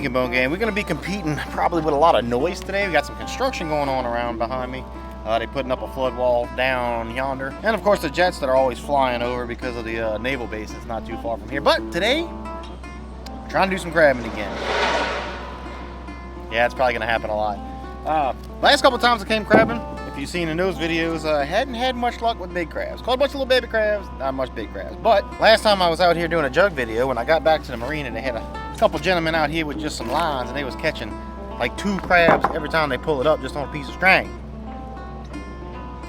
Nick Bone Gang. We're going to be competing probably with a lot of noise today. We got some construction going on around behind me. They're putting up a flood wall down yonder. And of course the jets that are always flying over because of the naval base that's not too far from here. But today, we're trying to do some crabbing again. Yeah, it's probably going to happen a lot. Last couple times I came crabbing, if you've seen in those videos, hadn't had much luck with big crabs. Caught a bunch of little baby crabs, not much big crabs. But last time I was out here doing a jug video, when I got back to the marina, they had a couple gentlemen out here with just some lines, and they was catching like 2 crabs every time they pull it up just on a piece of string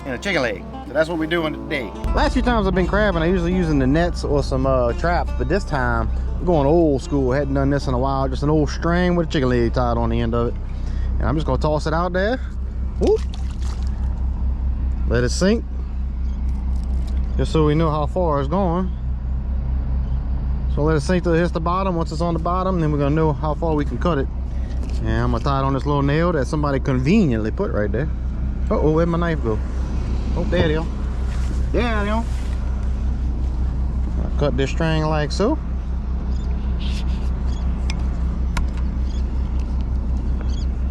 and a chicken leg. So that's what we're doing today. Last few times I've been crabbing, I usually using the nets or some traps, but this time I'm going old school. Hadn't done this in a while. Just an old string with a chicken leg tied on the end of it. And I'm just gonna toss it out there. Whoop. Let it sink. Just so we know how far it's going. So let it sink till it hits the bottom. Once it's on the bottom, then we're gonna know how far we can cut it. And I'm gonna tie it on this little nail that somebody conveniently put right there. Uh-oh, where'd my knife go? Oh, there it is. There it is. I'll cut this string like so.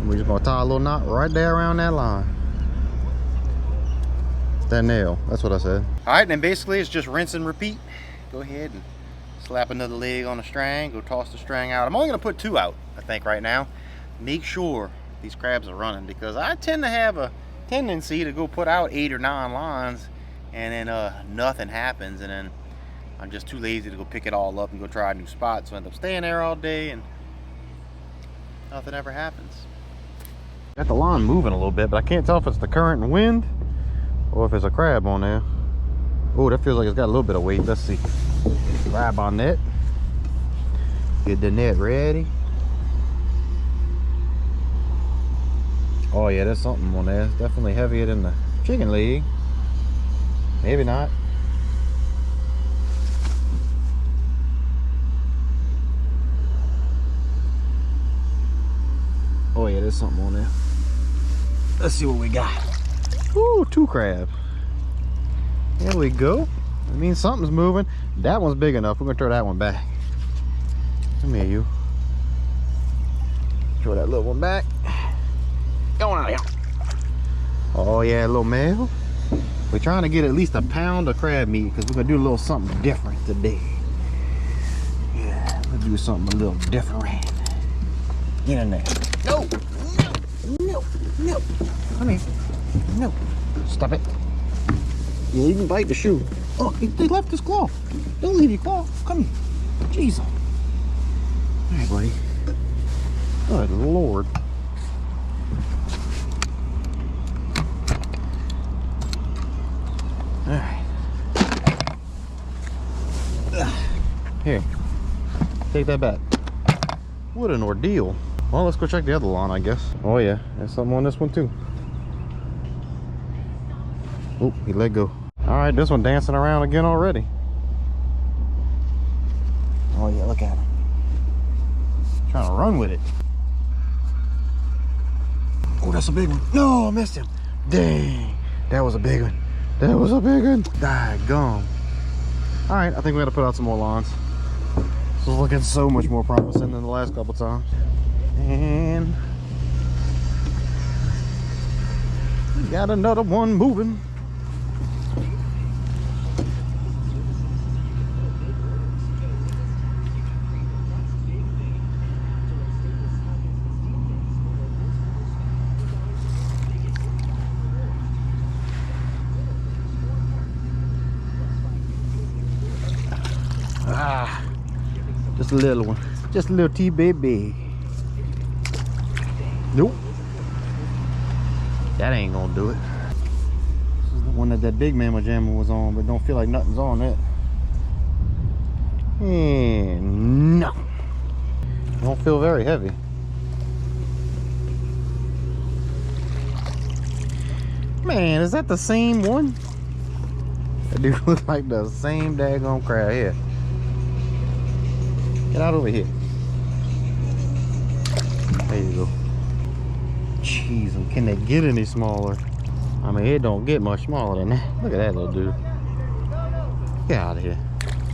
We're just gonna tie a little knot right there around that line. That nail, that's what I said. All right, then basically it's just rinse and repeat. Go ahead and slap another leg on the string, go toss the string out. I'm only gonna put 2 out, I think, right now. Make sure these crabs are running, because I tend to have a tendency to go put out 8 or 9 lines and then nothing happens, and then I'm just too lazy to go pick it all up and go try a new spot, so I end up staying there all day and nothing ever happens. Got the line moving a little bit, but I can't tell if it's the current and wind or if it's a crab on there. Oh, that feels like it's got a little bit of weight. Let's see. Grab our net. Get the net ready. Oh yeah, there's something on there. It's definitely heavier than the chicken leg. Maybe not. Oh yeah, there's something on there. Let's see what we got. Ooh, 2 crabs. There we go. I mean, something's moving. That one's big enough. We're gonna throw that one back. Come here, you. Throw that little one back. Going out here. Oh yeah, a little male. We're trying to get at least a pound of crab meat because we're gonna do a little something different today. Yeah, we'll do something a little different. Get in there. No, no, no, no. Come here. No. Stop it. You even bite the shoe. Oh, they left his claw. Don't leave your claw. Come here. Jeez. All right, buddy. Good Lord. All right. Here. Take that back. What an ordeal. Well, let's go check the other line, I guess. Oh yeah, there's something on this one too. Oh, he let go. All right, this one dancing around again already. Oh yeah, look at him. Trying to run with it. Oh, that's a big one. No, I missed him. Dang, that was a big one. That was a big one. Daggone. All right, I think we gotta put out some more lines. This is looking so much more promising than the last couple times. And we got another one moving. Ah, just a little one. Just a little T-baby. Nope. That ain't gonna do it. This is the one that big mammal jammer was on, but don't feel like nothing's on that. And no. Don't feel very heavy. Man, is that the same one? That dude looks like the same daggone crab here. Get out over here. There you go. Jeez, can they get any smaller? I mean, it don't get much smaller than that. Look at that little dude. Get out of here.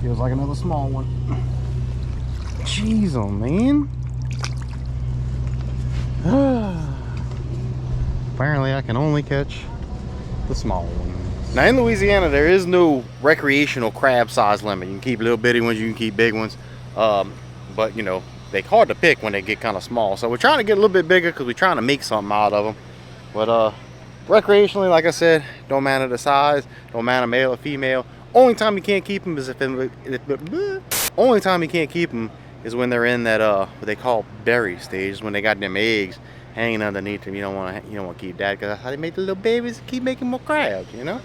Feels like another small one. Jeez, oh man. Apparently I can only catch the small ones. Now in Louisiana, there is no recreational crab size limit. You can keep little bitty ones, you can keep big ones. But you know, they're hard to pick when they get kind of small. So we're trying to get a little bit bigger because we're trying to make something out of them. But recreationally, like I said, don't matter the size, don't matter male or female. Only time you can't keep them is only time you can't keep them is when they're in that what they call berry stage, when they got them eggs hanging underneath them. You don't want to keep that, because that's how they make the little babies keep making more crabs, you know.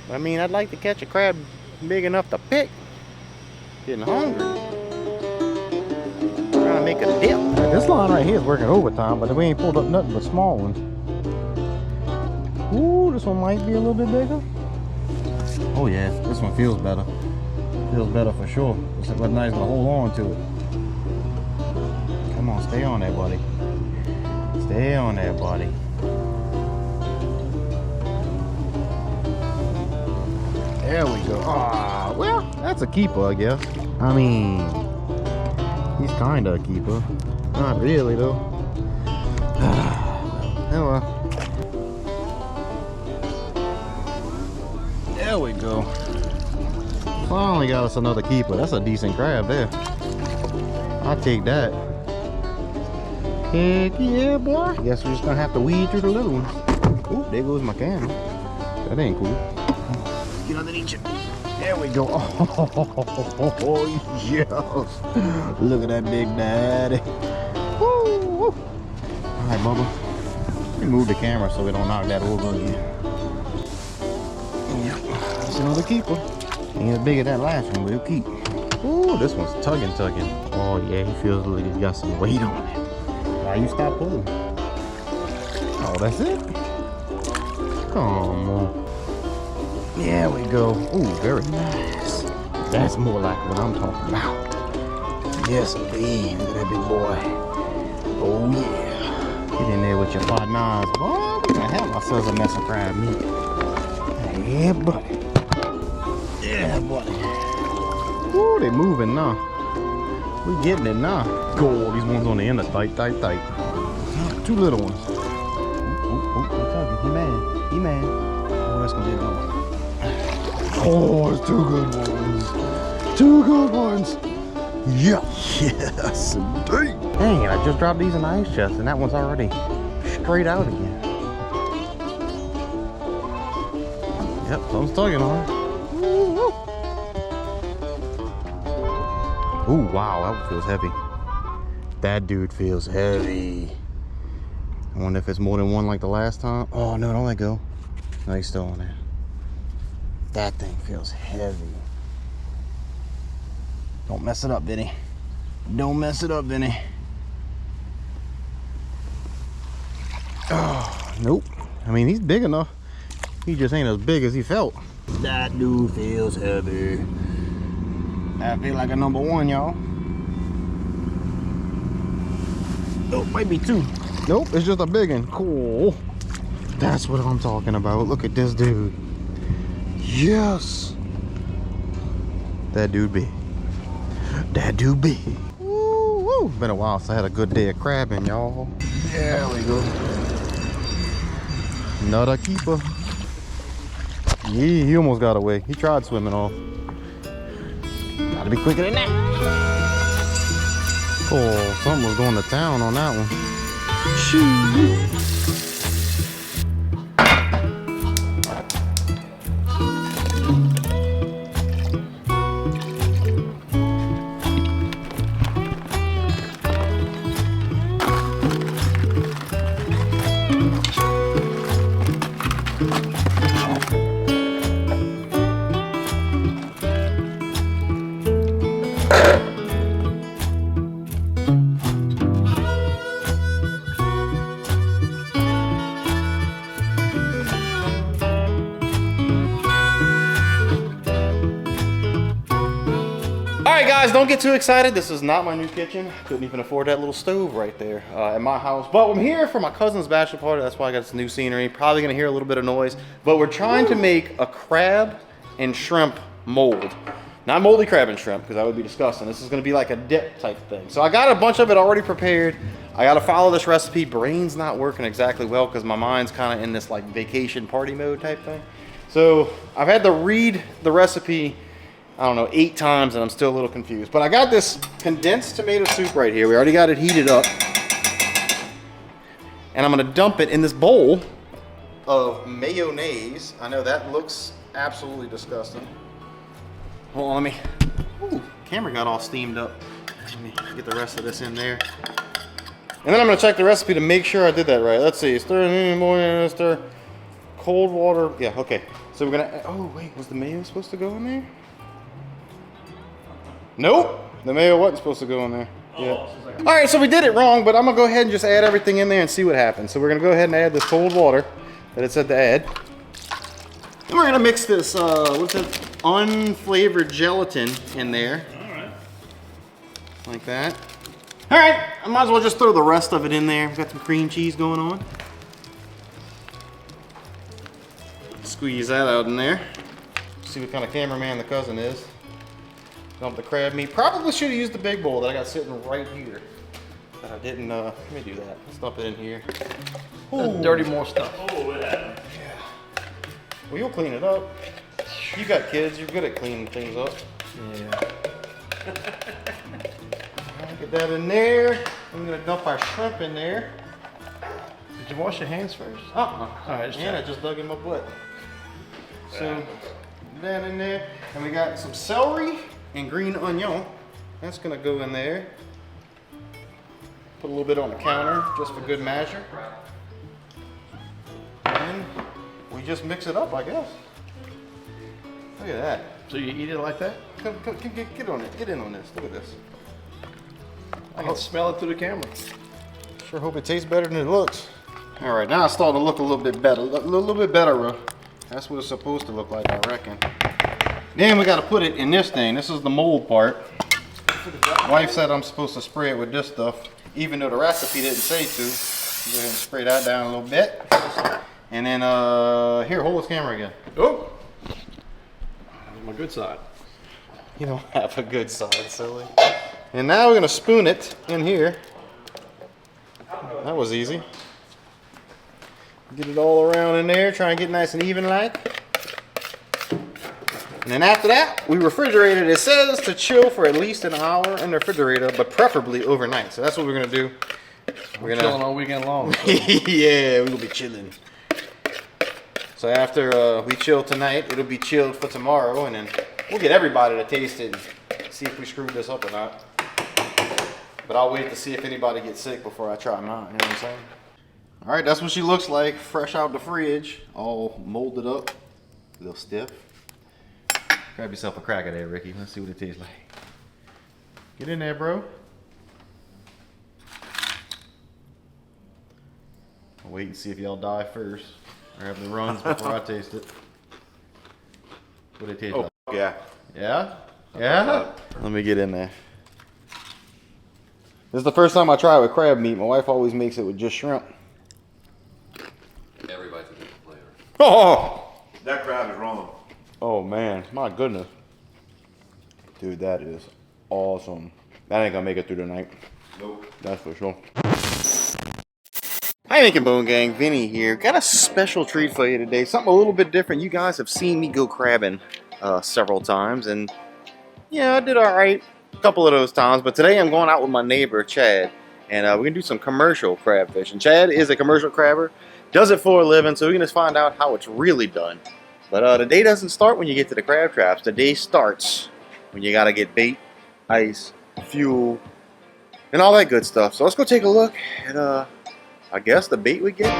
But, I mean, I'd like to catch a crab big enough to pick. Getting hungry. Trying to make a dip. This line right here is working overtime, but we ain't pulled up nothing but small ones. Ooh, this one might be a little bit bigger. Oh yeah, this one feels better. Feels better for sure. It's nice to hold on to it. Come on, stay on there, buddy. Stay on there, buddy. There we go. Ah, well, that's a keeper, I guess. I mean, he's kind of a keeper. Not really, though. Oh well. There we go. Finally got us another keeper. That's a decent crab there. I'll take that. Heck yeah, boy. Guess we're just gonna have to weed through the little ones. Oop, there goes my camera. That ain't cool. Get underneath you. There we go. Oh, yes. Look at that big daddy. Woo, woo. All right, Bubba. Let me move the camera so we don't knock that over again. Yep. That's another keeper. Ain't as big as that last one, but he'll keep. Ooh, this one's tugging. Oh, yeah, he feels like he's got some weight on it. Why you stop pulling? Oh, that's it? Come on. There we go. Ooh, very nice. That's more like what I'm talking about. Yes, indeed. Look at that big boy. Oh, yeah. Get in there with your 5'9s. Boy, we gonna have ourselves a mess of crab meat. Yeah, buddy. Yeah, buddy. Ooh, they moving now. We getting it now. Go, these ones on the end are tight. Two little ones. Oh, he mad. He mad. Oh, that's gonna be a good one. Oh, it's two good ones. Two good ones. Yeah. Yes, indeed. Dang it, I just dropped these in the ice chest and that one's already straight out again. Yep, something's tugging on. Ooh, wow, that one feels heavy. That dude feels heavy. I wonder if it's more than one like the last time. Oh, no, don't let go. No, he's still on there. That thing feels heavy. Don't mess it up, Vinny. Don't mess it up, Vinny. Oh, nope. I mean, he's big enough. He just ain't as big as he felt. That dude feels heavy. I feel like a number one, y'all. Oh, might be two. Nope, it's just a big one. Cool. That's what I'm talking about. Look at this dude. Yes. That dude big. That dude big. Woo, woo. Been a while since I had a good day of crabbing, y'all. There we go. Another keeper. Yeah, he almost got away. He tried swimming off. Gotta be quicker than that. Oh, something was going to town on that one. Shoot. Alright guys, don't get too excited. This is not my new kitchen. Couldn't even afford that little stove right there at my house. But I'm here for my cousin's bachelor party. That's why I got this new scenery. Probably gonna hear a little bit of noise. But we're trying to make a crab and shrimp mold. Not moldy crab and shrimp, because that would be disgusting. This is gonna be like a dip type thing. So I got a bunch of it already prepared. I gotta follow this recipe. Brain's not working exactly well because my mind's kind of in this like vacation party mode type thing. So I've had to read the recipe, I don't know, 8 times and I'm still a little confused. But I got this condensed tomato soup right here. We already got it heated up. And I'm gonna dump it in this bowl of mayonnaise. I know that looks absolutely disgusting. Hold on, let me, ooh, camera got all steamed up. Let me get the rest of this in there. And then I'm gonna check the recipe to make sure I did that right. Let's see, stir in the morning, stir cold water. Yeah, okay. So we're gonna, oh wait, was the mayo supposed to go in there? Nope, the mayo wasn't supposed to go in there. Yeah. All right, so we did it wrong, but I'm gonna go ahead and just add everything in there and see what happens. So we're gonna go ahead and add this cold water that it said to add. And we're gonna mix this, what's it, unflavored gelatin in there. All right. Like that. All right, I might as well just throw the rest of it in there. We've got some cream cheese going on. Squeeze that out in there. See what kind of cameraman the cousin is. Dump the crab meat. Probably should have used the big bowl that I got sitting right here. But I didn't, let me do that. Let's dump it in here. Dirty more stuff. Oh, what happened? Yeah. Well, you'll clean it up. You got kids, you're good at cleaning things up. Yeah. Get that in there. I'm gonna dump our shrimp in there. Did you wash your hands first? All right, and I just dug in my butt. So, that in there. And we got some celery and green onion. That's gonna go in there. Put a little bit on the counter just for good measure. And we just mix it up, I guess. Look at that. So you eat it like that? Come, get on it. Get in on this. Look at this. I can smell it through the camera. Sure hope it tastes better than it looks. All right, now it's starting to look a little bit better. A little bit better. That's what it's supposed to look like, I reckon. Then we got to put it in this thing. This is the mold part. Wife said I'm supposed to spray it with this stuff, even though the recipe didn't say to. Go ahead and spray that down a little bit. And then, here, hold this camera again. Oh! My good side. You don't have a good side, silly. And now we're gonna spoon it in here. That was easy. Get it all around in there, try and get nice and even like. And then after that, we refrigerate it. It says to chill for at least an hour in the refrigerator, but preferably overnight. So that's what we're gonna do. We're gonna chilling all weekend long. So. Yeah, we're gonna be chilling. So after we chill tonight, it'll be chilled for tomorrow, and then we'll get everybody to taste it and see if we screwed this up or not. But I'll wait to see if anybody gets sick before I try mine, you know what I'm saying? All right, that's what she looks like, fresh out the fridge, all molded up, a little stiff. Grab yourself a cracker there, Ricky. Let's see what it tastes like. Get in there, bro. I'll wait and see if y'all die first. Or have the runs before I taste it. What it taste like? Yeah. Yeah? Yeah? Let me get in there. This is the first time I try it with crab meat. My wife always makes it with just shrimp. Everybody's a different flavor. Oh! That crab is wrong. Oh man, my goodness. Dude, that is awesome. That ain't gonna make it through the night. Nope. That's for sure. Hi, Nick and Bone Gang, Vinny here. Got a special treat for you today. Something a little bit different. You guys have seen me go crabbing several times, and yeah, I did all right a couple of those times. But today I'm going out with my neighbor, Chad, and we're gonna do some commercial crab fishing. Chad is a commercial crabber, does it for a living, so we're gonna find out how it's really done. But the day doesn't start when you get to the crab traps. The day starts when you gotta get bait, ice, fuel, and all that good stuff. So let's go take a look at I guess the bait we get.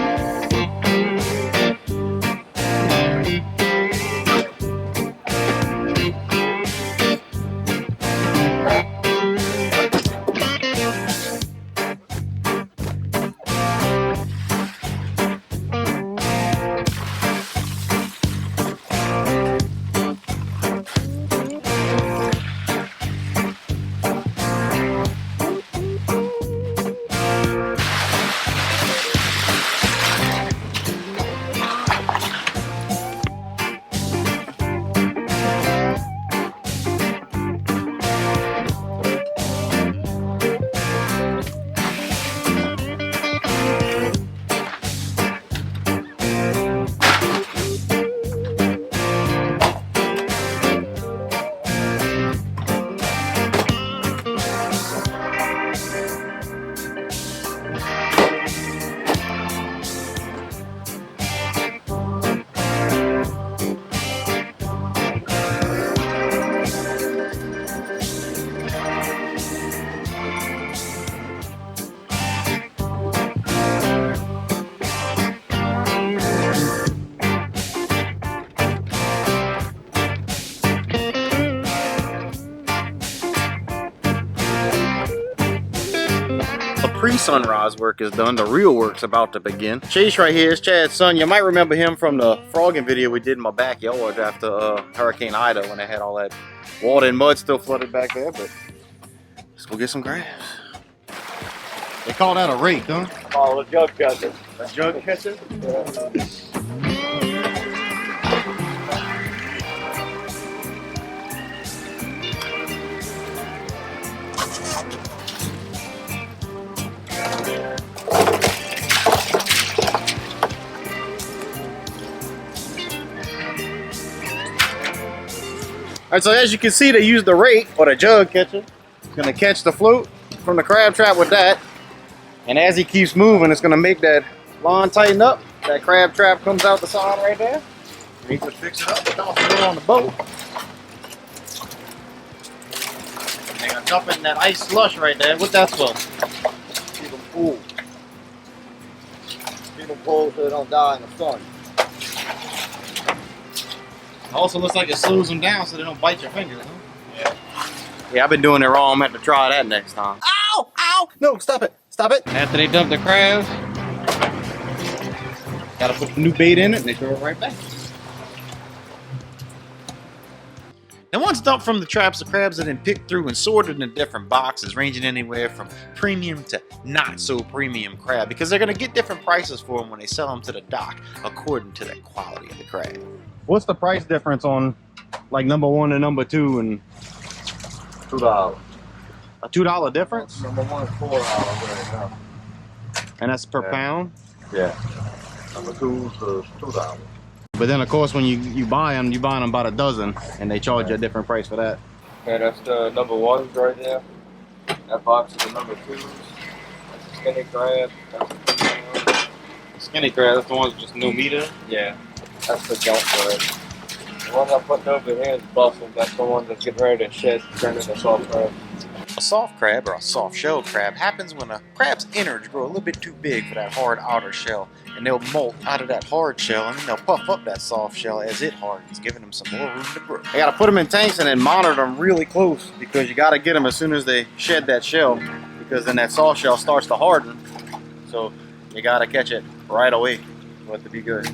pre-sunrise work is done. The real work's about to begin. Chase right here is Chad's son. You might remember him from the frogging video we did in my backyard after Hurricane Ida when they had all that water and mud still flooded back there. But let's go get some grass. They call that a rake, huh? Oh, a jug catcher. A jug catcher? Alright, so as you can see, they use the rake or the jug catcher. It's gonna catch the float from the crab trap with that. And as he keeps moving, it's gonna make that line tighten up. That crab trap comes out the side right there. And he just fix it up. It's also go on the boat. And they're gonna dump in that ice slush right there. What that's for? Keep them cool. Keep them cold so they don't die in the sun. Also looks like it slows them down so they don't bite your fingers, huh? Yeah. Yeah, I've been doing it wrong. I'm going to have to try that next time. Ow! Ow! No, stop it. Stop it. After they dump the crabs, got to put the new bait in it and they throw it right back. And once dumped from the traps, the crabs are then picked through and sorted in different boxes, ranging anywhere from premium to not so premium crab, because they're going to get different prices for them when they sell them to the dock, according to the quality of the crab. What's the price difference on like number 1 and number 2 and $2. a $2 difference? Number 1 is $4 right now. And that's per pound? Yeah. Number 2 is $2. But then of course when you buy them, you're buying them by the dozen and they charge you a different price for that. Okay, that's the number 1s right there. That box is the number 2s. That's the skinny crab. That's the Skinny crab, that's the ones with just no meat in it? yeah, that's the junk crab. The one I'm putting over here is busted. That's the one that's getting ready to shed, turn into soft crab. A soft crab, or a soft-shelled crab, happens when a crab's innards grow a little bit too big for that hard outer shell, and they'll molt out of that hard shell, and then they'll puff up that soft shell as it hardens, giving them some more room to grow. You gotta put them in tanks and then monitor them really close, because you gotta get them as soon as they shed that shell, because then that soft shell starts to harden, so you gotta catch it right away for it to be good.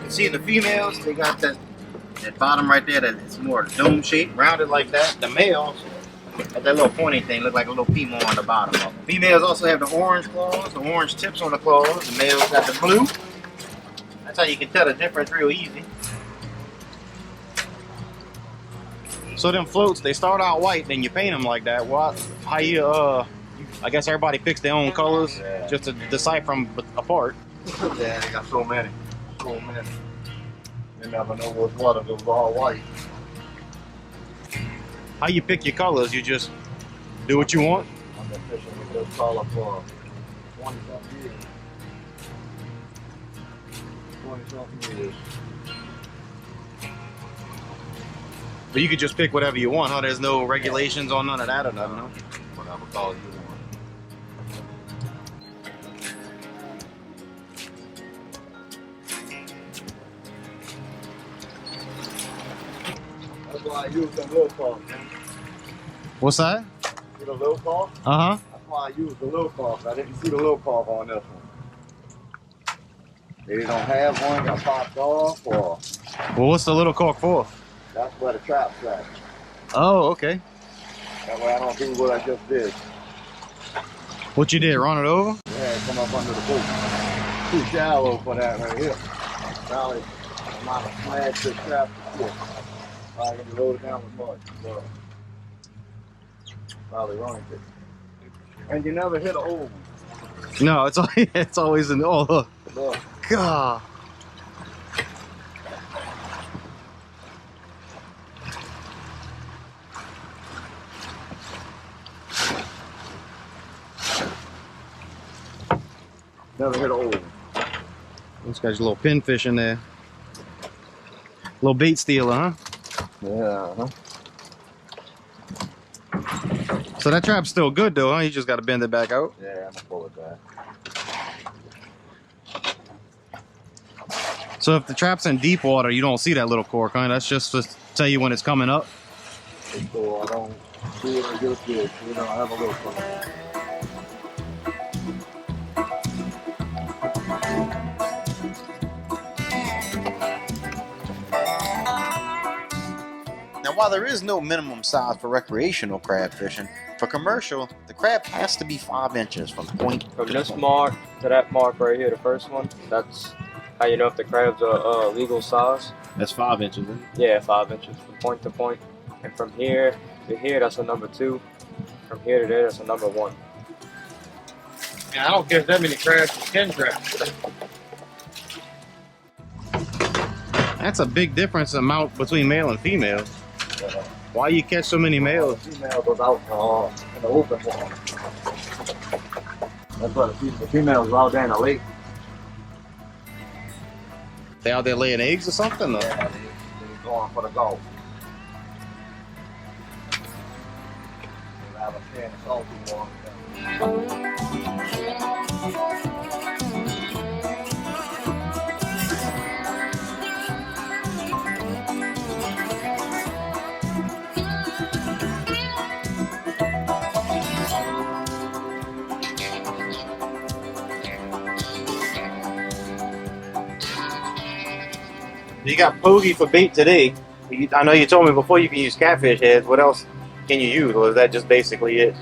See the females, they got that bottom right there that is more dome shaped, rounded like that. The males have that little pointy thing, look like a little Pimo on the bottom of them. Females also have the orange claws, the orange tips on the claws. The males got the blue. That's how you can tell the difference real easy. So them floats, they start out white, then you paint them like that. What? How you I guess everybody picks their own colors just to decipher them apart. Yeah, they got so many. So many. You never know what's what if it was all white. How you pick your colors? You just do what you want? I've been fishing with this color for 20-something years. 20-something years. But you could just pick whatever you want, huh? There's no regulations on none of that or nothing, huh? Whatever color you want. That's why I use the little caulk, man. What's that? See the little caulk? Uh-huh. That's why I used the little caulk. I didn't see the little caulk on this one. They don't have one, got popped off, or Well, what's the little cork for? that's where the trap's at. Oh, okay. That way I don't do what I just did. What you did, run it over? Yeah, come up under the boat. Too shallow for that right here. Probably I might have smashed this trap before. Probably gonna load it down with mud. So, probably wrong it. And you never hit an old one. No, it's always an oh Look. God. Never hit an old one. This guy's a little pinfish in there. Little bait stealer, huh? Yeah. So that trap's still good though, huh? You just got to bend it back out. Yeah, I'm gonna pull it back. So if the trap's in deep water, you don't see that little cork, huh? That's just to tell you when it's coming up. So I don't see it just good. You know, I have a little fun. Now, while there is no minimum size for recreational crab fishing, for commercial, the crab has to be 5 inches from point From to this point. mark to that mark right here, the first one, that's how you know if the crabs are legal size. That's 5 inches. Isn't it? Yeah, 5 inches from point to point. And from here to here, that's a number 2. From here to there, that's a number 1. I don't give that many crabs for 10 crabs. That's a big difference amount between male and female. Why you catch so many males? The female goes out in the open water. That's why the females are out there in the lake. They out there laying eggs or something? Or? Yeah, they going for the gold. They have a can of salty water. You got pogie for bait today. I know you told me before you can use catfish heads. What else can you use, or is that just basically it?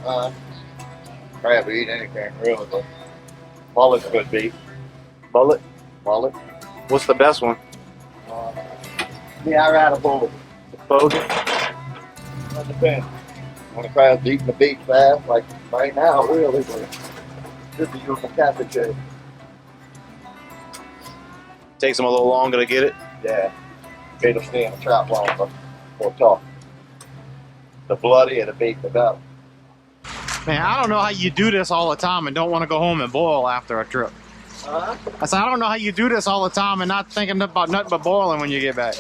Crab eat anything really, but mullet's a good bait. Bullet? Mullet. What's the best one? Yeah, I ride a bullet. Pogie? That depends. When the crab's eating the bait fast, like right now, really, but just to use a catfish head. Takes them a little longer to get it. Yeah. Bait will stay in the trap longer or tough. The bloodier the bait, the better. Man, I don't know how you do this all the time and don't want to go home and boil after a trip. Huh? I said, I don't know how you do this all the time and not thinking about nothing but boiling when you get back.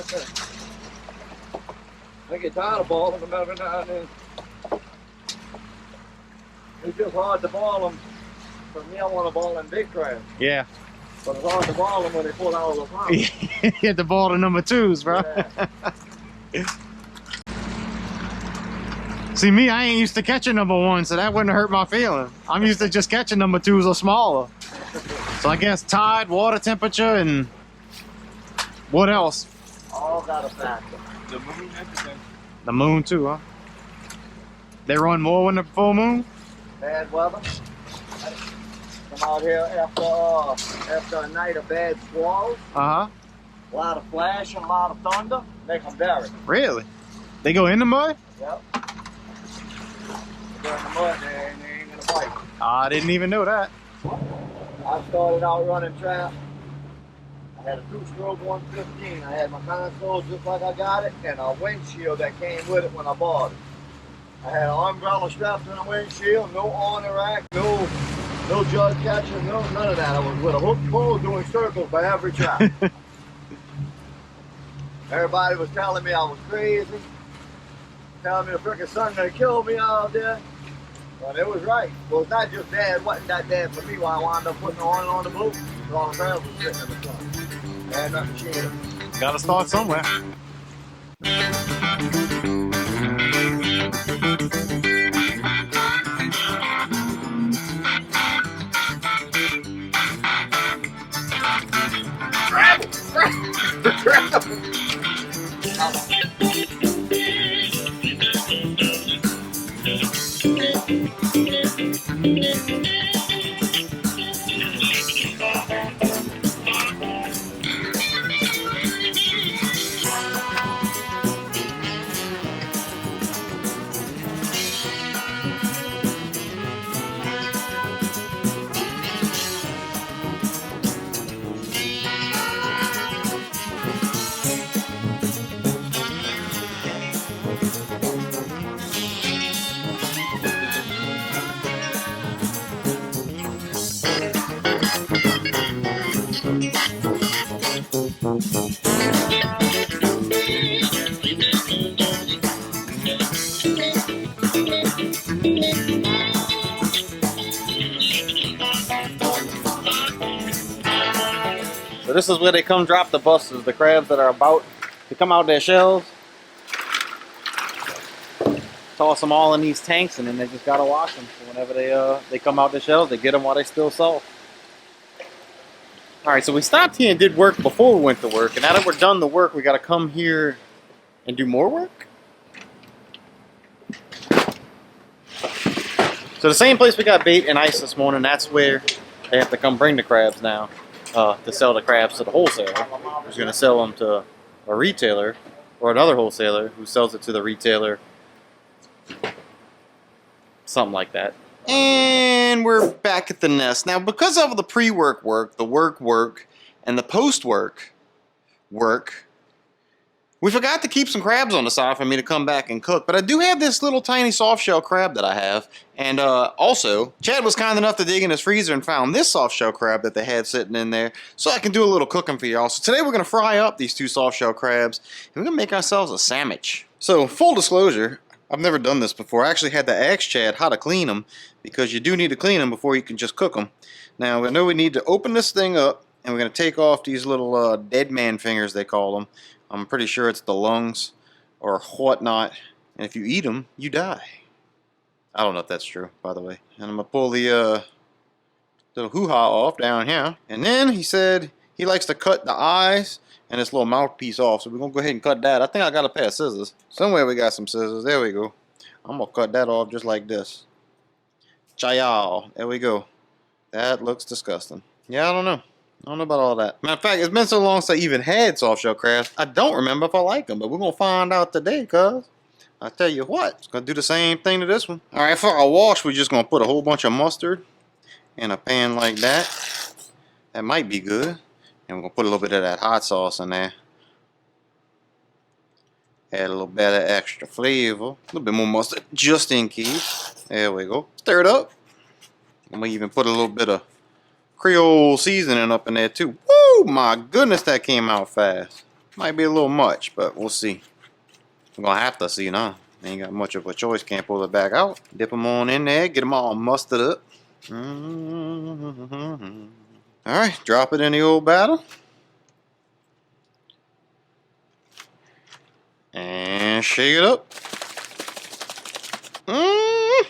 I get tired of boiling them every now and then. It's just hard to boil them. For me, I want to boil them big crabs. Yeah. But it's hard to boil them when they pull out of the pond. You had to boil the number 2s, bro. Yeah. See, me, I ain't used to catching number 1, so that wouldn't hurt my feeling. I'm used to just catching number 2s or smaller. So I guess tide, water temperature, and what else? All got a factor. The moon, everything. The moon too, huh? They run more when the full moon? Bad weather. Come out here after a night of bad squalls, Uh-huh. a lot of flash and a lot of thunder, make them bury. Really? They go in the mud? Yep. They're in the mud, they ain't gonna fight. I didn't even know that. I started out running trap. I had a 2-stroke 115. I had my console just like I got it, and a windshield that came with it when I bought it. I had an umbrella strapped in the windshield, no on the rack, no jug catcher, none of that. I was with a hook pole doing circles by every trap. Everybody was telling me I was crazy, telling me the frickin' sun gonna kill me out there. But it was right. Well, it's not just bad. It wasn't that bad for me when I wound up putting on the boat. So all the crabs was sitting in the sun. I had nothing to share. Gotta start somewhere. this is where they come drop the buses, the crabs that are about to come out their shells. Toss them all in these tanks, and then they just gotta wash them. So whenever they come out their shells, they get them while they still soft. All right, so we stopped here and did work before we went to work, and now that we're done the work, we gotta come here and do more work. So the same place we got bait and ice this morning, that's where they have to come bring the crabs now to sell the crabs to the wholesaler, who's gonna sell them to a retailer or another wholesaler who sells it to the retailer. Something like that. And we're back at the nest. Now, because of the pre-work work, the work, and the post-work work, we forgot to keep some crabs on the side for me to come back and cook. But I do have this little tiny soft shell crab that I have. And also, Chad was kind enough to dig in his freezer and found this soft shell crab that they had sitting in there. So I can do a little cooking for y'all. So today we're going to fry up these 2 soft shell crabs. And we're going to make ourselves a sandwich. So, full disclosure, I've never done this before. I actually had to ask Chad how to clean them, because you do need to clean them before you can just cook them. Now, I know we need to open this thing up, and we're going to take off these little dead man fingers, they call them. I'm pretty sure it's the lungs or whatnot, and if you eat them, you die. I don't know if that's true, by the way. And I'm going to pull the little hoo-ha off down here. And then he said he likes to cut the eyes and this little mouthpiece off, so we're going to go ahead and cut that. I think I got a pair of scissors. Somewhere we got some scissors. There we go. I'm going to cut that off just like this. Chayal. There we go. That looks disgusting. Yeah, I don't know. I don't know about all that. Matter of fact, it's been so long since I even had soft shell crabs, I don't remember if I like them, but we're going to find out today, cuz I tell you what, it's going to do the same thing to this one. Alright, for our wash, we're just going to put a whole bunch of mustard in a pan like that. That might be good. And we're going to put a little bit of that hot sauce in there. Add a little bit of extra flavor. A little bit more mustard just in case. There we go. Stir it up. And we even put a little bit of Creole seasoning up in there too. Woo! My goodness, that came out fast. Might be a little much, but we'll see. We're going to have to see now. Ain't got much of a choice. Can't pull it back out. Dip them on in there. Get them all mustard up. Alright, drop it in the old batter. And shake it up. Looks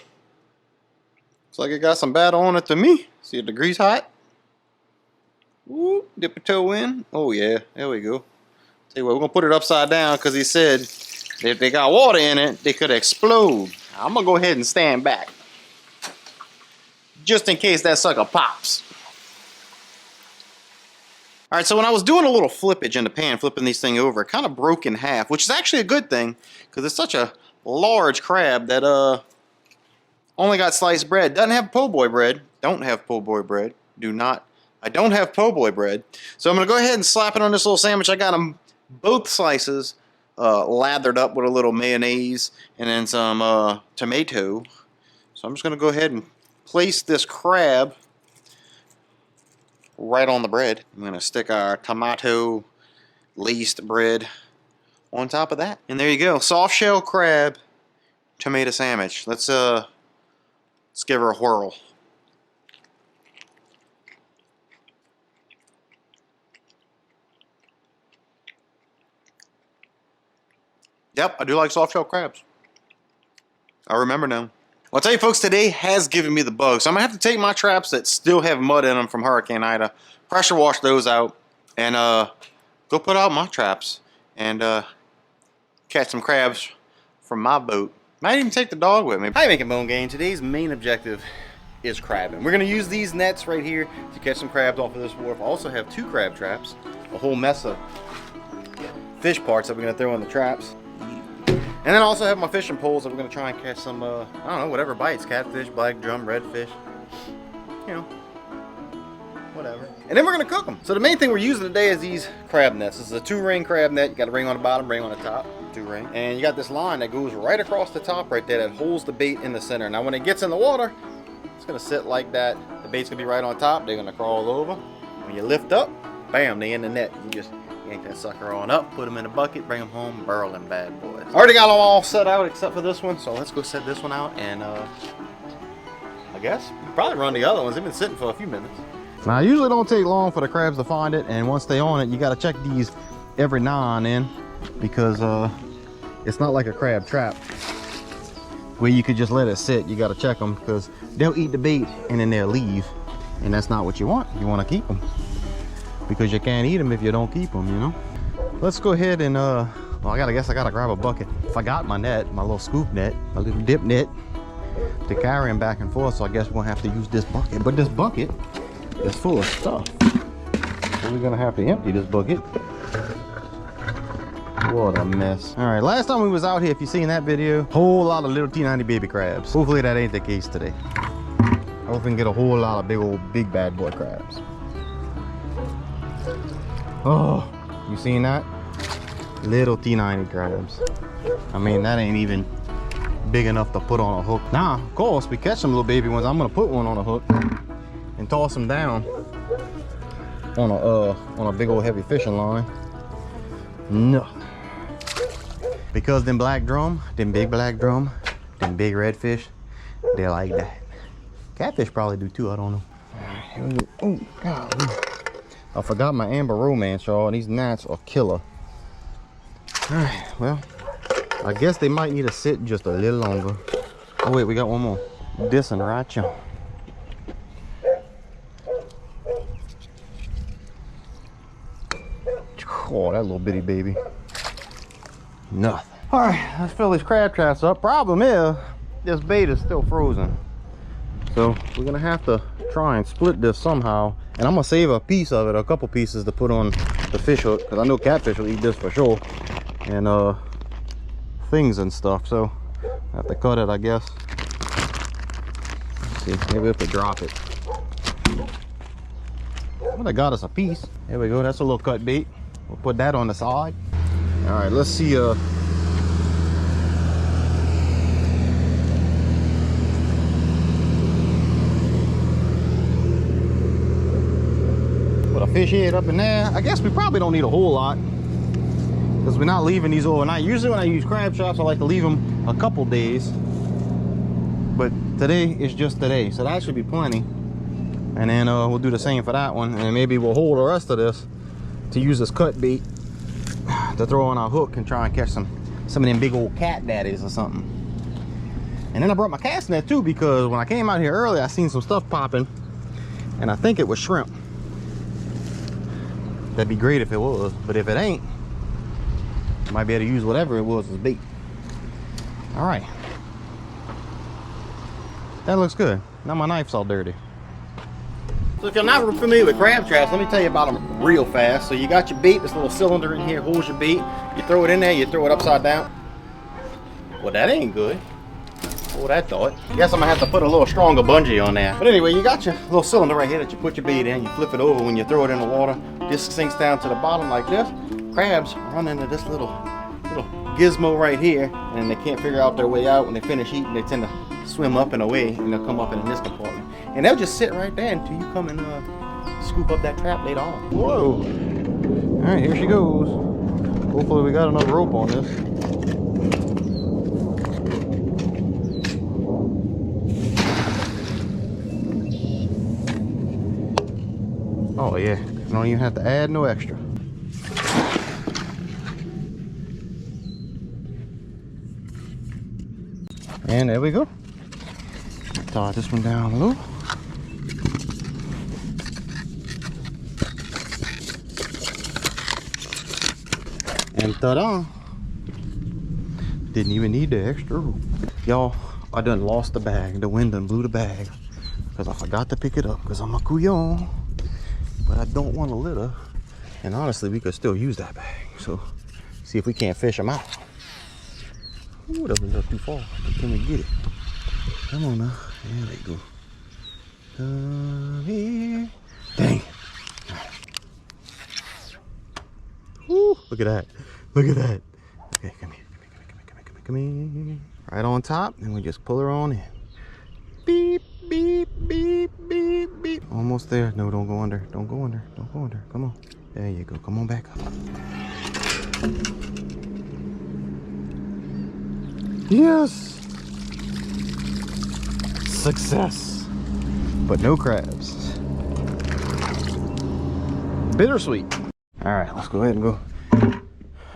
like it got some batter on it to me. See if the grease hot. Ooh, dip a toe in. Oh yeah, there we go. Tell you what, we're gonna put it upside down because he said if they got water in it, they could explode. I'm gonna go ahead and stand back. Just in case that sucker pops. Alright, so when I was doing a little flippage in the pan, flipping these things over, it kind of broke in half, which is actually a good thing, because it's such a large crab that only got sliced bread. Doesn't have po' boy bread. Don't have po' boy bread. I don't have po' boy bread. So I'm going to go ahead and slap it on this little sandwich. I got them both slices lathered up with a little mayonnaise and then some tomato. So I'm just going to go ahead and place this crab right on the bread. I'm going to stick our tomato laced bread on top of that. And there you go. Soft shell crab tomato sandwich. Let's give her a whirl. Yep, I do like soft shell crabs. I remember now. Well, I'll tell you folks, today has given me the bug. So I'm going to have to take my traps that still have mud in them from Hurricane Ida, pressure wash those out, and go put out my traps and catch some crabs from my boat. Might even take the dog with me. Hi, Making Bone Gang. Today's main objective is crabbing. We're going to use these nets right here to catch some crabs off of this wharf. I also have 2 crab traps, a whole mess of fish parts that we're going to throw in the traps. And then I also have my fishing poles that we're going to try and catch some, I don't know, whatever bites. Catfish, black drum, redfish, you know, whatever. And then we're going to cook them. So the main thing we're using today is these crab nets. This is a 2-ring crab net. You got a ring on the bottom, ring on the top, 2-ring. And you got this line that goes right across the top right there that holds the bait in the center. Now when it gets in the water, it's going to sit like that. The bait's going to be right on top. They're going to crawl over. When you lift up, bam, they in the net. You just yank that sucker on up, put them in a bucket, bring them home, burl them bad boys. Already got them all set out except for this one, so let's go set this one out and I guess we'll probably run the other ones. They've been sitting for a few minutes. Now, it usually don't take long for the crabs to find it, and once they on it, you got to check these every now and then, because it's not like a crab trap where you could just let it sit. You got to check them, because they'll eat the bait and then they'll leave, and that's not what you want. You want to keep them, because you can't eat them if you don't keep them, you know. Let's go ahead and well, I guess I gotta grab a bucket. Forgot my net, my little scoop net, my little dip net to carry them back and forth, so I guess we'll have to use this bucket. But this bucket is full of stuff, so we're gonna have to empty this bucket. What a mess. All right, last time we was out here, if you seen that video, whole lot of little T90 baby crabs. Hopefully that ain't the case today. I hope we can get a whole lot of big bad boy crabs. Oh, you seen that? Little T90 crabs. I mean, that ain't even big enough to put on a hook. Now, of course, we catch some little baby ones. I'm gonna put one on a hook and toss them down on a big old heavy fishing line. No. Because them black drum, them big black drum, them big redfish, they're like that. Catfish probably do too, I don't know. All right, here we go. Oh, golly. I forgot my Amber Romance, y'all. These gnats are killer. All right, well, I guess they might need to sit just a little longer. Oh wait, we got one more. This one right here. Oh, that little bitty baby. Nothing. All right, let's fill these crab traps up. Problem is, this bait is still frozen. So we're gonna have to try and split this somehow. And I'm gonna save a piece of it, a couple pieces to put on the fish hook, because I know catfish will eat this for sure. And things and stuff. So I have to cut it, I guess. Let's see, maybe we have to drop it. Well, they got us a piece. There we go, that's a little cut bait. We'll put that on the side. All right, let's see. Put a fish head up in there. I guess we probably don't need a whole lot, because we're not leaving these overnight. Usually when I use crab traps, I like to leave them a couple days. But today is just today, so that should be plenty. And then we'll do the same for that one, and maybe we'll hold the rest of this to use as cut bait to throw on our hook and try and catch some of them big old cat daddies or something. And then I brought my cast net too, because when I came out here early, I seen some stuff popping, and I think it was shrimp. That'd be great if it was, but if it ain't, I might be able to use whatever it was as bait. All right, that looks good. Now my knife's all dirty. So if you're not familiar with crab traps, let me tell you about them real fast. So you got your bait, this little cylinder in here holds your bait. You throw it in there, you throw it upside down. Well, that ain't good. Oh, that thought. Guess I'm gonna have to put a little stronger bungee on there. But anyway, you got your little cylinder right here that you put your bait in. You flip it over when you throw it in the water. This sinks down to the bottom like this. Crabs run into this little gizmo right here, and they can't figure out their way out. When they finish eating, they tend to swim up and away, and they'll come up in this compartment. And they'll just sit right there until you come and scoop up that trap later on. Whoa! All right, here she goes. Hopefully we got enough rope on this. Oh yeah, you don't even have to add no extra. And there we go. Tie this one down low. And ta-da! Didn't even need the extra rope. Y'all, I done lost the bag. The wind done blew the bag, because I forgot to pick it up, because I'm a couillon. But I don't want to litter. And honestly, we could still use that bag. So, see if we can't fish them out. Ooh, that was up too far. But can we get it? Come on now. There they go. Come here. Dang. Woo, look at that. Look at that. Okay, come here. Come here. Right on top, and we just pull her on in. Beep, beep, beep, beep, beep. Almost there. No, don't go under. Don't go under. Don't go under. Come on. There you go. Come on back up. Yes! Success! But no crabs. Bittersweet. All right, let's go ahead and go.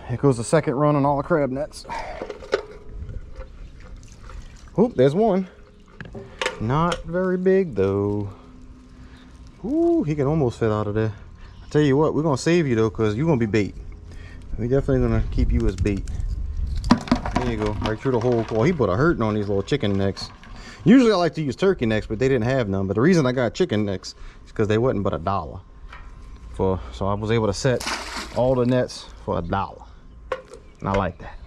Here goes the second run on all the crab nets. Oh, there's one. Not very big though. Ooh, he can almost fit out of there. I tell you what, we're gonna save you though, because you're gonna be bait. We're definitely gonna keep you as bait. There you go, right through the hole. Well, he put a hurting on these little chicken necks. Usually I like to use turkey necks, but they didn't have none. But the reason I got chicken necks is because they wasn't but $1. So I was able to set all the nets for $1. And I like that.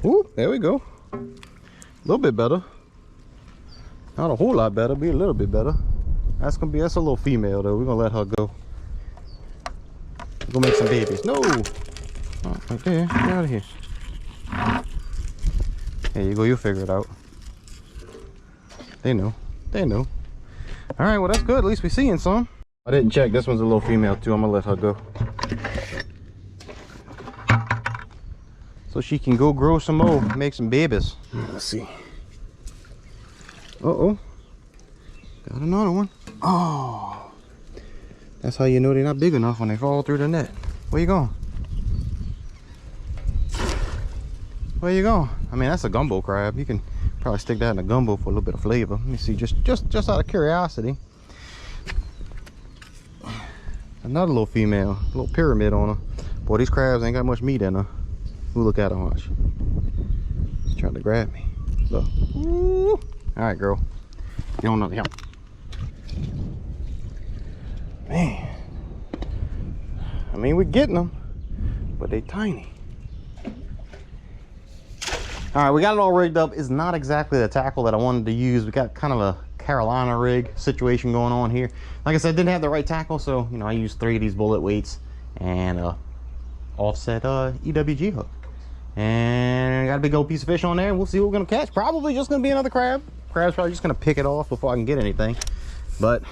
Ooh, there we go. A little bit better. Not a whole lot better, be a little bit better. That's a little female though. We're gonna let her go. We're gonna make some babies. No! Oh, right there, get out of here. There you go, you'll figure it out. They know, they know. All right, well that's good, at least we're seeing some. I didn't check, this one's a little female too. I'm gonna let her go. So she can go grow some more, make some babies. Let's see. Uh-oh. Got another one. Oh. That's how you know they're not big enough when they fall through the net. Where you going? Where you going? I mean, that's a gumbo crab. You can probably stick that in a gumbo for a little bit of flavor. Let me see, just out of curiosity. Another little female, a little pyramid on her. Boy, these crabs ain't got much meat in her. Ooh, look at her, watch. She's trying to grab me. Look. Ooh. All right, girl. You don't know the help. Man. I mean, we're getting them, but they tiny. All right, we got it all rigged up. It's not exactly the tackle that I wanted to use. We got kind of a Carolina rig situation going on here. Like I said, didn't have the right tackle, so I used 3 of these bullet weights and offset EWG hook. And got a big old piece of fish on there, and we'll see what we're gonna catch. Probably just gonna be another crab. Crab's probably just gonna pick it off before I can get anything. But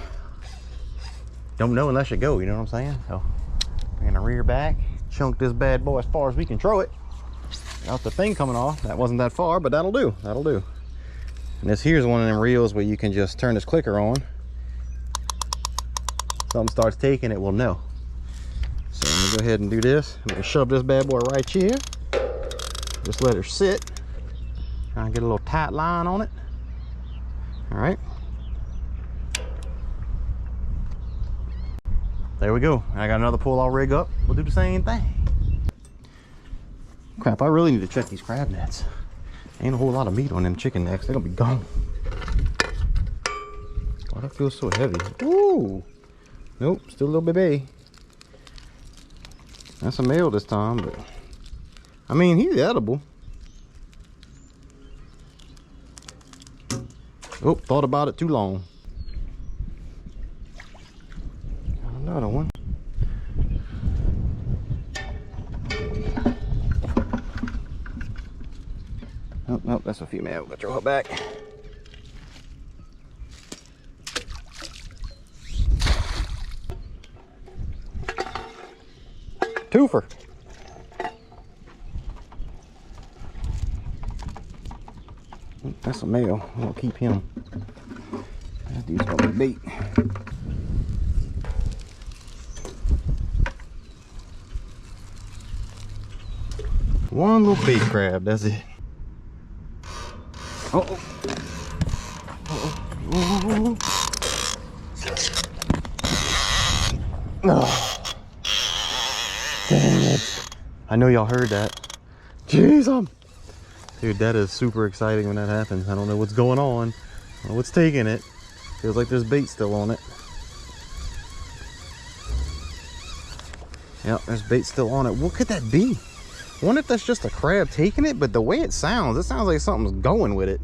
don't know unless you go, you know what I'm saying? So we're gonna rear back, chunk this bad boy as far as we can throw it. Got the thing coming off. That wasn't that far, but that'll do. That'll do. And this here's one of them reels where you can just turn this clicker on. Something starts taking it, will know. So I'm gonna go ahead and do this. I'm gonna shove this bad boy right here. Just let her sit. Try and get a little tight line on it. All right. There we go. I got another pull all rig up. We'll do the same thing. Crap, I really need to check these crab nets. Ain't a whole lot of meat on them chicken necks. They're gonna be gone. Oh, that feels so heavy. Ooh. Nope, still a little baby. That's a male this time, but I mean, he's edible. Oh, thought about it too long. Got another one. Oh, nope, that's a female. We'll throw her back. Twofer. That's a male. We'll keep him. That dude's gonna be bait. One little bait crab, that's it. Uh-oh. Uh-oh. Oh. Dang it. I know y'all heard that. Jeez, dude, that is super exciting when that happens. I don't know what's going on. I don't know what's taking it. Feels like there's bait still on it. Yep, there's bait still on it. What could that be? I wonder if that's just a crab taking it, but the way it sounds like something's going with it.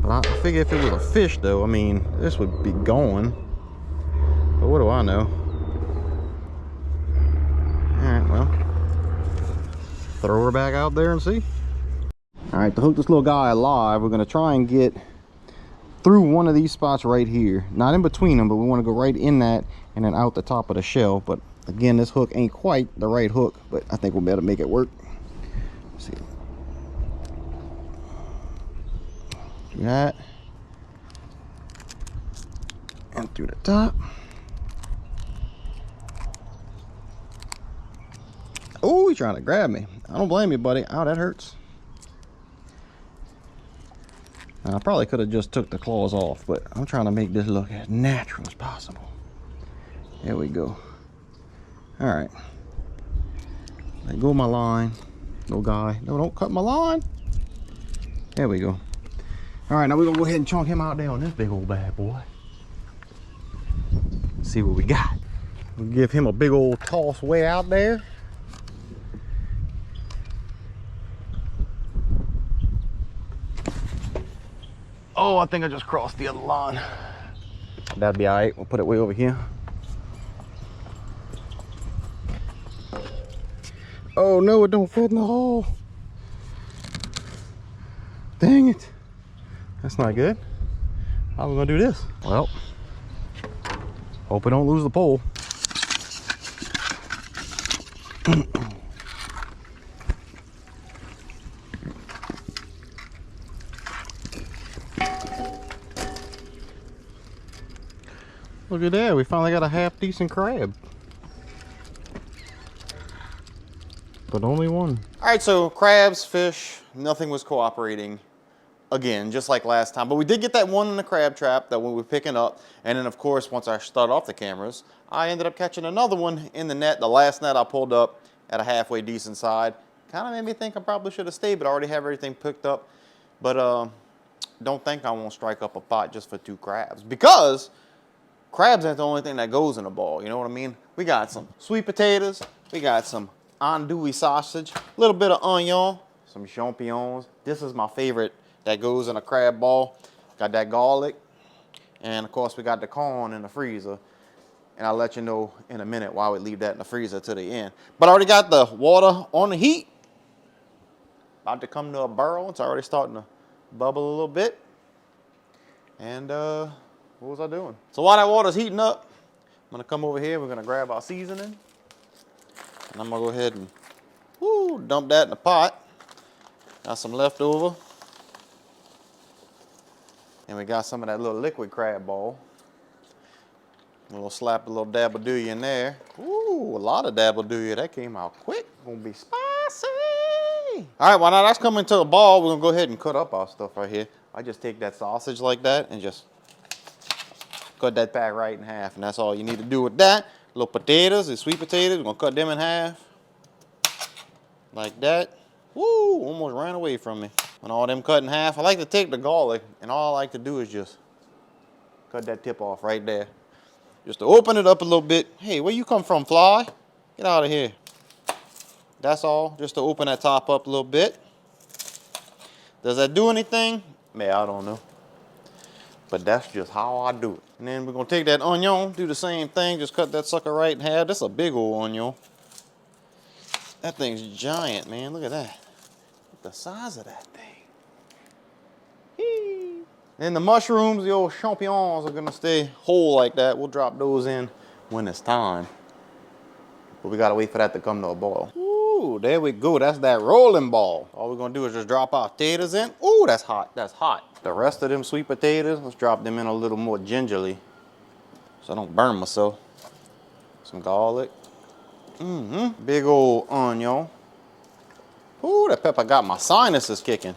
But I figure if it was a fish though, I mean, this would be gone. But what do I know? Alright, well. Throw her back out there and see. Alright, to hook this little guy alive, we're gonna try and get through one of these spots right here. Not in between them, but we want to go right in that and then out the top of the shell. But again, this hook ain't quite the right hook, but I think we'll be able to make it work. Let's see. Do that. And through the top. Oh, he's trying to grab me. I don't blame you, buddy. Oh, that hurts. Now, I probably could have just took the claws off, but I'm trying to make this look as natural as possible. There we go. All right. Let go of my line. No guy. No, don't cut my line. There we go. All right, now we're gonna go ahead and chunk him out there on this big old bad boy. See what we got. We'll give him a big old toss way out there. Oh, I think I just crossed the other line. That'd be all right. We'll put it way over here. Oh no, it don't fit in the hole. Dang it. That's not good. How are we gonna do this? Well, hope we don't lose the pole. Look at that, we finally got a half decent crab. But only one. All right, so crabs, fish, nothing was cooperating. Again, just like last time. But we did get that one in the crab trap that we were picking up. And then of course, once I started off the cameras, I ended up catching another one in the net. The last net I pulled up at a halfway decent side. Kind of made me think I probably should have stayed, but I already have everything picked up. But don't think I won't strike up a pot just for 2 crabs. Because crabs ain't the only thing that goes in a ball, you know what I mean? We got some sweet potatoes, we got some andouille sausage, a little bit of onion, some champignons. This is my favorite that goes in a crab ball. Got that garlic, and of course we got the corn in the freezer. And I'll let you know in a minute why we leave that in the freezer to the end. But I already got the water on the heat. About to come to a boil. It's already starting to bubble a little bit. And what was I doing? So while that water's heating up, I'm gonna come over here, we're gonna grab our seasoning. And I'm gonna go ahead and dump that in the pot. Got some leftover. And we got some of that little liquid crab ball. A little slap, a little dabble-do in there. Ooh, a lot of dabble-do. That came out quick. Gonna be spicy. All right, well now that's coming to a ball, we're gonna go ahead and cut up our stuff right here. I just take that sausage like that and just cut that pack right in half, and that's all you need to do with that. Little potatoes, the sweet potatoes, we're gonna cut them in half. Like that. Woo, almost ran away from me. When all them cut in half, I like to take the garlic, and all I like to do is just cut that tip off right there. Just to open it up a little bit. Hey, where you come from, fly? Get out of here. That's all, just to open that top up a little bit. Does that do anything? Man, I don't know. But that's just how I do it. And then we're gonna take that onion, do the same thing, just cut that sucker right in half. That's a big old onion. That thing's giant, man, look at that. Look at the size of that thing. Hee. Then the mushrooms, the old champignons are gonna stay whole like that. We'll drop those in when it's time. But we gotta wait for that to come to a boil. Ooh, there we go, that's that rolling ball. All we're gonna do is just drop our potatoes in. Ooh, that's hot, that's hot. The rest of them sweet potatoes, let's drop them in a little more gingerly so I don't burn myself. Some garlic. Big old onion. Ooh, that pepper got my sinuses kicking.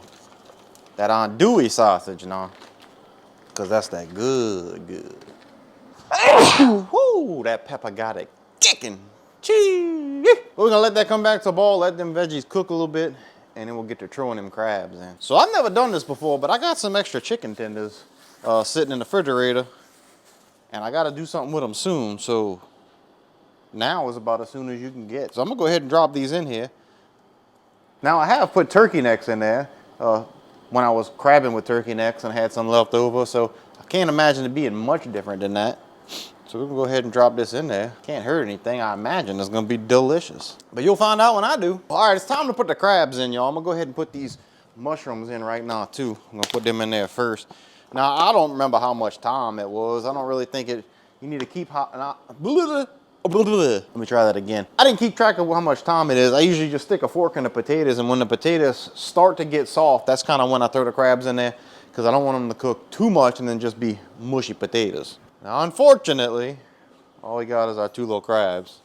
That andouille sausage now. Cause that's that good. Ooh, that pepper got it kicking. Cheese. We're gonna let that come back to a boil, let them veggies cook a little bit, and then we'll get to throwing them crabs in. So I've never done this before, but I got some extra chicken tenders sitting in the refrigerator, and I gotta do something with them soon, so now is about as soon as you can get. So I'm gonna go ahead and drop these in here. Now I have put turkey necks in there when I was crabbing with turkey necks and I had some left over, so I can't imagine it being much different than that. So we're gonna go ahead and drop this in there. Can't hurt anything, I imagine it's gonna be delicious. But you'll find out when I do. All right, it's time to put the crabs in, y'all. I'm gonna go ahead and put these mushrooms in right now too. I'm gonna put them in there first. Now, I don't remember how much time it was. I don't really think you need to keep hot. Let me try that again. I didn't keep track of how much time it is. I usually just stick a fork in the potatoes, and when the potatoes start to get soft, that's kind of when I throw the crabs in there, because I don't want them to cook too much and then just be mushy potatoes. Now, unfortunately, all we got is our 2 little crabs.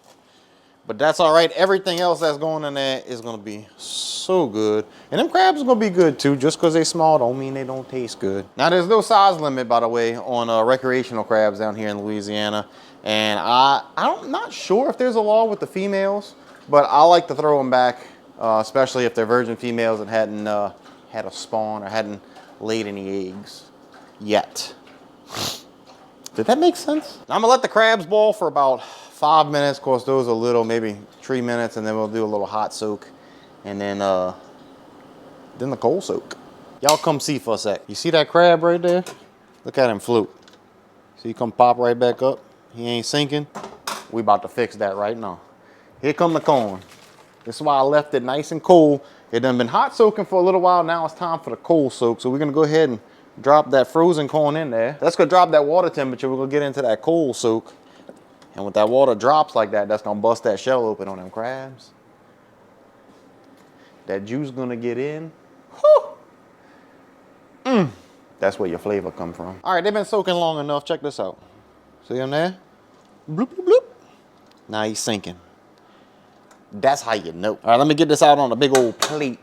But that's all right. Everything else that's going in there is going to be so good. And them crabs are going to be good too. Just because they're small don't mean they don't taste good. Now, there's no size limit, by the way, on recreational crabs down here in Louisiana. And I'm not sure if there's a law with the females, but I like to throw them back, especially if they're virgin females and hadn't had a spawn or hadn't laid any eggs yet. Did that make sense? I'm gonna let the crabs boil for about 5 minutes. Of course, those are little, maybe 3 minutes, and then we'll do a little hot soak, and then the cold soak. Y'all come see for a sec. You see that crab right there? Look at him float. See, he come pop right back up. He ain't sinking. We about to fix that right now. Here come the corn. This is why I left it nice and cold. It done been hot soaking for a little while. Now it's time for the cold soak. So we're gonna go ahead and drop that frozen corn in there. That's gonna drop that water temperature. We're gonna get into that cold soak. And when that water drops like that, that's gonna bust that shell open on them crabs. That juice gonna get in. Whew. That's where your flavor come from. All right, they've been soaking long enough. Check this out. See him there? Bloop, bloop, bloop. Now he's sinking. That's how you know. All right, let me get this out on a big old plate.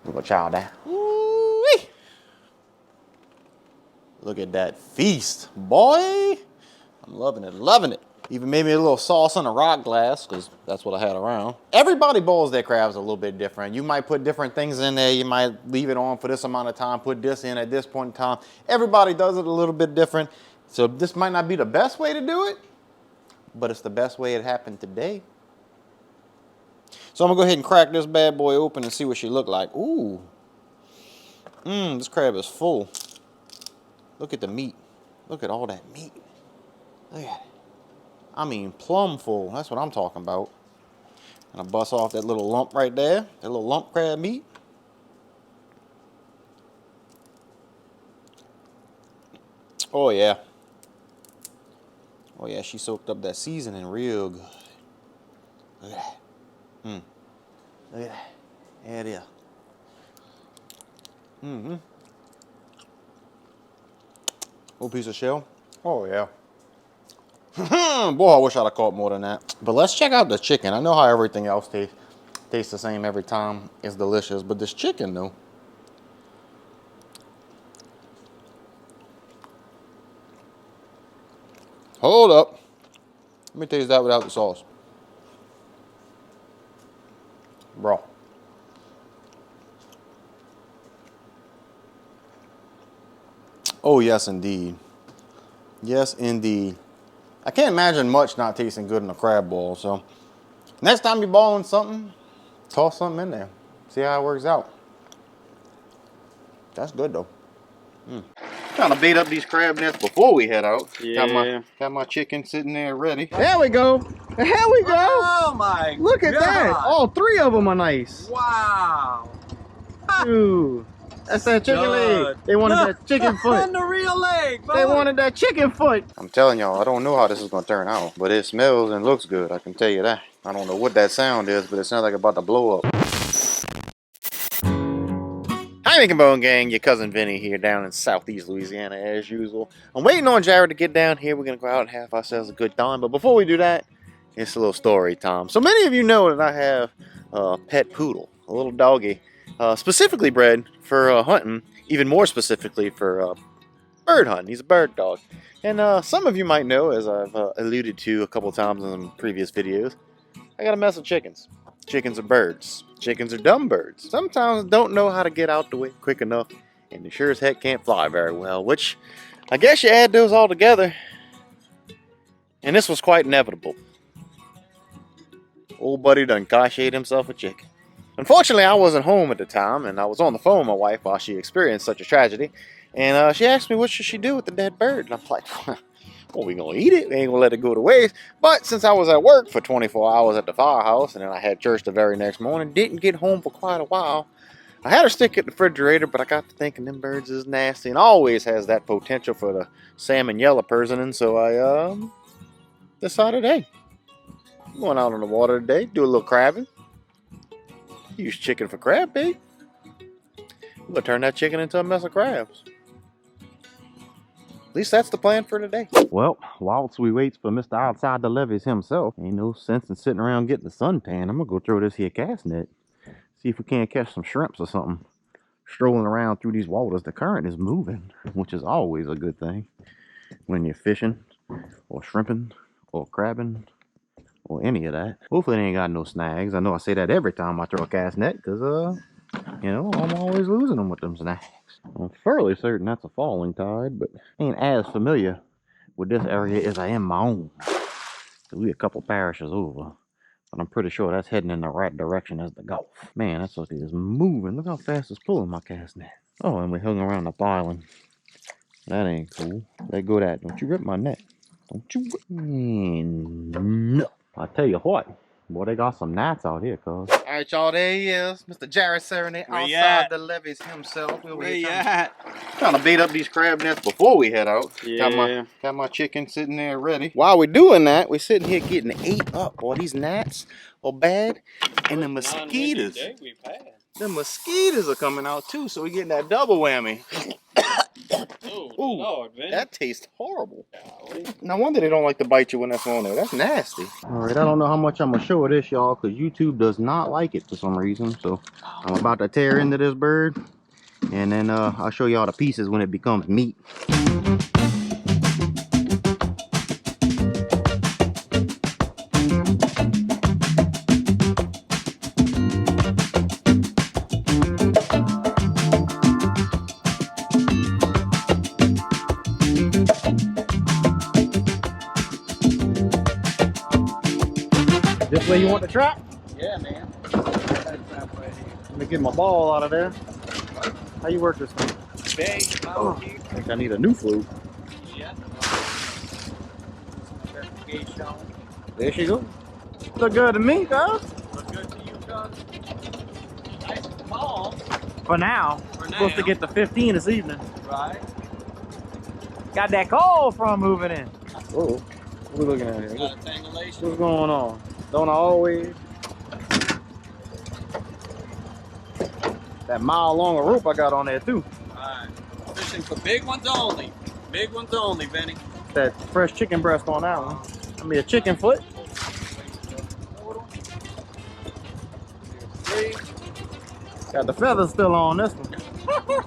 We're gonna chow that. Ooh-wee. Look at that feast, boy. I'm loving it, loving it. Even made me a little sauce in a rock glass, because that's what I had around. Everybody boils their crabs a little bit different. You might put different things in there. You might leave it on for this amount of time, put this in at this point in time. Everybody does it a little bit different. So this might not be the best way to do it, but it's the best way it happened today. So I'm gonna go ahead and crack this bad boy open and see what she look like. Ooh. This crab is full. Look at the meat. Look at all that meat. Look at it. I mean, plumb full. That's what I'm talking about. And I bust off that little lump right there. That little lump crab meat. Oh, yeah. Oh, yeah, she soaked up that seasoning real good. Look at that. Look at that. There it is. Little piece of shell. Oh, yeah. Boy, I wish I'd have caught more than that. But let's check out the chicken. I know how everything else tastes the same every time. It's delicious. But this chicken, though. Hold up. Let me taste that without the sauce. Bro. Oh, yes, indeed. Yes, indeed. I can't imagine much not tasting good in a crab boil. So next time you're boiling something, toss something in there. See how it works out. That's good, though. Trying to bait up these crab nets before we head out. Yeah. Got my chicken sitting there ready. There we go. There we go. Oh my Look at that. All 3 of them are nice. Wow. Ooh. That's that chicken leg. They wanted that chicken foot. And the real leg. They wanted that chicken foot. I'm telling y'all, I don't know how this is going to turn out, but it smells and looks good. I can tell you that. I don't know what that sound is, but it sounds like it's about to blow up. Hi, Making Bone Gang. Your cousin Vinny here down in Southeast Louisiana as usual. I'm waiting on Jared to get down here. We're going to go out and have ourselves a good time. But before we do that, it's a little story time. So many of you know that I have a pet poodle, a little doggy. Specifically bred for hunting, even more specifically for bird hunting. He's a bird dog. And some of you might know, as I've alluded to a couple times in previous videos, I got a mess of chickens. Chickens are birds. Chickens are dumb birds. Sometimes don't know how to get out the way quick enough, and they sure as heck can't fly very well, which I guess you add those all together, and this was quite inevitable. Old buddy done gosh-ate himself a chicken. Unfortunately, I wasn't home at the time, and I was on the phone with my wife while she experienced such a tragedy. And she asked me, what should she do with the dead bird? And I'm like, well, we gonna eat it. We ain't gonna let it go to waste. But since I was at work for 24 hours at the firehouse, and then I had church the very next morning, didn't get home for quite a while, I had her stick it in the refrigerator, but I got to thinking them birds is nasty and always has that potential for the salmonella poisoning. So I this side of the day. Going out on the water today, do a little crabbing. Use chicken for crab bait. We're gonna turn that chicken into a mess of crabs. At least that's the plan for today. Well, whilst we wait for Mr. Outside the Levees himself, ain't no sense in sitting around getting the suntan. I'm gonna go throw this here cast net. See if we can't catch some shrimps or something. Strolling around through these waters, the current is moving, which is always a good thing when you're fishing or shrimping or crabbing or any of that. Hopefully they ain't got no snags. I know I say that every time I throw a cast net because, you know, I'm always losing them with them snags. I'm fairly certain that's a falling tide, but ain't as familiar with this area as I am my own. So we a couple parishes over. But I'm pretty sure that's heading in the right direction as the Gulf. Man, that sucker is moving. Look how fast it's pulling my cast net. Oh, and we hung around the island. That ain't cool. Let go of that. Don't you rip my net. Don't you rip. No. I tell you what. Boy, they got some gnats out here, cuz. Alright, y'all, there he is. Mr. Jared Serenade outside the levees himself. Where you at? Trying to bait up these crab nets before we head out. Yeah. Got my chicken sitting there ready. While we're doing that, we're sitting here getting ate up. Boy, these gnats are bad. And the mosquitoes. The mosquitoes are coming out too, so we're getting that double whammy. Oh, Ooh, Lord, man. that tastes horrible. No wonder they don't like to bite you when that's on there. That's nasty. Alright, I don't know how much I'm going to show of this, y'all, because YouTube does not like it for some reason. So I'm about to tear into this bird, and then I'll show y'all the pieces when it becomes meat. This way you want the trap? Yeah, man. Let me get my ball out of there. How you work this thing? I think I need a new flute. Yeah. There she goes. Look good to me, guys. Look good to you, cuz. Nice and small. For now. Supposed to get to 15 this evening. Right. Got that call from moving in. Oh, what are we looking at here? Got a tangulation. What's going on? Don't I always? That mile long of rope I got on there too. Alright. Fishing for big ones only. Big ones only, Benny. That fresh chicken breast on that one. I mean a chicken foot. Got the feathers still on this one.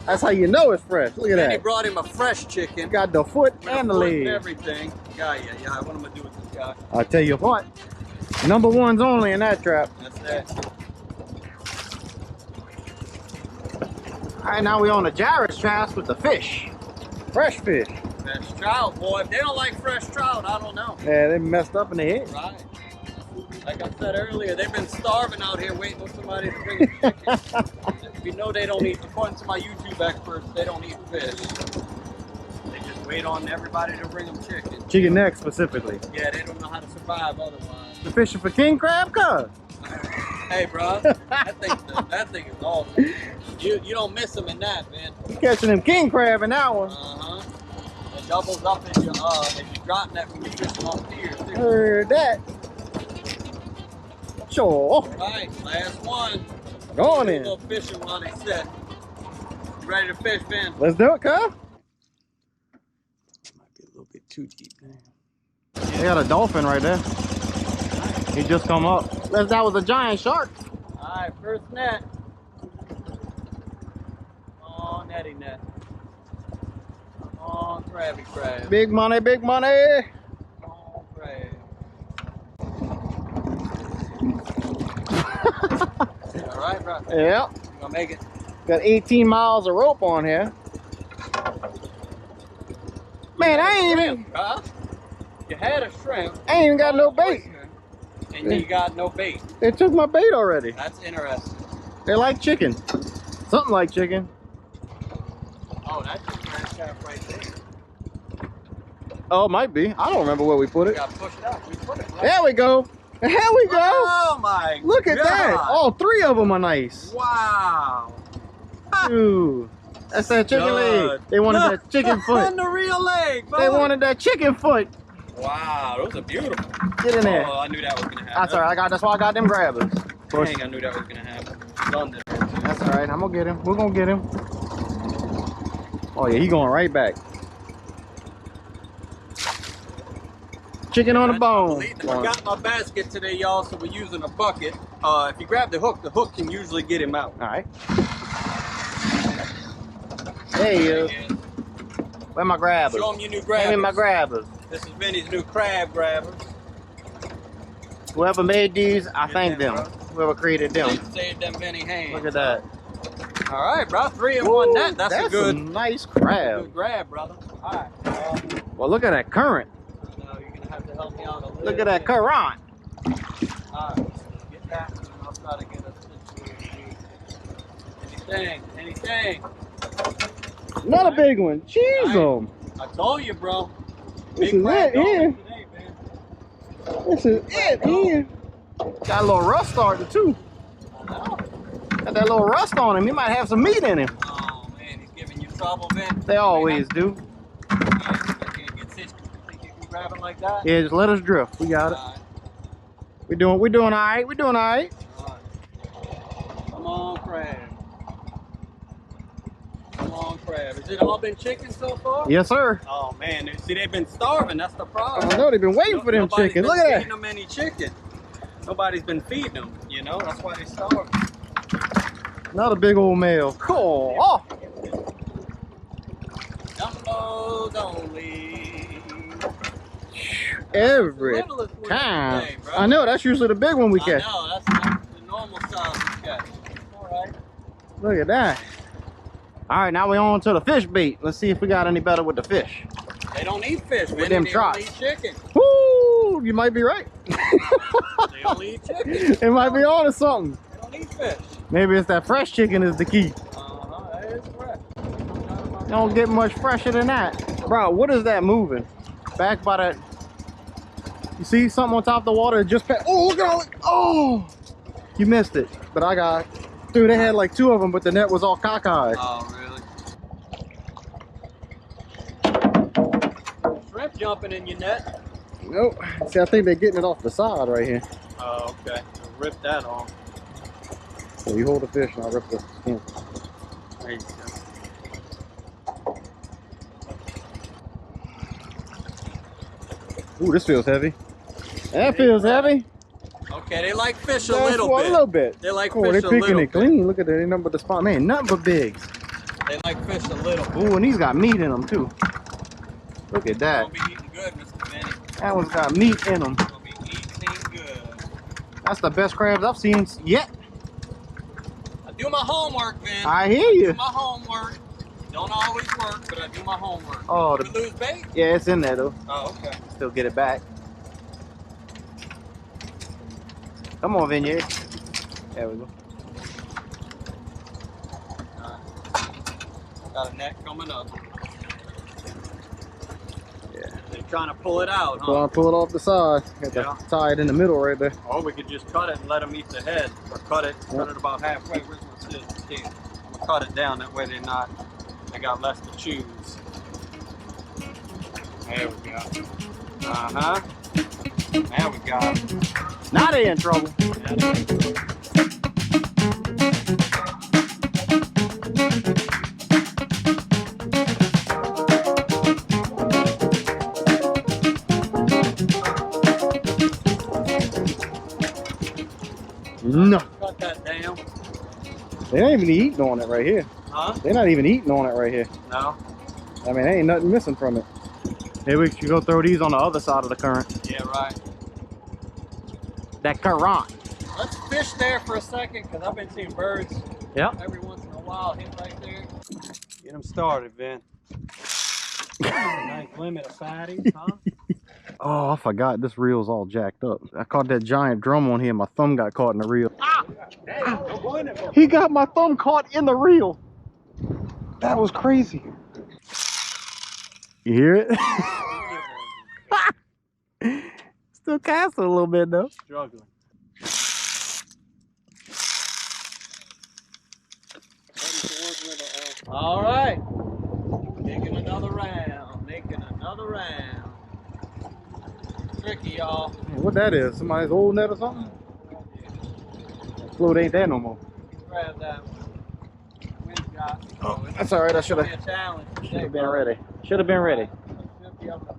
That's how you know it's fresh. Look at Benny that. brought him a fresh chicken. Got the foot With and a the foot and leg. everything. Yeah. What am I doing with this guy? I'll tell you what. Number one's only in that trap. That's that. Alright, now we on the Jared's traps with the fish. Fresh fish. Fresh trout, boy. If they don't like fresh trout, I don't know. Yeah, they messed up in the head. Right. Like I said earlier, they've been starving out here waiting for somebody to bring them chicken. You know they don't eat, according to my YouTube experts, they don't eat fish. They just wait on everybody to bring them chicken. Chicken neck specifically. Yeah, they don't know how to survive otherwise. The fishing for king crab, cuz. Hey, bro, that thing is awesome. You don't miss them in that, man. Catching them king crab in that one. Uh-huh. It doubles up as you drop that when you fish them off piers, too. Heard that. Sure. Right, last one. Go on A in. little fishing while they set. You ready to fish, Ben? Let's do it, cuz. Might be a little bit too deep, man. They got a dolphin right there. He just come up. That was a giant shark. Alright, first net. Oh, netty net. Oh, crabby crab. Big money, big money. Oh, crab. Alright, bro. Yeah. You gonna make it? Got 18 miles of rope on here. Man, I ain't even, Huh? You had a shrimp. I ain't even got no bait. And you got no bait. They took my bait already. That's interesting. They like chicken. Something like chicken. Oh, that's just grass cap right there. Oh, it might be. I don't remember where we put We it. gotta push it up. We put it right. There we go. There we go. Oh my Look at that. God. All three of them are nice. Wow. Ooh. That's that chicken leg. They wanted that chicken foot. And the real leg, bro. They wanted that chicken foot. Wow, those are beautiful. Get in there. Oh, I knew that was gonna happen. That's all right. That's why I got them grabbers. Dang, I knew that was gonna happen. London. That's all right. I'm gonna get him. We're gonna get him. Oh yeah, he going right back. Chicken on the bone. I forgot my basket today, y'all, so we're using a bucket. If you grab the hook can usually get him out. All right. There he is. Where my grabbers? Show him your new grabbers. Give me my grabbers. This is Vinny's new crab grabbers. Whoever made these, I Good thank man, them. bro. Whoever created them. Saved them Vinny hands. Look at that. All right, bro. 3 and 1 net. That's a good, some nice crab. good grab, brother. All right. Well, look at that current. Now you're gonna have to help me out a little. Look at that bit. current. All right. Get that, and I'll try to get us into anything. Another big one. Jeez, All I told you, bro. This Big is crab it going here. today, man. This is it here. Got a little rust starting too. I know. Got that little rust on him. He might have some meat in him. Oh man, he's giving you trouble, Vin. They always do. I can't get this. Think you can grab it like that? Yeah, just let us drift. We got it. All right. We're doing all right. We're doing all right. All right. Come on, crab. Come on, crab. Has it all been chicken so far? Yes, sir. Oh man, see they've been starving. That's the problem. I know they've been waiting for them Nobody's chickens. been Look at feeding them any chicken. Nobody's been feeding them. You know, that's why they starving. that. Another big old male. Cool. Oh, Jumbos only. every Littlest one time. today, bro. I know, that's usually the big one we I catch. know, that's the normal size we catch. All right. Look at that. All right, now we're on to the fish bait. Let's see if we got any better with the fish. They don't eat fish, With man. them They trots. only eat chicken. Woo! You might be right. They only eat chicken. It might be on to something. They don't eat fish. Maybe it's that fresh chicken is the key. That is correct. You don't get much fresher than that. Bro, what is that moving? Back by that. You see something on top of the water? It just passed. Oh, look at all it. Oh! You missed it. But I got. Dude, they had like 2 of them, but the net was all cockeyed. Oh, really? Shrimp jumping in your net. Nope. See, I think they're getting it off the side right here. Oh, okay. Rip that off. So you hold the fish and I'll rip the skin. There you go. Ooh, this feels heavy. That feels heavy. Okay, they like fish a That's little what, bit. a little bit. They like Oh, fish they a picking little it bit. clean. Look at that. Ain't nothing but the spot. Man, nothing but bigs. They like fish a little bit. Ooh, and he's got meat in them too. Look at that. Gonna be eating good, Mr. Benny. That one's got meat in them. Gonna be eating good. That's the best crabs I've seen yet. I do my homework, Vin. I hear I you. do my homework. Don't always work, but I do my homework. Oh, Did we lose bait? Yeah, it's in there though. Oh, okay. Still get it back. Come on, Vineyard. There we go. Got a net coming up. Yeah. They're trying to pull it out, So huh? I'll pull it off the side. Got Yeah. to tie it in the middle right there. Or we could just cut it and let them eat the head. Or cut it about halfway. Where's my scissors? Here. I'm gonna cut it down, that way they got less to choose. There we go. Uh-huh. There we go. Now they in trouble. No. Cut that down. They ain't even eating on it right here. Huh? They're not even eating on it right here. No? I mean, ain't nothing missing from it. Maybe we should go throw these on the other side of the current. Yeah, right. That current. Let's fish there for a second, because I've been seeing birds Yep. every once in a while hit right there. Get them started, Vin. Nice limit of fatties, huh? Oh, I forgot this reel's all jacked up. I caught that giant drum on here. My thumb got caught in the reel. Ah! He got my thumb caught in the reel. That was crazy. You hear it? Still casting a little bit though. Struggling. All right. Making another round. Making another round. tricky, y'all. What that is? Somebody's old net or something? Float ain't there no more. Grab that one. Wind got me, so it's That's all right. I should gonna be have a challenge today, been bro. ready. Should have been ready. Should be able to-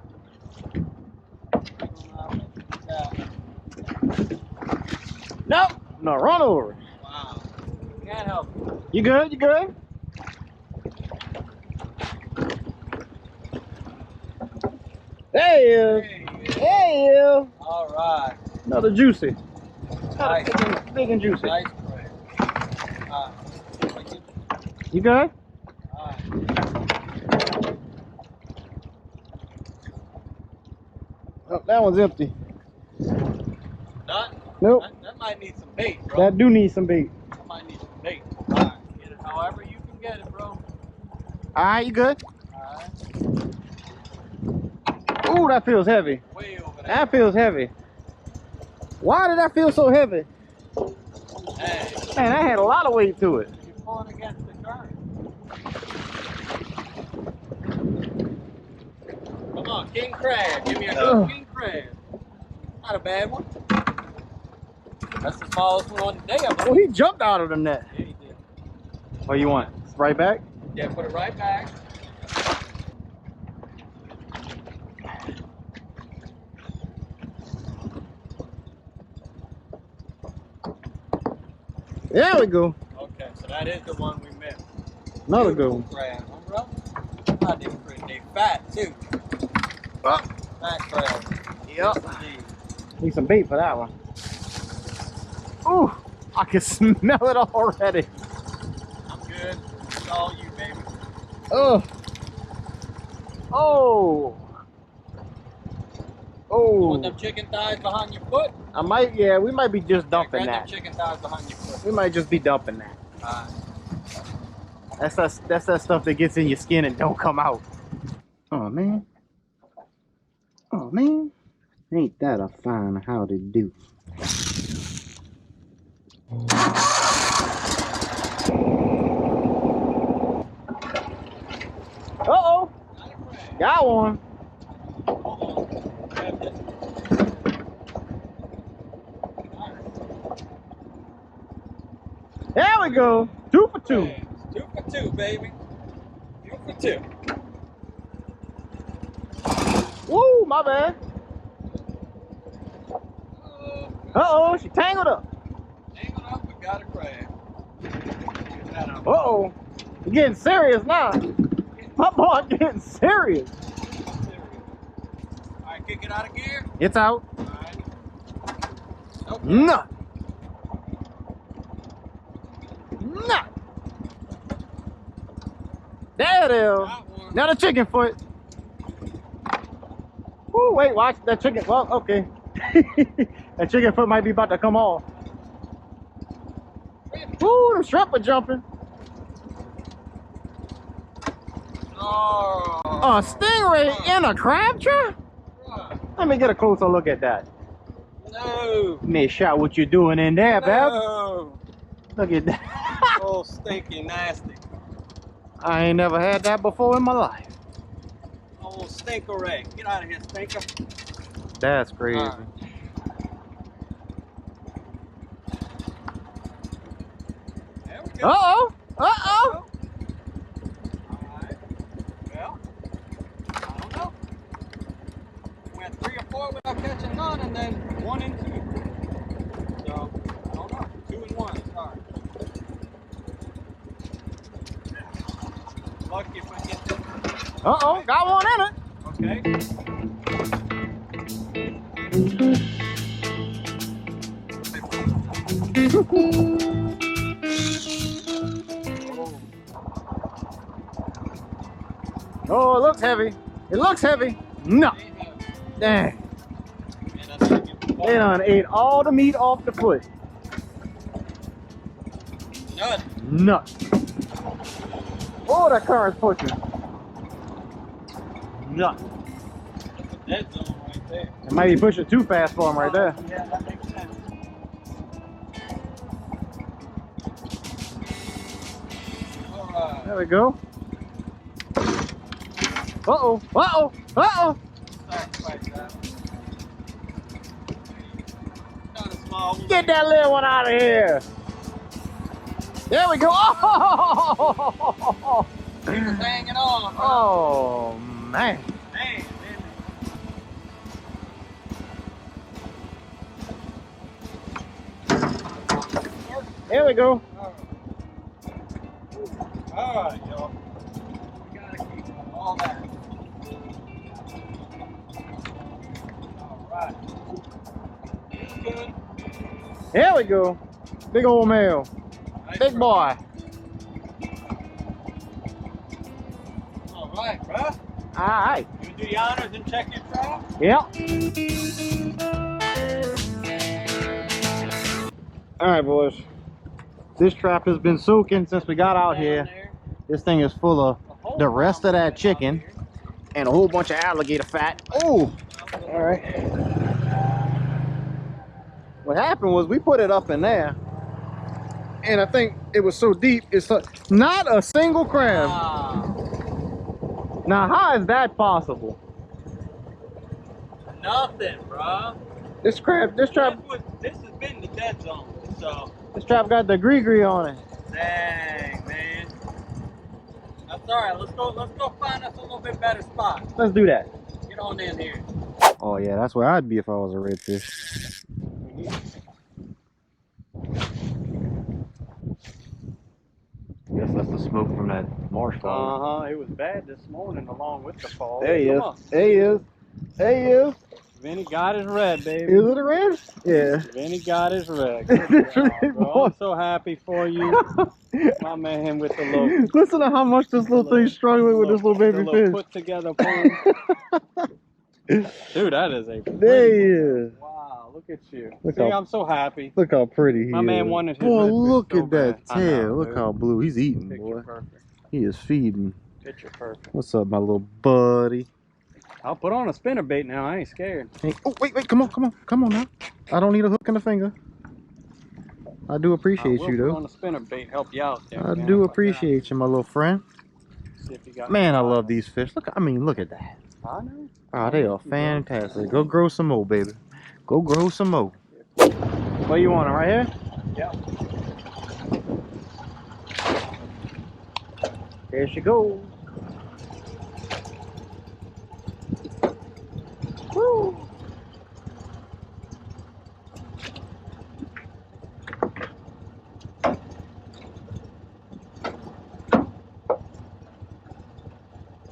Nope. No, run over. Wow. Can't help it. You good? You good? There he is. There he is. All right. Another juicy. Nice. Big and juicy. Nice play. You good? Oh, that one's empty. Done? Nope. That might need some bait, bro. That do need some bait. That might need some bait. All right. Get it however you can get it, bro. All right, you good? All right. Ooh, that feels heavy. Way over there. That feels heavy. Why did that feel so heavy? Hey, Man, that had a lot of weight to it. you're pulling against the current. Come on, king crab. Give me a good king crab. Not a bad one. That's the smallest one on the day, I Oh, believe. he jumped out of the net. Yeah, he did. What do you want? Right back? Yeah, put it right back. There we go. Okay, so that is the one we missed. Another good one. Crab, huh, bro? I did pretty. They fat too. Oh. Fat crab. Yep. Indeed. Need some bait for that one. Ooh, I can smell it already. I'm good. It's all you, baby. Oh. Oh. You want Oh. them chicken thighs behind your foot? I might, yeah, we might be just dumping Grab that. them chicken thighs behind your foot. We might just be dumping that. Alright. That's that stuff that gets in your skin and don't come out. Oh man. Oh man. Ain't that a fine howdy do. Uh-oh. Got one. Hold on. Grab this. There we go. 2 for 2. Hey, 2 for 2, baby. 2 for 2. Woo, my bad. Uh-oh, she tangled up. Hang up, we got a crab. Get that out. Uh-oh. You're getting serious now. My boy getting serious. Alright, kick it out of gear. It's out. Alright. Okay. Nut. Nut. There it is. Got one. Now the chicken foot. Ooh, wait, watch that chicken. Well, okay. That chicken foot might be about to come off. Ooh, them shrimp are jumping. Oh. A stingray in a crab trap? Let me get a closer look at that. No. Miss Shot, what you doing in there, Bev? No. Look at that. Oh, stinky, nasty. I ain't never had that before in my life. Oh, stinker egg. Get out of here, stinker. That's crazy. Alright. There we go. Uh-oh. Uh-oh. Alright. Well, I don't know. Went 3 or 4 without catching none, and then 1 and 2. So, I don't know. 2 and 1. Sorry. Lucky if I get this. Uh-oh. Got one in it. Okay. Oh, it looks heavy. It looks heavy. No. Dang. They done ate all the meat off the foot. None. Nut. Oh, that car is pushing. Nut. Dead zone right there. It might be pushing too fast for him right there. Yeah, that makes sense. Alright. There we go. Uh-oh. Uh-oh. Uh-oh. Sacrifice that. Get that little one out of here. There we go. Oh, He was hanging on, bro. oh man. Man, There we go. all right, y'all. We gotta keep all that. All right. It's good. There we go. Big old male. Nice Big bro. boy. All right, bro. All right. You do the honors and check your trap. Yep. All right, boys. This trap has been soaking since we got out here. This thing is full of the rest of that chicken and a whole bunch of alligator fat. Oh, all right. What happened was we put it up in there, and I think it was so deep, it's not a single crab. Now, how is that possible? Nothing, bro. This trap, This has been the dead zone. So, this trap got the gree on it. dang, man. That's all right. Let's go find us a little bit better spot. Let's do that. Get on in here. Oh yeah, that's where I'd be if I was a redfish. Guess that's the smoke from that marsh fire. It was bad this morning along with the fall. There he is. There he is. There he is. Vinny got his red, baby. Is it a red? Yeah. Vinny got his red. That's Good right, job, bro. boy. I'm so happy for you. My man with the little Listen to how much this little thing's struggling with this little baby fish. put together poem. Dude, that is a There he is. Wow, look at you. Look See, how- I'm so happy. Look how pretty he My is. man wanted his Boy, red fish look so at that bad. I know, tail. Look dude. how blue. He's eating, Picture boy. perfect. He is feeding. Picture perfect. What's up, my little buddy? I'll put on a spinner bait now. I ain't scared. Hey, oh, wait, come on now. I don't need a hook in the finger. I do appreciate you, Put though. on a spinner bait. Help you out there. I man, do if appreciate you, my little friend. See if you got Man, I any love these fish. Look at that. I know. Oh, they are fantastic. Go grow some more, baby. Go grow some more. Where you want them? Right here? Yeah. There she goes. Woo!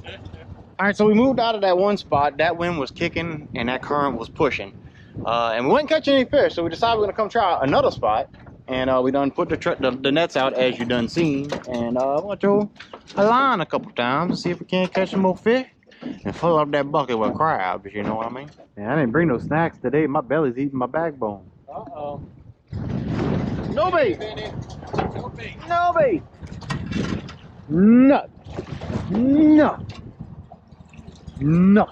All right, so we moved out of that one spot. That wind was kicking and that current was pushing. And we weren't catching any fish, so we decided we're gonna come try another spot. And we done put the nets out as you done seen. And I want to throw a line a couple times to see if we can't catch some more fish and fill up that bucket with crabs, you know what I mean? Man, I didn't bring no snacks today. My belly's eating my backbone. Uh-oh. No bait! No bait. No bait! No! No! No!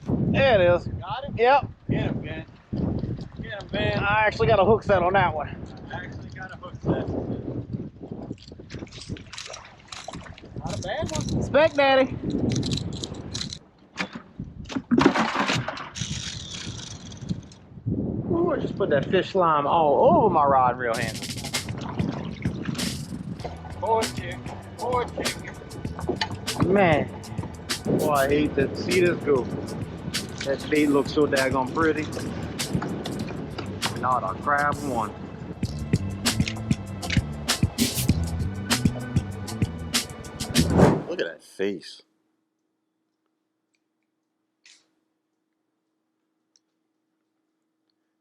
There it is. Got it? Yep. Get him, man. Get him, man. I actually got a hook set on that one. I actually got a hook set. Not a bad one. Speck Daddy. Ooh, I just put that fish slime all over my rod reel handle. Poor chicken. Poor chicken. Man, boy, I hate to see this go. That bait looks so daggone pretty. Not a crab one. Look at that face.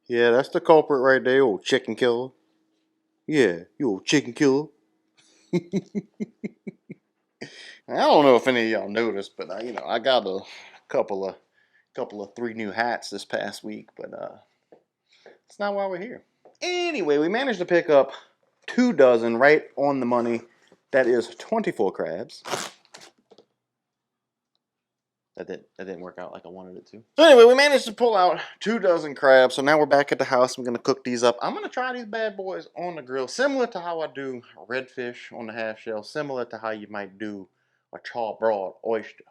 Yeah, that's the culprit right there, old chicken killer. Yeah, you old chicken killer. I don't know if any of y'all noticed, but I got a couple of 3 new hats this past week, but it's not why we're here. Anyway, we managed to pick up 2 dozen right on the money. That is 24 crabs. That didn't work out like I wanted it to. So anyway, we managed to pull out 2 dozen crabs. So now we're back at the house. I'm gonna cook these up. I'm gonna try these bad boys on the grill, similar to how I do redfish on the half shell, similar to how you might do a charbroiled oyster.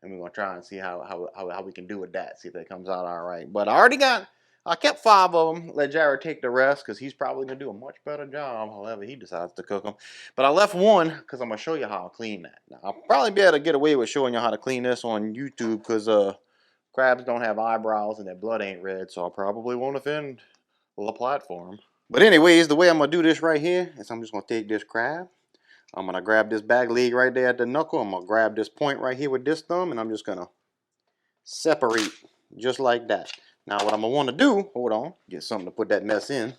And we're gonna try and see how we can do with that. See if that comes out all right. But I kept 5 of them. Let Jared take the rest because he's probably gonna do a much better job, however he decides to cook them. But I left one because I'm gonna show you how I clean that. Now, I'll probably be able to get away with showing you how to clean this on YouTube because crabs don't have eyebrows and their blood ain't red, so I probably won't offend the platform. But anyways, the way I'm gonna do this right here is I'm just gonna take this crab. I'm gonna grab this back leg right there at the knuckle. I'm gonna grab this point right here with this thumb, and I'm just gonna separate just like that. Now what I'm gonna want to do, hold on, get something to put that mess in.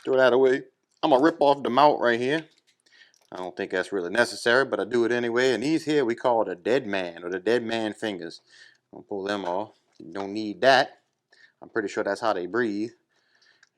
Throw that away. I'm gonna rip off the mouth right here. I don't think that's really necessary, but I do it anyway. And these here we call the dead man or the dead man fingers. I'm gonna pull them off. You don't need that. I'm pretty sure that's how they breathe.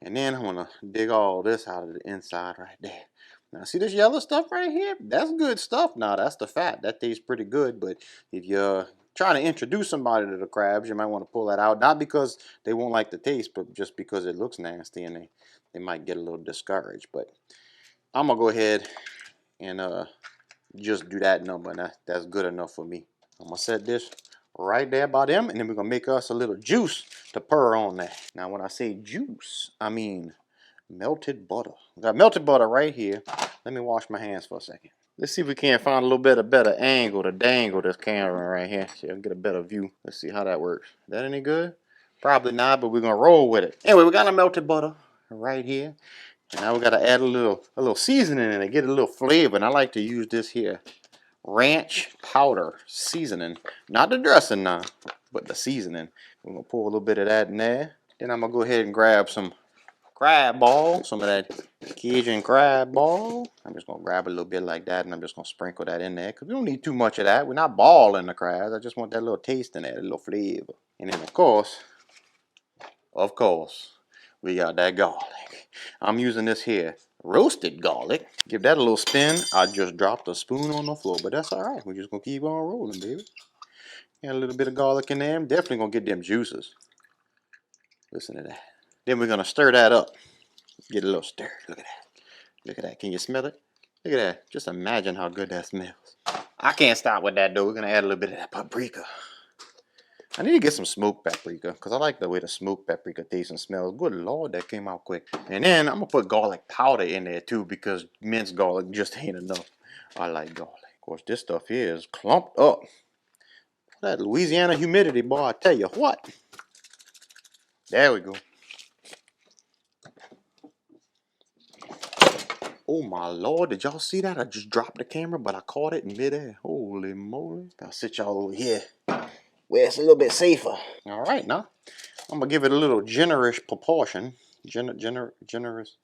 And then I'm gonna dig all this out of the inside right there. Now see this yellow stuff right here? That's good stuff. Now that's the fat. That tastes pretty good, but if you're trying to introduce somebody to the crabs, you might want to pull that out. Not because they won't like the taste, but just because it looks nasty and they might get a little discouraged. But I'm gonna go ahead and just do that number, and that's good enough for me. I'm gonna set this right there by them, and then we're gonna make us a little juice to purr on that. Now when I say juice, I mean melted butter. We got melted butter right here. Let me wash my hands for a second. Let's see if we can't find a little bit of better angle to dangle this camera right here. See if I can get a better view. Let's see how that works. Is that any good? Probably not, but we're gonna roll with it. Anyway, we got our melted butter right here. And now we gotta add a little seasoning in it, get a little flavor. And I like to use this here ranch powder seasoning. Not the dressing now, but the seasoning. We're gonna pour a little bit of that in there. Then I'm gonna go ahead and grab some crab ball, some of that Cajun crab ball. I'm just gonna grab a little bit like that, and I'm just gonna sprinkle that in there because we don't need too much of that. We're not balling the crabs. I just want that little taste in there, a little flavor. And then of course, we got that garlic. I'm using this here roasted garlic. Give that a little spin. I just dropped a spoon on the floor, but that's all right. We're just gonna keep on rolling, baby. Got a little bit of garlic in there. I'm definitely gonna get them juices. Listen to that. Then we're gonna stir that up. Get a little stir. Look at that. Look at that. Can you smell it? Look at that. Just imagine how good that smells. I can't stop with that though. We're gonna add a little bit of that paprika. I need to get some smoked paprika because I like the way the smoked paprika tastes and smells. Good Lord, that came out quick. And then I'm gonna put garlic powder in there too because minced garlic just ain't enough. I like garlic. Of course, this stuff here is clumped up. That Louisiana humidity, boy, I tell you what. There we go. Oh my Lord, did y'all see that? I just dropped the camera, but I caught it in midair. Holy moly. I'll sit y'all over here where it's a little bit safer. All right, now I'm gonna give it a little generous proportion. Generous.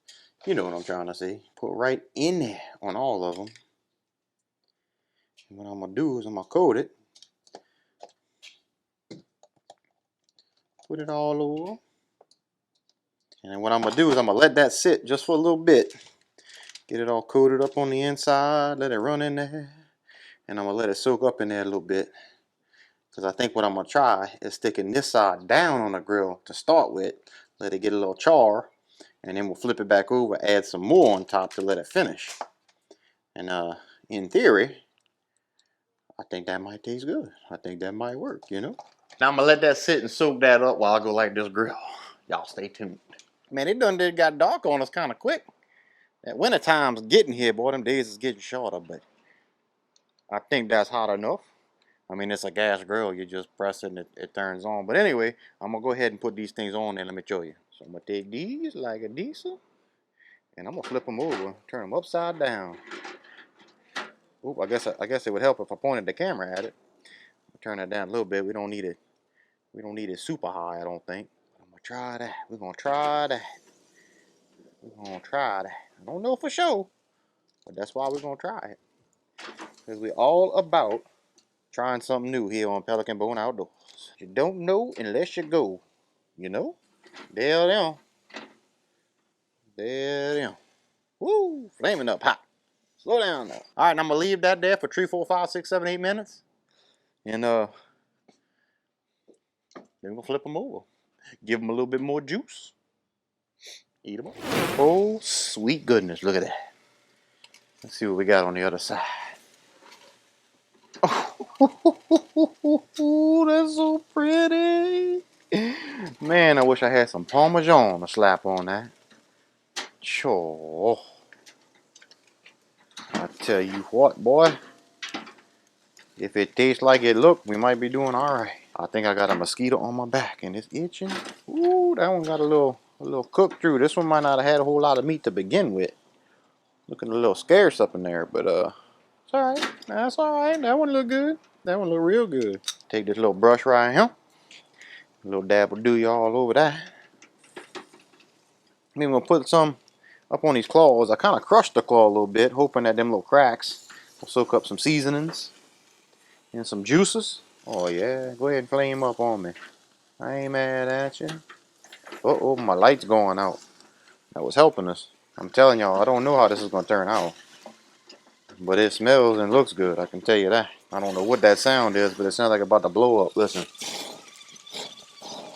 You know what I'm trying to say. Put right in there on all of them. And what I'm gonna do is I'm gonna coat it. Put it all over. And then what I'm gonna do is I'm gonna let that sit just for a little bit. Get it all coated up on the inside. Let it run in there. And I'm gonna let it soak up in there a little bit. Because I think what I'm going to try is sticking this side down on the grill to start with. Let it get a little char. And then we'll flip it back over, add some more on top to let it finish. And in theory, I think that might taste good. I think that might work, you know. Now I'm going to let that sit and soak that up while I go light this grill. Y'all stay tuned. Man, it done got dark on us kind of quick. That winter time's getting here, boy. Them days is getting shorter, but I think that's hot enough. I mean, it's a gas grill. You just press it and it turns on. But anyway, I'm going to go ahead and put these things on and let me show you. So I'm going to take these like a diesel. And I'm going to flip them over. Turn them upside down. Oop, I guess it would help if I pointed the camera at it. Turn that down a little bit. We don't need it super high, I don't think. I'm going to try that. We're going to try that. We're going to try that. I don't know for sure. But that's why we're going to try it. Because we're all about trying something new here on Pelican Bone Outdoors. You don't know unless you go. You know? There them. There them. Woo! Flaming up hot. Slow down now. Alright, I'm going to leave that there for 3, 4, 5, 6, 7, 8 minutes. And then we'll flip them over. Give them a little bit more juice. Eat them up. Oh, sweet goodness. Look at that. Let's see what we got on the other side. Oh, that's so pretty. Man, I wish I had some Parmesan to slap on that. Sure. I tell you what, boy. If it tastes like it look, we might be doing all right. I think I got a mosquito on my back and it's itching. Ooh, that one got a little cooked through. This one might not have had a whole lot of meat to begin with. Looking a little scarce up in there, but it's all right. That's all right. That one look good. That one look real good. Take this little brush right here. A little dab will do you all over that. I'm gonna put some up on these claws. I kind of crushed the claw a little bit, hoping that them little cracks will soak up some seasonings and some juices. Oh yeah, go ahead and flame up on me. I ain't mad at you. Uh-oh, my light's going out. That was helping us. I'm telling y'all, I don't know how this is gonna turn out. But it smells and looks good, I can tell you that. I don't know what that sound is, but it sounds like it's about to blow up. Listen.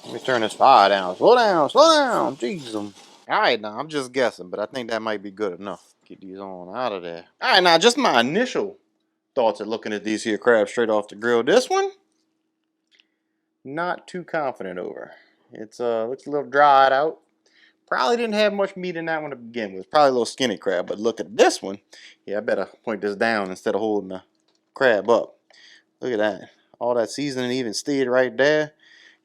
Let me turn this fire down. Slow down, slow down. Jeez. Alright, now, I'm just guessing, but I think that might be good enough. Get these on out of there. Alright, now, just my initial thoughts of looking at these here crabs straight off the grill. This one, not too confident over. It's looks a little dried out. Probably didn't have much meat in that one to begin with. Probably a little skinny crab, but look at this one. Yeah, I better point this down instead of holding the crab up. Look at that. All that seasoning even stayed right there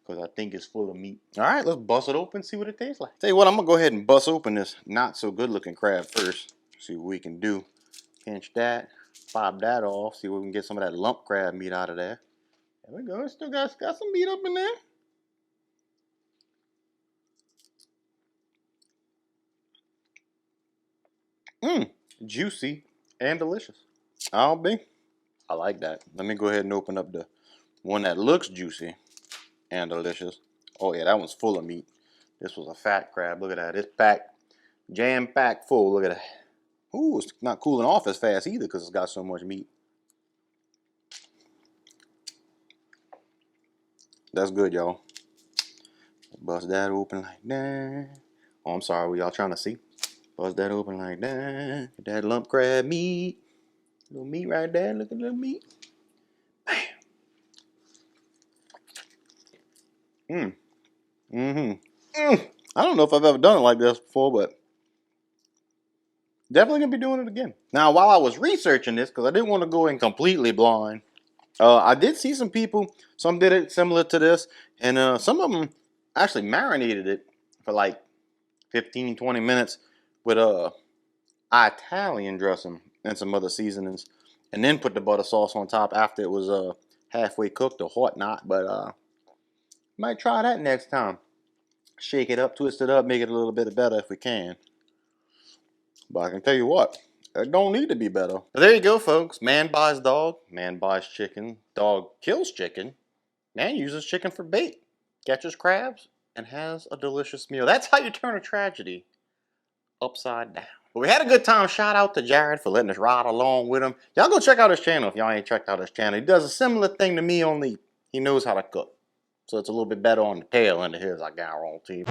because I think it's full of meat. All right, let's bust it open, see what it tastes like. Tell you what, I'm going to go ahead and bust open this not so good looking crab first. See what we can do. Pinch that, pop that off, see if we can get some of that lump crab meat out of there. There we go. It still got some meat up in there. Juicy and delicious. I'll be. I like that. Let me go ahead and open up the one that looks juicy and delicious. Oh yeah, that one's full of meat. This was a fat crab. Look at that. It's packed, jam-packed full. Look at that. Ooh, it's not cooling off as fast either because it's got so much meat. That's good, y'all. Bust that open like that. Oh, I'm sorry. Were y'all trying to see? Bust that open like that. Get that lump crab meat. Little meat right there. Look at the meat. Bam. I don't know if I've ever done it like this before, but definitely gonna be doing it again. Now, while I was researching this, because I didn't want to go in completely blind, I did see some people, some did it similar to this, and some of them actually marinated it for like 15, 20 minutes with Italian dressing and some other seasonings, and then put the butter sauce on top after it was halfway cooked or whatnot. But might try that next time. Shake it up, twist it up, make it a little bit better if we can. But I can tell you what, it don't need to be better. But there you go, folks. Man buys dog, man buys chicken, dog kills chicken, man uses chicken for bait, catches crabs, and has a delicious meal. That's how you turn a tragedy upside down. But we had a good time. Shout out to Jared for letting us ride along with him. Y'all go check out his channel if y'all ain't checked out his channel. He does a similar thing to me, only he knows how to cook. So it's a little bit better on the tail end of his, I guarantee.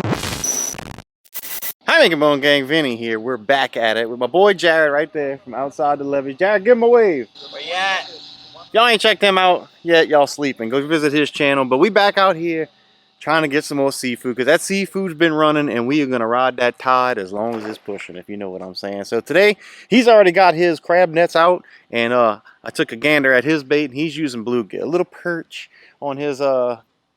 Hi, Making Bone Gang, Vinny here. We're back at it with my boy Jared right there from outside the levee. Jared, give him a wave. Where you at? Y'all ain't checked him out yet, y'all sleeping. Go visit his channel. But we back out here trying to get some more seafood because that seafood's been running and we are going to ride that tide as long as it's pushing, if you know what I'm saying. So today, he's already got his crab nets out and I took a gander at his bait and he's using bluegill. A little perch on his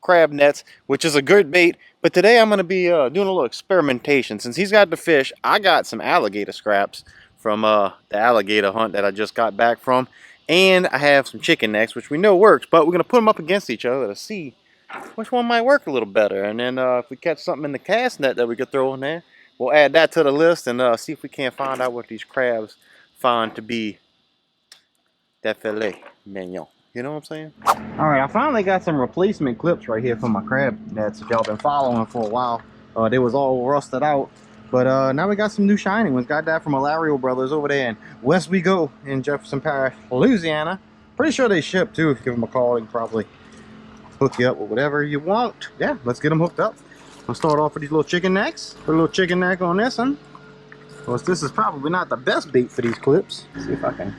crab nets, which is a good bait. But today I'm going to be doing a little experimentation. Since he's got the fish, I got some alligator scraps from the alligator hunt that I just got back from. And I have some chicken necks, which we know works, but we're going to put them up against each other to see which one might work a little better. And then if we catch something in the cast net that we could throw in there, we'll add that to the list and see if we can't find out what these crabs find to be that filet mignon. You know what I'm saying? All right, I finally got some replacement clips right here for my crab nets that y'all been following for a while. They was all rusted out. But now we got some new shining ones. Got that from Alario Brothers over there in West We Go in Jefferson Parish, Louisiana. Pretty sure they ship too. If you give them a call, they can probably hook you up with whatever you want. Yeah, let's get them hooked up. I'll start off with these little chicken necks. Put a little chicken neck on this one. Of course, this is probably not the best bait for these clips. Let's see if I can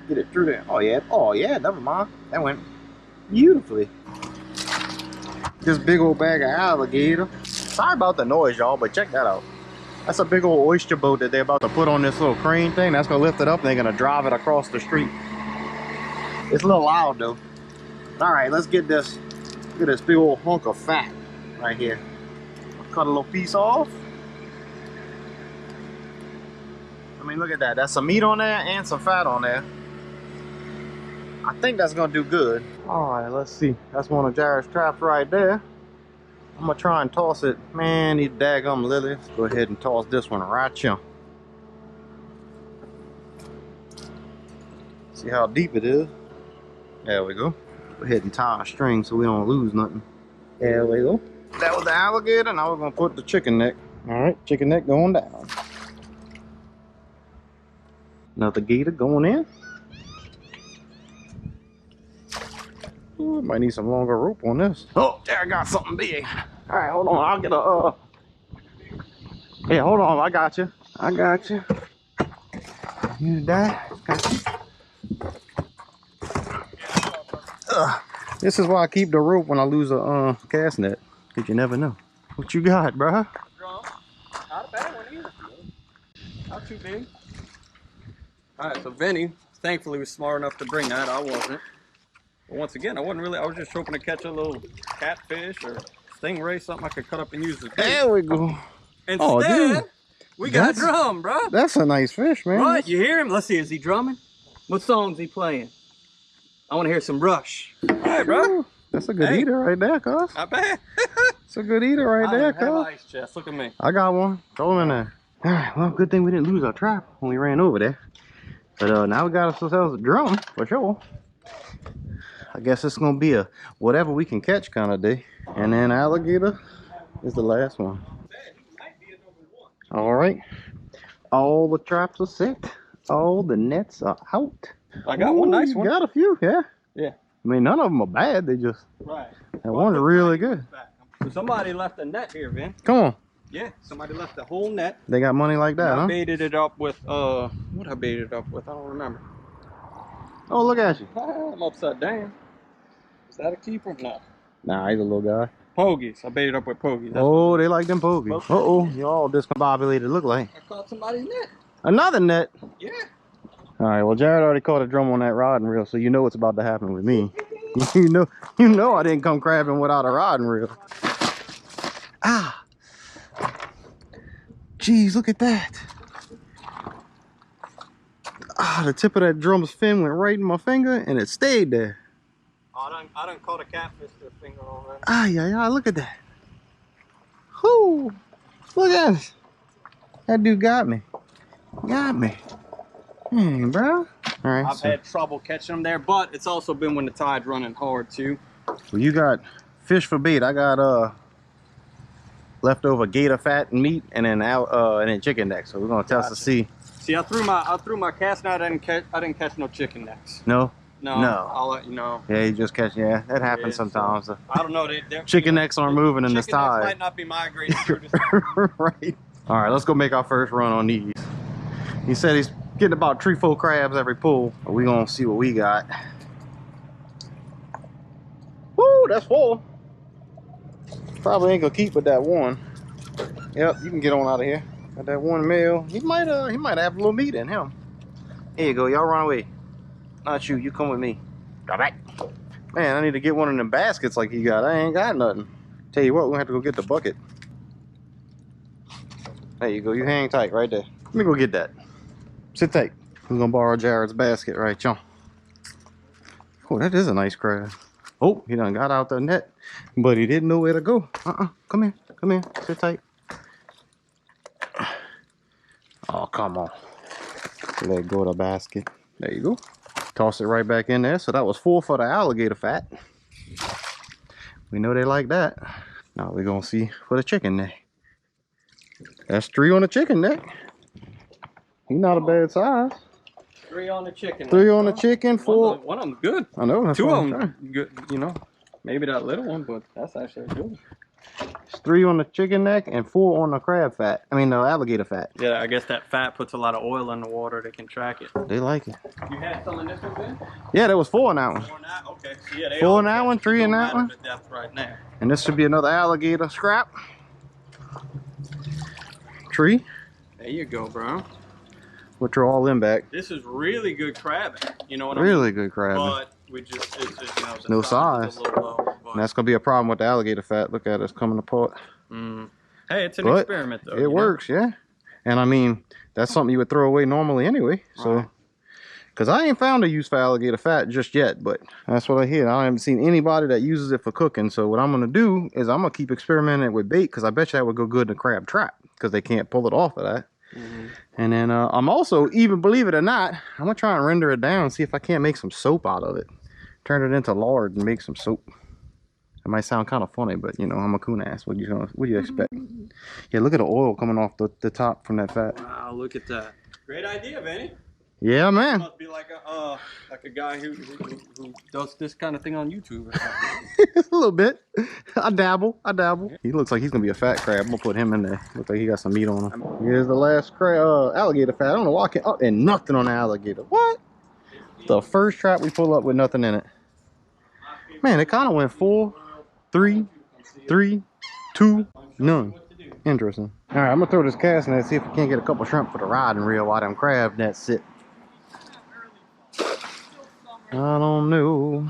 get it through there. Oh yeah, never mind. That went beautifully. This big old bag of alligator. Sorry about the noise, y'all, but check that out. That's a big old oyster boat that they're about to put on this little crane thing. That's gonna lift it up and they're gonna drive it across the street. It's a little loud though. All right, let's get this. Look at this big old hunk of fat right here. Cut a little piece off. I mean, look at that. That's some meat on there and some fat on there. I think that's gonna do good. All right, let's see. That's one of Jared's traps right there. I'm gonna try and toss it. Man, these daggum lilies. Let's go ahead and toss this one right here. See how deep it is. There we go. Go ahead and tie a string so we don't lose nothing. There we go. That was the alligator. Now we're gonna put the chicken neck. All right, chicken neck going down. Another gator going in. Ooh, might need some longer rope on this. Oh, there I got something big. All right, hold on. I'll get a. Yeah, hold on. I got you. I got you. Use that. This is why I keep the rope when I lose a cast net. Cause you never know. What you got, bruh? Drum. Not a bad one either. Not too big. Alright, so Vinny, thankfully, was smart enough to bring that. I wasn't. But once again, I was just hoping to catch a little catfish or stingray, something I could cut up and use as bait. There we go. Instead, we got drum, bro. That's a nice fish, man. Right, you hear him? Let's see, is he drumming? What song's he playing? I want to hear some Rush. All right, bro. That's a good eater right there, cuz. Not bad. It's a good eater right there, cuz. Ice chest. Look at me. I got one. Throw him in there. All right, well, good thing we didn't lose our trap when we ran over there. But now we got ourselves a drum, for sure. I guess it's going to be a whatever we can catch kind of day. And then alligator is the last one. All right. All the traps are set. All the nets are out. I got one nice one. Got a few, yeah. Yeah. I mean, none of them are bad. They just, right. That one's really good. So somebody left a net here, Vin. Come on. Yeah, somebody left the whole net. They got money like that, huh? I baited it up with, what I baited it up with? I don't remember. Oh, look at you. I'm upside down. Is that a keeper? No. Nah, he's a little guy. Pogies. I baited up with pogies. Oh, they like them pogies. Uh-oh, you all discombobulated look like. I caught somebody's net. Another net? Yeah. All right, well, Jared already caught a drum on that rod and reel, so you know what's about to happen with me. you know I didn't come crabbing without a rod and reel. Ah. Jeez, look at that. Ah, the tip of that drum's fin went right in my finger and it stayed there. Oh, I done caught a catfish to a finger already. Ah, yeah, look at that. Whoo, look at it. That dude got me. Got me. Hey, bro. All right. I've had trouble catching them there, but it's also been when the tide's running hard too. Well, you got fish for bait. I got leftover gator fat and meat, and then chicken necks. So we're gonna test to see. See, I threw my cast net. I didn't catch no chicken necks. No. No. I'll let you know. Yeah, you just catch. Yeah, that happens sometimes. So, I don't know. Chicken necks aren't moving in this chicken necks tide. might not be migrating through this time. Right. All right, let's go make our first run on these. He said he's getting about 3-4 crabs every pull. We gonna see what we got. Woo, that's full. Probably ain't gonna keep with that one. Yep, you can get on out of here. Got that one male. He might have a little meat in him. Here you go, y'all run away. Not you, you come with me. Go back. Man, I need to get one of them baskets like you got. I ain't got nothing. Tell you what, we're gonna have to go get the bucket. There you go, you hang tight right there. Let me go get that. Sit tight. We're gonna borrow Jared's basket, right, y'all? Oh, that is a nice crab. Oh, he done got out the net, but he didn't know where to go. Come here, sit tight. Oh, come on. Let go of the basket. There you go. Toss it right back in there. So that was 4 for the alligator fat. We know they like that. Now we're gonna see for the chicken neck. That's 3 on the chicken neck. He's not a bad size. 3 on the chicken. 3 on the chicken, 4. One of them good. I know. That's 2 what of I'm them trying. good. You know, maybe that little one, but that's actually good. It's 3 on the chicken neck and 4 on the crab fat. I mean, the alligator fat. Yeah, I guess that fat puts a lot of oil in the water. They can track it. They like it. You had some in this one, Ben? Yeah, there was 4 in that one. 4 in that? Okay. So yeah, they 4 all in that catch one, it. 3 in Don't that matter one. the depth right now. And this should be another alligator scrap. Tree. There you go, bro. Which are all in back. This is really good crabbing. You know what I mean? Really good crab. But we just, it's just, you know, the No size is size. a little low. But, And that's gonna be a problem with the alligator fat. Look at it, it's coming apart. Hey, it's an But experiment, though. it works, yeah. And I mean, that's something you would throw away normally anyway. So, Right. because I ain't found a use for alligator fat just yet, but that's what I hear. I haven't seen anybody that uses it for cooking. So what I'm gonna do is I'm gonna keep experimenting with bait, because I bet you that would go good in a crab trap, because they can't pull it off of that. And then I'm also, even believe it or not, I'm gonna try and render it down, see if I can't make some soap out of it. Turn it into lard and make some soap. It might sound kind of funny, but you know, I'm a coon ass. What do you expect? Yeah, look at the oil coming off the top from that fat. Wow, look at that. Great idea, Vinny. Yeah, man. Must be like a guy who does this kind of thing on YouTube or something. A little bit. I dabble. He looks like he's gonna be a fat crab. I'm gonna put him in there. Looks like he got some meat on him. Here's the last crab, alligator fat. I don't know why I can't. Oh, and nothing on the alligator. What? The first trap we pull up with nothing in it. Man, it kind of went 4, 3, 3, 2, none. Interesting. All right, I'm gonna throw this cast net, see if we can't get a couple shrimp for the riding reel while them crab nets sit. I don't know.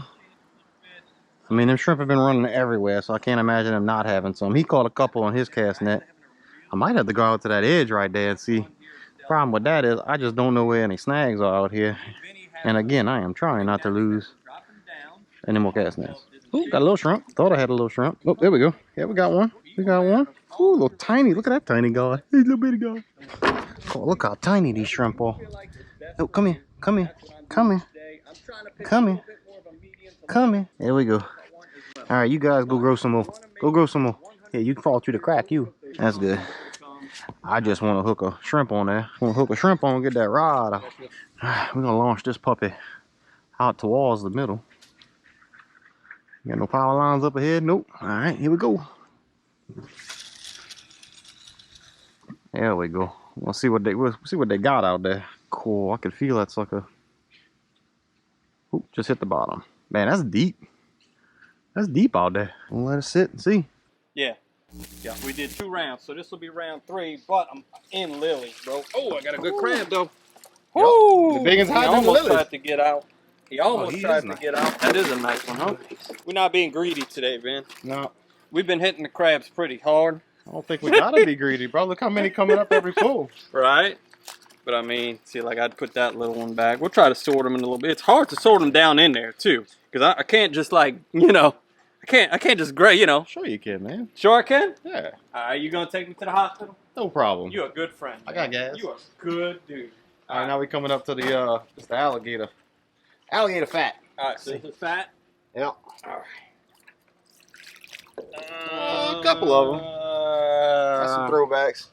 I mean, them shrimp have been running everywhere, so I can't imagine them not having some. He caught a couple on his cast net. I might have to go out to that edge right there and see. Problem with that is I just don't know where any snags are out here. And again, I am trying not to lose any more cast nets. Ooh, got a little shrimp. Thought I had a little shrimp. Oh, there we go. Yeah, we got one. We got one. Ooh, little tiny. Look at that tiny guy. He's a little bitty guy. Oh, look how tiny these shrimp are. Oh, come here. Come here. Come here. Come here. Come here. There we go. All right, you guys go grow some more. Go grow some more. Yeah, you can fall through the crack, you. That's good. I just want to hook a shrimp on there. Want to hook a shrimp on and get that rod out. We're going to launch this puppy out towards the middle. Got no power lines up ahead? Nope. All right, here we go. There we go. We'll see what they got out there. Cool. I can feel that sucker. Oop, just hit the bottom. Man, that's deep. That's deep out there. We'll let it sit and see. Yeah. Yeah, we did 2 rounds, so this will be round 3, but I'm in lilies, bro. Oh, I got a good crab, though. Woo! The big one's hiding in the almost lilies. tried to get out. He almost he tried is to nice. get out. That is a nice one, huh? We're not being greedy today, Ben. No, We've been hitting the crabs pretty hard. I don't think we gotta be greedy, bro. Look how many coming up every pull. Right? But I mean, see, like I'd put that little one back. We'll try to sort them in a little bit. It's hard to sort them down in there, too. Because I can't just like, you know, I can't just grade, you know. Sure you can, man. Sure I can? Yeah, All right, you going to take me to the hospital? no problem. You're a good friend. I got gas. You are a good dude. All right, now we coming up to the it's the alligator. Alligator fat. All right, so this is fat. Yep. All right. A couple of them. That's some throwbacks.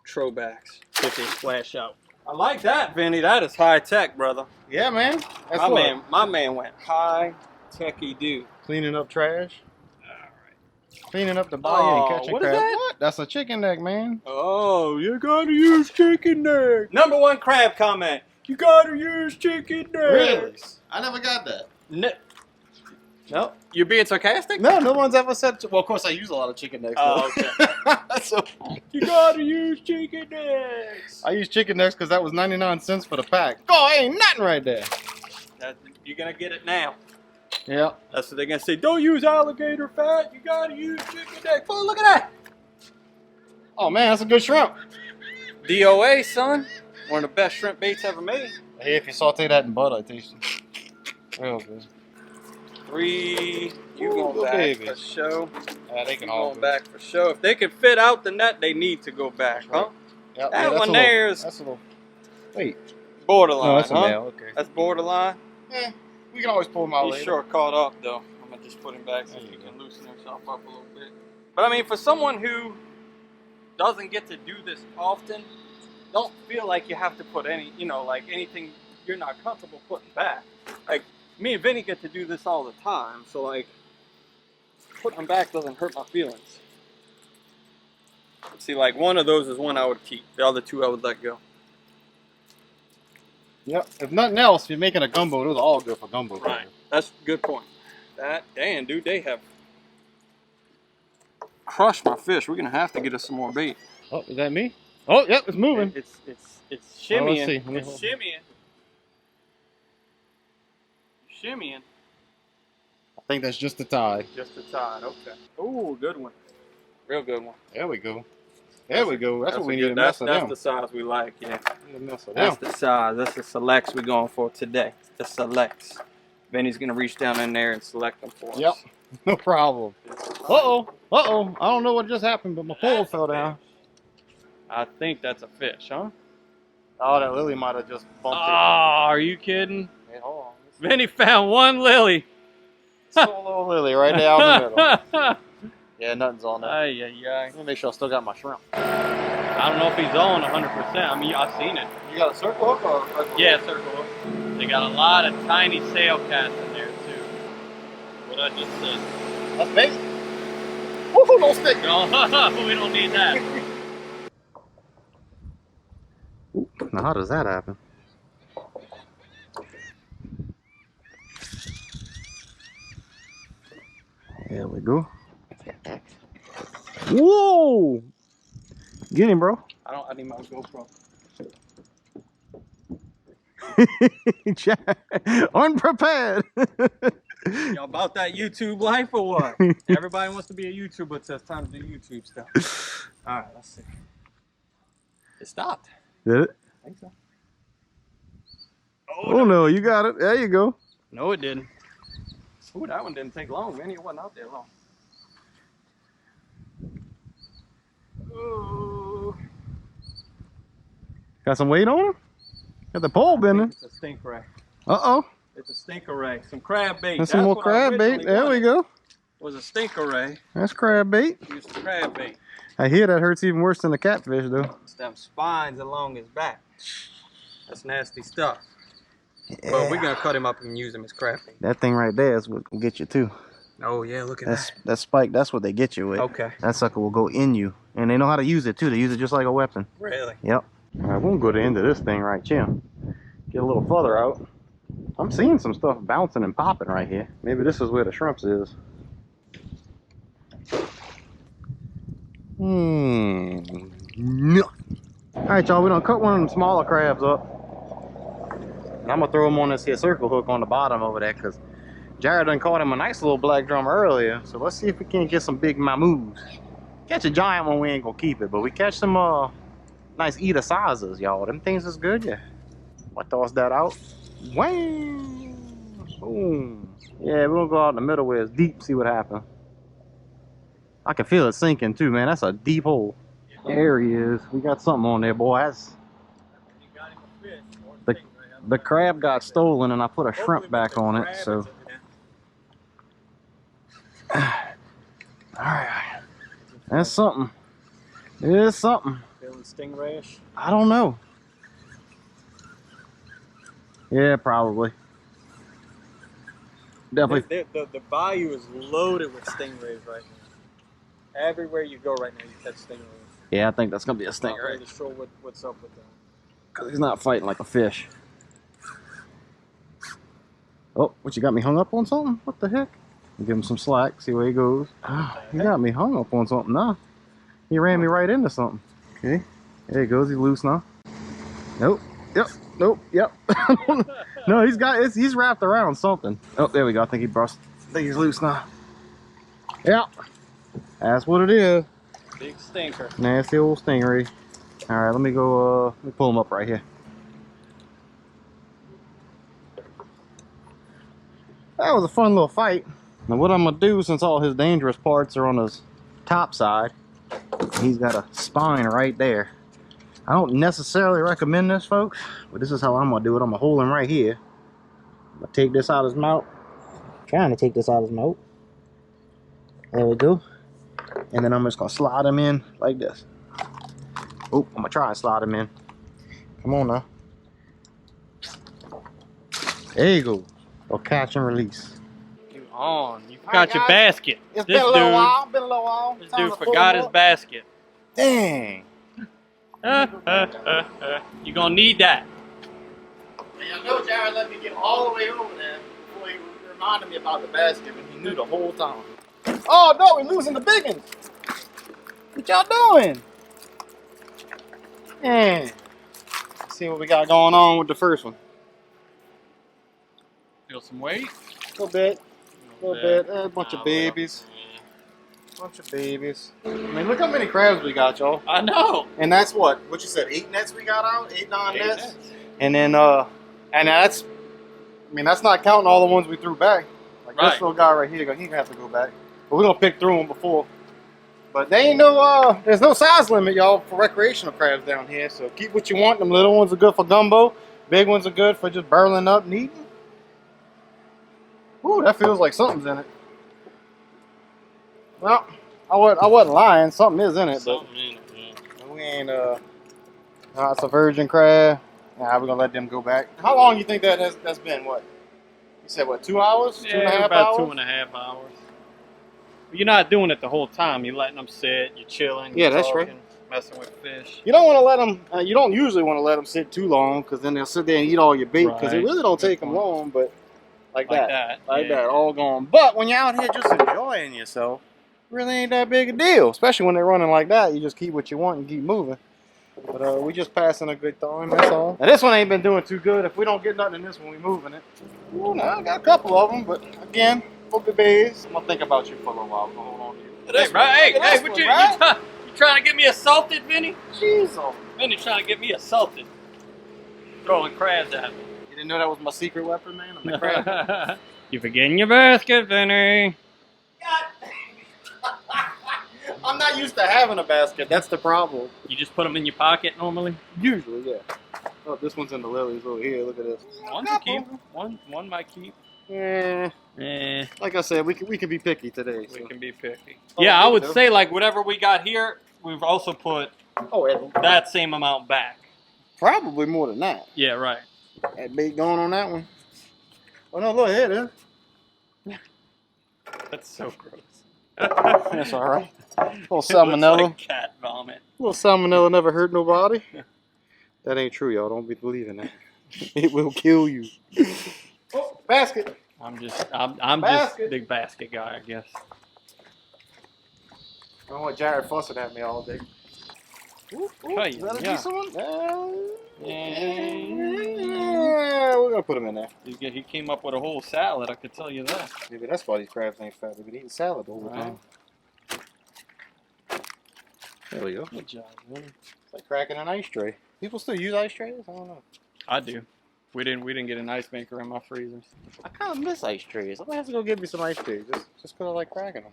Throwbacks. Get this flash out. I like that, Vinny. That is high tech, brother. Yeah, man. That's My man went high techy dude. Cleaning up trash. Cleaning up the bayou Oh, and catching what is crab. that? What? That's a chicken neck, man. Oh, you gotta use chicken neck. #1 crab comment. You gotta use chicken neck. I never got that. No. You're being sarcastic? No, no one's ever said. Well, of course, I use a lot of chicken necks. Oh, though. So You gotta use chicken necks. I use chicken necks because that was 99 cents for the pack. Oh, ain't nothing right there. You're gonna get it now. Yeah. That's what they're gonna say. Don't use alligator fat. You gotta use chicken neck. Oh, look at that. Oh man, that's a good shrimp. DOA, son. One of the best shrimp baits ever made. Hey, if you saute that in butter, it tastes real good. 3. You Ooh, going good back babies. for show. Yeah, they You can all going go. back for show. If they can fit out the net, they need to go back, huh? Yep, That that's one a there little, is That's a little. Wait. borderline, No, that's a huh? male. Okay. That's borderline. Yeah, we can always pull them out He's later. sure caught up though. I'm gonna just put him back so There he you can loosen himself up a little bit. But I mean, for someone who doesn't get to do this often, don't feel like you have to put any, you know, like anything. you're not comfortable putting back. Like, me and Vinny get to do this all the time, so like, putting them back doesn't hurt my feelings. See, like, one of those is one I would keep. The other two I would let go. Yep. If nothing else, if you're making a gumbo, those are all good for gumbo. Right. That's a good point. That, damn, dude, they have crushed my fish. We're gonna have to get us some more bait. Oh, is that me? Oh, yep, it's moving. It's Oh, let's shimmying. see. It's shimmying. Shimmying. I think that's just the tide. Just a tide. Okay. Ooh, good one. Real good one. There we go. There we go. That's what we need to That's mess with them. the size we like, yeah. Mess with That's them. the size. That's the selects we're going for today. The selects. Benny's gonna reach down in there and select them for us. Yep. No problem. Uh-oh. Uh-oh. I don't know what just happened, but my pole fell down. I think that's a fish, huh? Oh, that lily might have just Oh, bumped are you kidding? it. Hey, hold on. Benny found one lily. Solo lily right down the middle. Yeah, nothing's on there. Ay, ay, ay. Let me make sure I still got my shrimp. I don't know if he's on 100%. I mean, I've seen it. You got a circle hook or? Yeah, circle hook. They got a lot of tiny sail cats in there, too. What I just said. That's bait. Woohoo, no stick. No, we don't need that. Now, how does that happen? There we go. Whoa! Get him, bro. I need my GoPro. Unprepared. Y'all about that YouTube life or what? Everybody wants to be a YouTuber, so it's time to do YouTube stuff. Alright, let's see. It stopped. Did it? I think so. Oh no, you got it. There you go. No, it didn't. Ooh, that one didn't take long, man. It wasn't out there long. Ooh. Got some weight on him? Got the pole bending. It's a stingray. Uh-oh. It's a stinkeray. Some crab bait. That's some more what I crab bait. originally There we wanted, go. Was a stinkeray. That's crab bait. Use some crab bait. I hear that hurts even worse than the catfish, though. It's them spines along his back. That's nasty stuff. But we're gonna cut him up and use him as crab bait. That thing right there is what will get you, too. Oh yeah, look at That spike, that's what they get you with. Okay. That sucker will go in you. And they know how to use it, too. They use it just like a weapon. Really? Yep. All right, we'll go to the end of this thing right here. Get a little further out. I'm seeing some stuff bouncing and popping right here. Maybe this is where the shrimps is. No. All right, y'all, we're gonna cut one of them smaller crabs up. And I'm gonna throw them on this here circle hook on the bottom over there, because Jared done caught him a nice little black drum earlier. So let's see if we can get some big mamoos. Catch a giant one, we ain't gonna keep it, but we catch some nice eater sizes, y'all. Them things is good, yeah. I toss that out. Wham! Boom. Yeah, we're gonna go out in the middle where it's deep, see what happens. I can feel it sinking too, man. That's a deep hole. There he is. We got something on there, boys. The crab got stolen and I put a shrimp back on it, so. Alright. That's something. It is something. Feeling stingrayish? I don't know. Yeah, probably. Definitely. The bayou is loaded with stingrays right now. Everywhere you go right now, you catch stingrays. Yeah, I think that's gonna be a Not stingray. really sure what's up with that. Cause he's not fighting like a fish. Oh, what, you got me hung up on something? What the heck? Give him some slack, see where he goes. He got me hung up on something now. He ran me right into something. Okay, there he goes, he's loose now. Nope, yep, nope, yep. No, he's wrapped around something. Oh, there we go, I think he brushed. I think he's loose now. Yep, that's what it is. Big stinker. Nasty old stingray. All right, let me go, let me pull him up right here. That was a fun little fight. Now what I'm gonna do, since all his dangerous parts are on his top side, he's got a spine right there. I don't necessarily recommend this, folks, but this is how I'm gonna do it. I'm gonna hold him right here. I'm gonna take this out of his mouth. Trying to take this out of his mouth. There we go. And then I'm just gonna slide him in like this. Oh, I'm gonna try and slide him in. Come on now. There you go. Or catch and release. You on. You forgot Alright, your guys. basket. It's This been a little dude, while. Been a little while. this Time dude to pull forgot them his up. basket. Dang. You gonna need that. I know Jared let me get all the way over there before he reminded me about the basket, and he knew the whole time. Oh no, we're losing the big ones. What y'all doing? Man. Let's see what we got going on with the first one. Feel some weight? A little bit. A little bit. A bunch of babies. Bunch of babies. I mean, look how many crabs we got, y'all. I know. And that's what you said, 8 nets we got out? 8, 9 Eight nets? nets. And then, and that's, I mean, that's not counting all the ones we threw back. Like Right. this little guy right here, he's gonna have to go back. But we're gonna pick through them before. But they ain't no, there's no size limit, y'all, for recreational crabs down here. So keep what you want. Them little ones are good for gumbo. Big ones are good for just burling up and eating. Ooh, that feels like something's in it. Well, I wasn't lying. Something is in it, but Something in it, yeah. we ain't, it's a virgin crab. Nah, we're gonna let them go back. How long you think that's been? What? You said what? 2 hours? Yeah, 2.5 about hours? 2.5 hours. But you're not doing it the whole time. You're letting them sit. You're chilling. Yeah, You're that's talking, right. Messing with fish. You don't want to let them. You don't usually want to let them sit too long, because then they'll sit there and eat all your bait. Because it Right. really don't Good take them point. long, but like that, yeah. all gone. But when you're out here just enjoying yourself, it really ain't that big a deal. Especially when they're running like that. You just keep what you want and keep moving. But we just passing a good time, that's all. Now this one ain't been doing too good. If we don't get nothing in this one, we moving it. Ooh, now I got a couple of them, but again, for the bays. I'm gonna think about you for a little while. I'm gonna hold on to you. Hey, what you trying to get me assaulted, Vinny? Jeez, Vinny trying to get me assaulted. Throwing crabs at me. you didn't know that was my secret weapon, man? I'm the crab. You forgetting your basket, Vinny. I'm not used to having a basket. That's the problem. You just put them in your pocket normally? Usually, yeah. Oh, this one's in the lilies over here. Look at this. One to keep. One might keep. Yeah. Eh, Like I said, we can be picky today. we So. can be picky. Oh, Yeah, I we would do. say like whatever we got here, we've also put Oh, that same amount back. probably more than that. Yeah, right. That bait going on that one. Oh no, look here, it is. That's so gross. That's all right. A little It looks salmonella. like cat vomit. A little salmonella never hurt nobody. That ain't true, y'all. Don't be believing that. It will kill you. Oh, basket. I'm just a Basket. big basket guy, I guess. I don't want Jared fussing at me all day. Ooh, Hey, is that a yeah. decent one? Yeah. We're gonna put him in there. He came up with a whole salad, I could tell you that. Maybe that's why these crabs ain't fat. They've been eating salad the whole Right. time. There we go. Good job, man. It's like cracking an ice tray. People still use ice trays? I don't know. I do. We didn't get an ice maker in my freezers. I kind of miss ice trays. I'm gonna have to go get me some ice trays just because I like cracking them.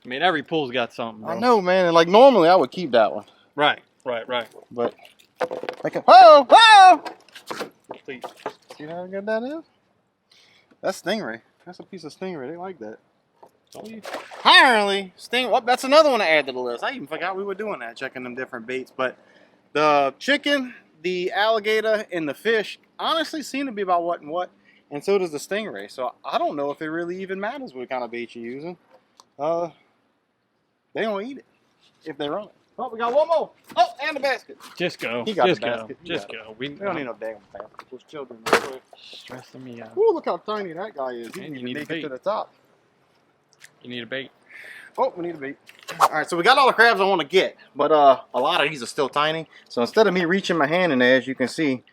I mean, every pool's got something, bro. I know, man. And like normally I would keep that one, Right. but like whoa! Please. See how good that is? That's stingray. That's a piece of stingray. They like that. Told you. Apparently, that's another one to add to the list. I even forgot we were doing that, checking them different baits. But the chicken, the alligator, and the fish honestly seem to be about what and what. And so does the stingray. So I don't know if it really even matters what kind of bait you're using. They don't eat it if they run it. Oh, we got one more. Oh, and the basket. Just go. He got Just the go. basket. He Just got go. We don't need no damn basket. Those children are Stressing me out. Ooh, look how tiny that guy is. He And didn't you even need a make it to bait. the top. You need a bait. Oh, we need a bait. All right, so we got all the crabs I want to get, but a lot of these are still tiny. So instead of me reaching my hand in there, as you can see,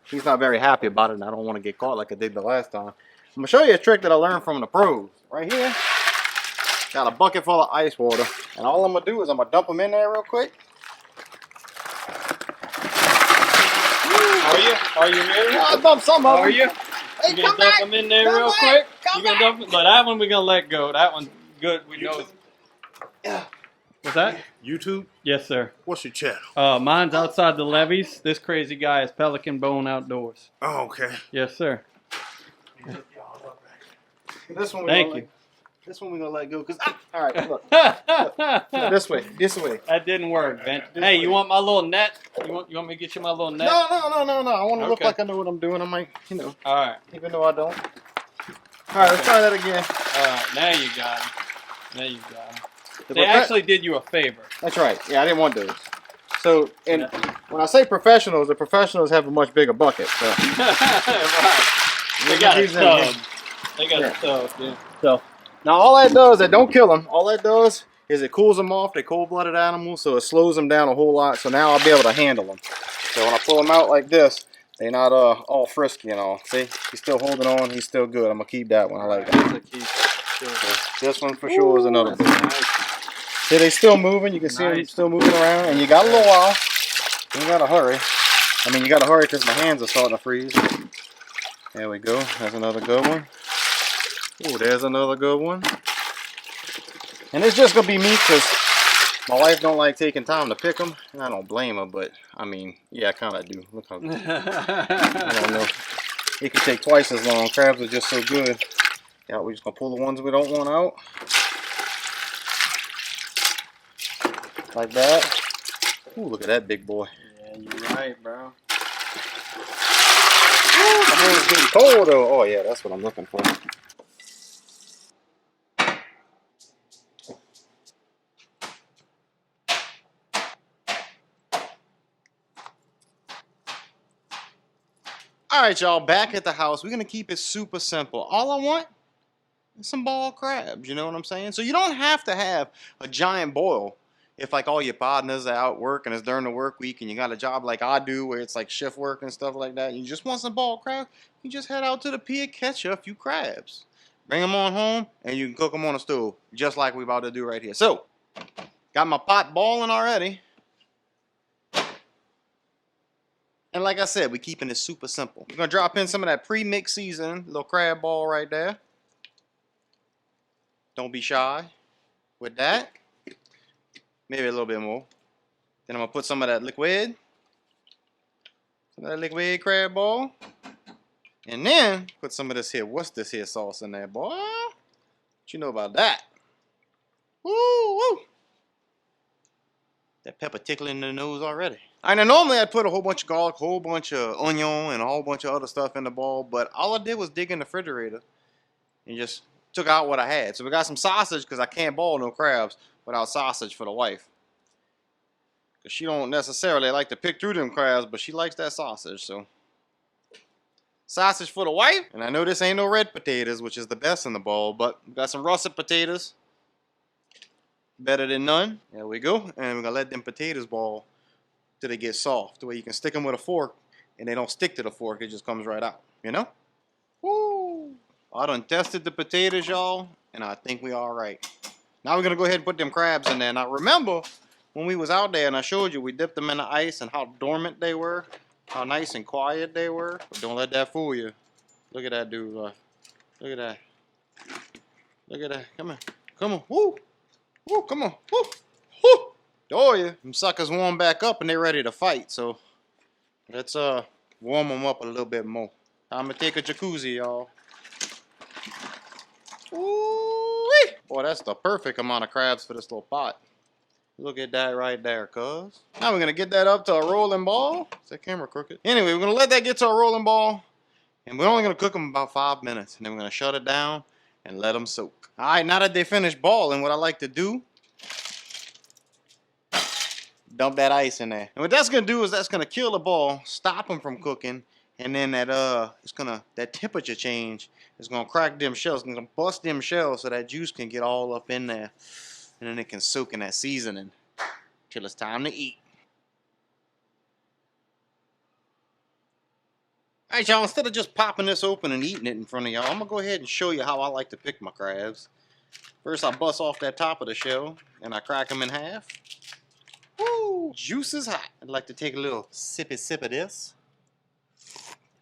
he's not very happy about it, and I don't want to get caught like I did the last time. I'm gonna show you a trick that I learned from the pros. Right here, got a bucket full of ice water, and all I'm gonna do is I'm gonna dump them in there real quick. Are you really? I'll dump some of them. Are you? Hey, You gonna come dump back. them in there Come real back. quick? Come You gonna dump them? No, that one we're gonna let go. That one's good. We know. What's that? YouTube? Yes, sir. What's your channel? Mine's outside the levees. This crazy guy is Pelican Bone Outdoors. Oh, okay. Yes, sir. This one. Thank you. This one we're gonna let go because. All right, look. This way. That didn't work, Vin. Hey, you want my little net? You want me to get you my little net? No. I want to look Okay. like I know what I'm doing. I might, you know, All right. even though I don't. All right, let's try that again. All right. Now you got him. Now you got him. The They profe- actually did you a favor. That's right. Yeah, I didn't want those. So, and Yeah. when I say professionals, the professionals have a much bigger bucket. So. Right. They We'll got a use them tub. here. They got Yeah. a tub. Yeah. So now all that does, that don't kill them. All that does is it cools them off. They're cold-blooded animals, so it slows them down a whole lot. So now I'll be able to handle them. So when I pull them out like this, they're not all frisky and all. See, he's still holding on. He's still good. I'm gonna keep that one. I like that. That's a key. Sure. So this one for sure is another That's one. nice. See, they still moving. You can see them Nice. still moving around, and you got a little while. You gotta hurry. I mean, you gotta hurry because my hands are starting to freeze. There we go. That's another good one. Oh, there's another good one. And it's just gonna be me because my wife don't like taking time to pick them. And I don't blame her, but I mean, yeah, I kind of do. Look how I don't know. It could take twice as long. Crabs are just so good. Yeah, we're just gonna pull the ones we don't want out. Like that. Ooh, look at that big boy. Yeah, you're right, bro. My hand's getting cold though. Oh yeah, that's what I'm looking for. All right, y'all, back at the house. We're gonna keep it super simple. All I want is some ball crabs, you know what I'm saying? So you don't have to have a giant boil if like all your partners are out work and it's during the work week and you got a job like I do where it's like shift work and stuff like that. And you just want some ball crabs, you just head out to the pier, catch a few crabs. Bring them on home and you can cook them on the stove, just like we're about to do right here. So, got my pot boiling already. And like I said, we're keeping it super simple. We're gonna drop in some of that pre-mix seasoning, little crab ball right there. Don't be shy with that. Maybe a little bit more. Then I'm gonna put some of that liquid crab ball. And then put some of this here, what's this here sauce in there, boy? What you know about that? Woo, woo. That pepper tickling in the nose already. I know normally I'd put a whole bunch of garlic, a whole bunch of onion, and a whole bunch of other stuff in the bowl, but all I did was dig in the refrigerator and just took out what I had. So we got some sausage because I can't boil no crabs without sausage for the wife. Because she don't necessarily like to pick through them crabs, but she likes that sausage, so. Sausage for the wife. And I know this ain't no red potatoes, which is the best in the bowl, but we got some russet potatoes. Better than none. There we go. And we're gonna let them potatoes boil till they get soft. The way you can stick them with a fork and they don't stick to the fork, it just comes right out. You know? Woo! I done tested the potatoes, y'all, and I think we all right. Now we're gonna go ahead and put them crabs in there. Now remember when we was out there and I showed you we dipped them in the ice and how dormant they were, how nice and quiet they were. But don't let that fool you. Look at that dude. Look at that. Look at that. Come on. Come on. Woo! Woo! Come on. Woo! Woo! Oh yeah. Them suckers warm back up and they're ready to fight. So let's warm them up a little bit more. I'm gonna take a jacuzzi, y'all. Ooh-wee. Boy, that's the perfect amount of crabs for this little pot. Look at that right there, cuz. Now we're gonna get that up to a rolling ball. Is that camera crooked? Anyway, we're gonna let that get to a rolling ball. And we're only gonna cook them about 5 minutes. And then we're gonna shut it down and let them soak. All right, now that they finish boiling, what I like to do, dump that ice in there. And what that's gonna do is that's gonna kill the ball, stop them from cooking, and then that temperature change is gonna crack them shells, it's gonna bust them shells so that juice can get all up in there, and then it can soak in that seasoning till it's time to eat. All right, y'all, instead of just popping this open and eating it in front of y'all, I'm gonna go ahead and show you how I like to pick my crabs. First, I bust off that top of the shell and I crack them in half. Woo! Juice is hot. I'd like to take a little sippy sip of this.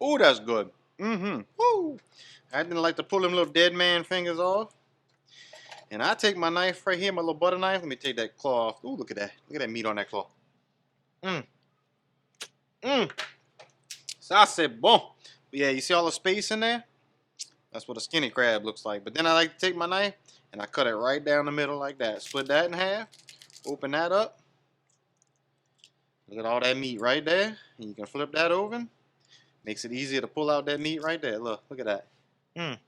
Oh, that's good. Mm-hmm. Woo! I didn't like to pull them little dead man fingers off. And I take my knife right here, my little butter knife. Let me take that claw off. Ooh, look at that. Look at that meat on that claw. Mmm. Mmm. So I said, boom. But yeah, you see all the space in there? That's what a skinny crab looks like. But then I like to take my knife and I cut it right down the middle like that. Split that in half. Open that up. Look at all that meat right there. And you can flip that open. Makes it easier to pull out that meat right there. Look at that.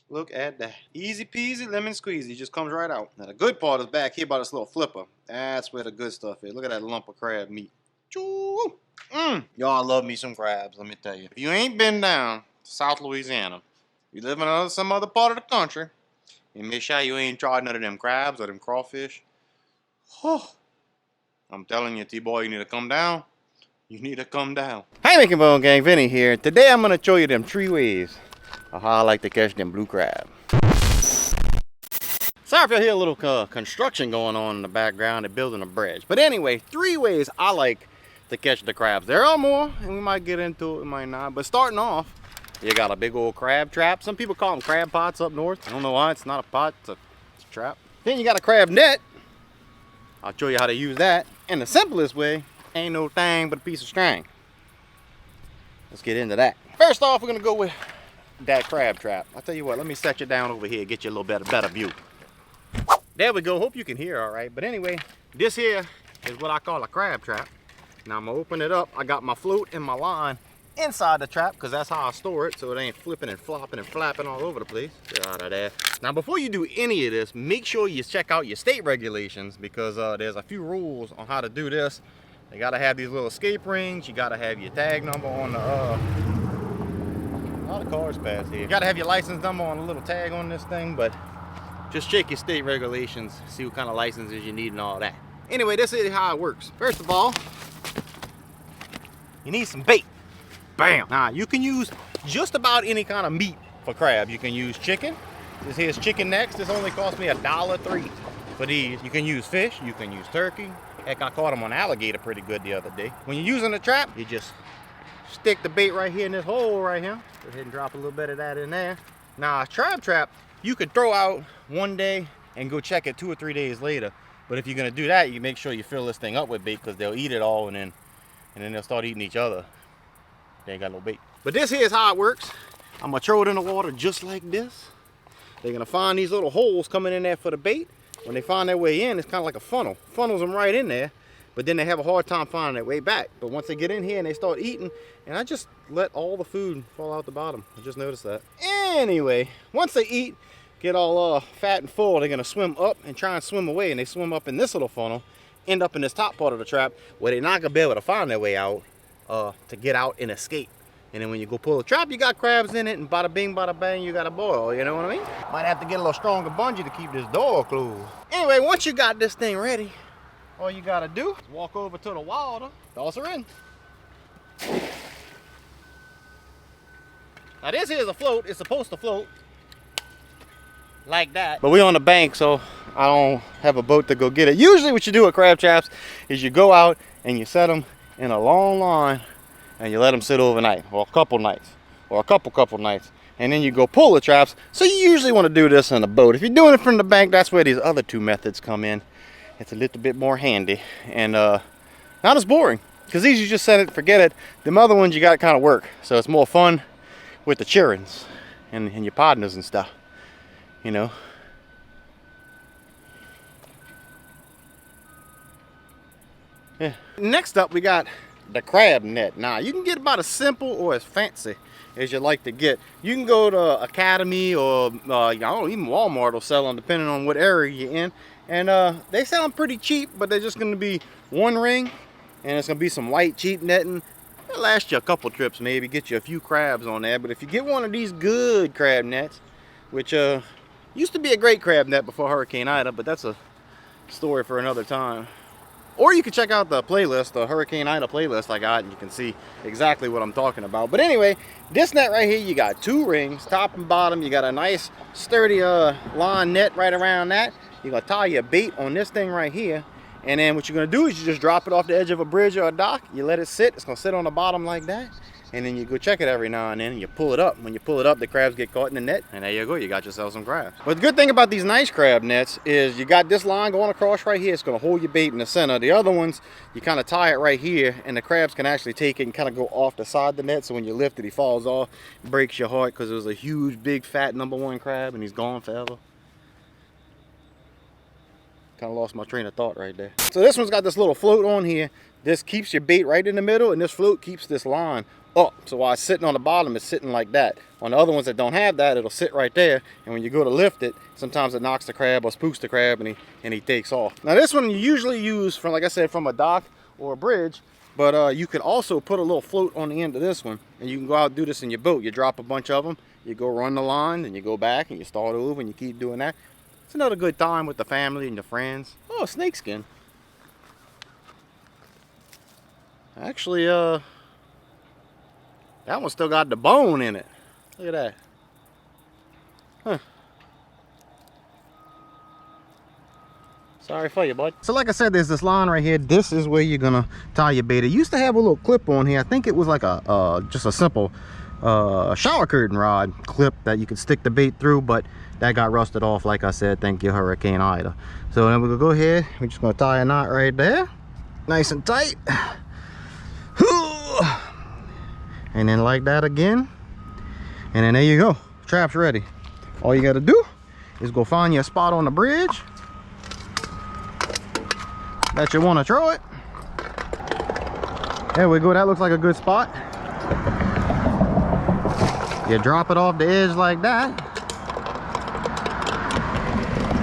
Look at that. Easy peasy, lemon squeezy. Just comes right out. Now the good part is back here by this little flipper. That's where the good stuff is. Look at that lump of crab meat. Y'all love me some crabs, let me tell you. If you ain't been down to South Louisiana, you live in some other part of the country, and make sure you ain't tried none of them crabs or them crawfish. I'm telling you, T-boy, you need to come down. You need to come down. Hey, Making Bone Gang, Vinny here. Today I'm gonna show you them 3 ways of how I like to catch them blue crab. Sorry if you hear a little construction going on in the background. They're building a bridge. But anyway, 3 ways I like to catch the crabs. There are more, and we might get into it, we might not. But starting off, you got a big old crab trap. Some people call them crab pots up north. I don't know why. It's not a pot, it's a trap. Then you got a crab net. I'll show you how to use that. And the simplest way, ain't no thing but a piece of string. Let's get into that. First off, we're gonna go with that crab trap. I'll tell you what, let me set you down over here, get you a little better view. There we go. Hope you can hear all right. But anyway, this here is what I call a crab trap. Now I'm gonna open it up. I got my float and my line inside the trap because that's how I store it, so it ain't flipping and flopping and flapping all over the place. Get out of there. Now before you do any of this, make sure you check out your state regulations because there's a few rules on how to do this. You gotta have these little escape rings. You gotta have your tag number on the a lot of cars pass here. You gotta have your license number on a little tag on this thing, but just check your state regulations, see what kind of licenses you need and all that. Anyway, this is how it works. First of all, you need some bait. Bam! Now, you can use just about any kind of meat for crab. You can use chicken. This here's chicken necks. This only cost me $1.03 for these. You can use fish. You can use turkey. Heck, I caught them on alligator pretty good the other day. When you're using the trap, you just stick the bait right here in this hole right here. Go ahead and drop a little bit of that in there. Now, a crab trap, you could throw out one day and go check it 2 or 3 days later. But if you're gonna do that, you make sure you fill this thing up with bait because they'll eat it all and then they'll start eating each other. They ain't got no bait. But this here is how it works. I'm gonna throw it in the water just like this. They're gonna find these little holes coming in there for the bait. When they find their way in, it's kind of like a funnel. Funnels them right in there, but then they have a hard time finding their way back. But once they get in here and they start eating, and I just let all the food fall out the bottom. I just noticed that. Anyway, once they eat, get all fat and full, they're gonna swim up and try and swim away, and they swim up in this little funnel, end up in this top part of the trap where they're not gonna be able to find their way out to get out and escape. And then when you go pull the trap, you got crabs in it, and bada bing, bada bang, you got a boil, you know what I mean? Might have to get a little stronger bungee to keep this door closed. Anyway, once you got this thing ready, all you gotta do is walk over to the water, toss her in. Now this here's a float, it's supposed to float like that. But we on the bank, so I don't have a boat to go get it. Usually what you do with crab traps is you go out and you set them in a long line and you let them sit overnight, or a couple nights, or a couple nights, and then you go pull the traps. So you usually want to do this on a boat. If you're doing it from the bank, that's where these other 2 methods come in. It's a little bit more handy and not as boring, because these you just set it, forget it. Them other ones you got to kind of work, so it's more fun with the cheerings and your partners and stuff, you know. Yeah. Next up, we got the crab net. Now, you can get about as simple or as fancy as you like to get. You can go to Academy or I don't know, even Walmart will sell them depending on what area you're in. And they sell them pretty cheap, but they're just going to be 1 ring, and it's going to be some light, cheap netting. It'll last you a couple trips, maybe get you a few crabs on there. But if you get one of these good crab nets, which used to be a great crab net before Hurricane Ida, but that's a story for another time. Or you can check out the playlist, the Hurricane Ida playlist I got, and you can see exactly what I'm talking about. But anyway, this net right here, you got 2 rings, top and bottom. You got a nice sturdy line net right around that. You're gonna tie your bait on this thing right here. And then what you're gonna do is you just drop it off the edge of a bridge or a dock. You let it sit, it's gonna sit on the bottom like that. And then you go check it every now and then and you pull it up. When you pull it up, the crabs get caught in the net, and there you go, you got yourself some crabs. But the good thing about these nice crab nets is you got this line going across right here. It's gonna hold your bait in the center. The other ones, you kind of tie it right here, and the crabs can actually take it and kind of go off the side of the net, so when you lift it, he falls off. It breaks your heart because it was a huge, big, fat #1 crab, and he's gone forever. Kind of lost my train of thought right there. So this one's got this little float on here. this keeps your bait right in the middle, and this float keeps this line up. So while it's sitting on the bottom, it's sitting like that. On the other ones that don't have that, it'll sit right there, and when you go to lift it, sometimes it knocks the crab or spooks the crab, and he takes off. Now this one you usually use from, like I said, from a dock or a bridge, but you can also put a little float on the end of this one, and you can go out and do this in your boat. You drop a bunch of them, you go run the line, and you go back and you start over and you keep doing that. It's another good time with the family and your friends. Oh, snake skin. Actually, that one still got the bone in it. Look at that. Huh. Sorry for you, bud. So like I said, there's this line right here. This is where you're gonna tie your bait. It used to have a little clip on here. I think it was like a just a simple shower curtain rod clip that you could stick the bait through, but that got rusted off, like I said. Thank you, Hurricane Ida. So then we're gonna go ahead, we're just gonna tie a knot right there, nice and tight, and then like that again, and then there you go, trap's ready. All you gotta do is go find your spot on the bridge that you want to throw it. There we go, that looks like a good spot. You drop it off the edge like that,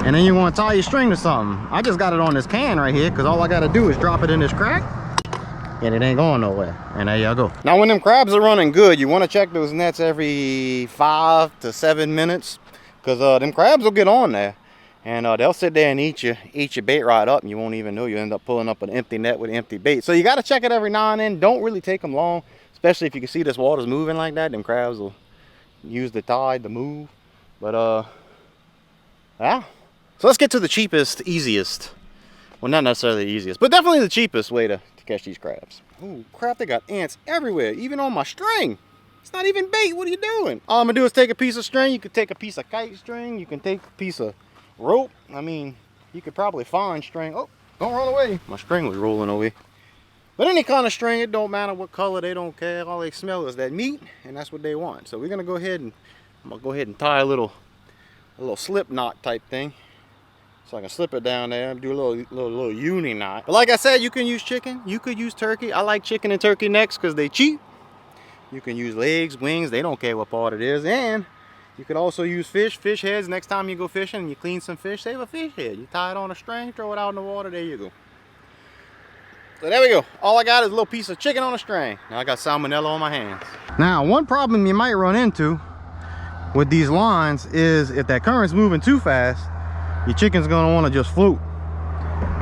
and then you want to tie your string to something. I just got it on this can right here because all I got to do is drop it in this crack and it ain't going nowhere. And there you go. Now when them crabs are running good, you want to check those nets every 5 to 7 minutes, because them crabs will get on there and they'll sit there and eat your bait right up, and you won't even know. You end up pulling up an empty net with empty bait. So you got to check it every now and then. Don't really take them long, especially if you can see this water's moving like that. Them crabs will use the tide to move. But yeah. So let's get to the cheapest, easiest, well, not necessarily the easiest, but definitely the cheapest way to catch these crabs. Oh crap, they got ants everywhere, even on my string. It's not even bait. What are you doing? All I'm gonna do is take a piece of string. You could take a piece of kite string, you can take a piece of rope. I mean, you could probably find string. Oh, don't run away. My string was rolling away. But any kind of string, it don't matter what color, they don't care. All they smell is that meat, and that's what they want. So we're gonna go ahead and tie a little slip knot type thing, so I can slip it down there and do a little uni knot. But like I said, you can use chicken, you could use turkey. I like chicken and turkey necks because they cheap. You can use legs, wings, they don't care what part it is. And you could also use fish heads. Next time you go fishing and you clean some fish, save a fish head. You tie it on a string, throw it out in the water, there you go. So there we go. All I got is a little piece of chicken on a string. Now I got salmonella on my hands. Now, one problem you might run into with these lines is if that current's moving too fast, your chicken's gonna wanna just float.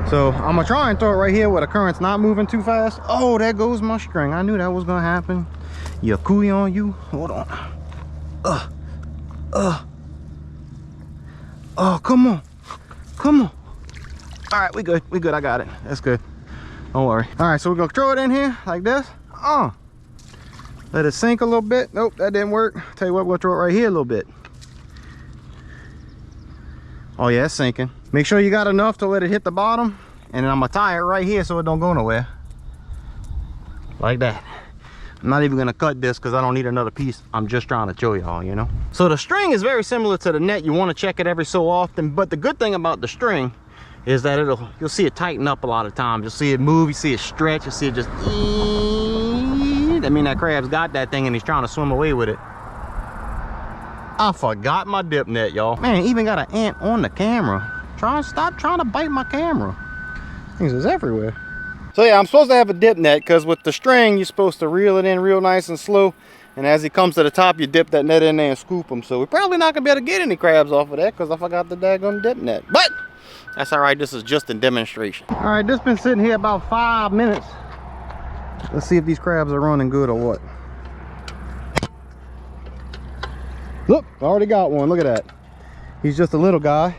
So I'm gonna try and throw it right here where the current's not moving too fast. Oh, there goes my string. I knew that was gonna happen. You cooey on you. Hold on. Oh, come on. Come on. All right, we good. We good. I got it. That's good. Don't worry. All right, so we're gonna throw it in here like this. Let it sink a little bit. Nope, that didn't work. Tell you what, we'll throw it right here a little bit. Oh yeah, it's sinking. Make sure you got enough to let it hit the bottom, and then I'm gonna tie it right here so it don't go nowhere. Like that. I'm not even gonna cut this because I don't need another piece. I'm just trying to show y'all, you know. So the string is very similar to the net. You want to check it every so often, but the good thing about the string is that you'll see it tighten up a lot of times. You'll see it move, you see it stretch, you see it just, I mean, that crab's got that thing and he's trying to swim away with it. I forgot my dip net, y'all. Man, even got an ant on the camera. Stop trying to bite my camera. Things is everywhere. So yeah, I'm supposed to have a dip net because with the string, you're supposed to reel it in real nice and slow. And as he comes to the top, you dip that net in there and scoop him. So we're probably not gonna be able to get any crabs off of that because I forgot the daggone dip net. But that's all right, this is just a demonstration. All right, this been sitting here about 5 minutes. Let's see if these crabs are running good or what. Look, I already got one, look at that. He's just a little guy,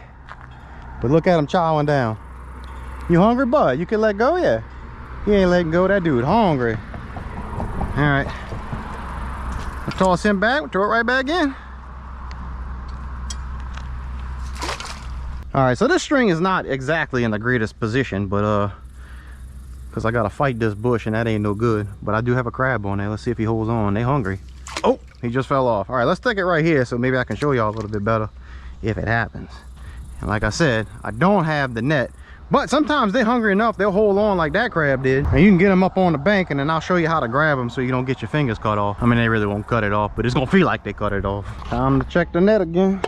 but look at him chowing down. You hungry, bud? You can let go, yeah. He ain't letting go, that dude hungry. All right, we'll toss him back, we'll throw it right back in. All right, so this string is not exactly in the greatest position, but because I gotta fight this bush and that ain't no good. But I do have a crab on there. Let's see if he holds on. They hungry. Oh, he just fell off. All right, let's take it right here so maybe I can show y'all a little bit better if it happens. And like I said, I don't have the net But sometimes they're hungry enough, they'll hold on like that crab did. And you can get them up on the bank, and then I'll show you how to grab them so you don't get your fingers cut off. I mean, they really won't cut it off, but it's gonna feel like they cut it off. Time to check the net again.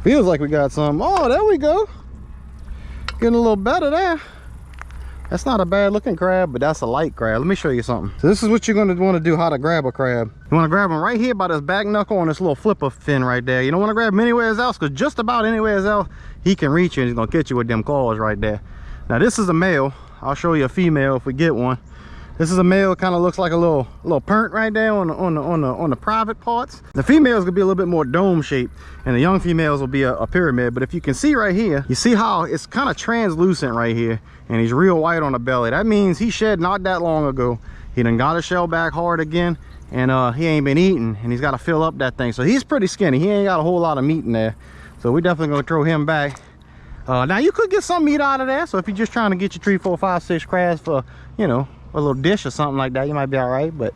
Feels like we got some. Oh, there we go. Getting a little better there. That's not a bad looking crab, but that's a light crab. Let me show you something. So this is what you're gonna want to do, how to grab a crab. You wanna grab them right here by this back knuckle on this little flipper fin right there. You don't wanna grab him anywhere else, because just about anywhere else, he can reach you and he's gonna catch you with them claws right there. Now this is a male. I'll show you a female if we get one. This is a male, kind of looks like a little pernt right there on the private parts. The females gonna be a little bit more dome shaped, and the young females will be a pyramid. But if you can see right here, you see how it's kind of translucent right here, and he's real white on the belly. That means he shed not that long ago. He done got his shell back hard again, and he ain't been eating, and he's got to fill up that thing. So he's pretty skinny. He ain't got a whole lot of meat in there. So we definitely gonna throw him back. Now you could get some meat out of there. So if you're just trying to get your 3, 4, 5, 6 crabs for, you know, a little dish or something like that, you might be all right. But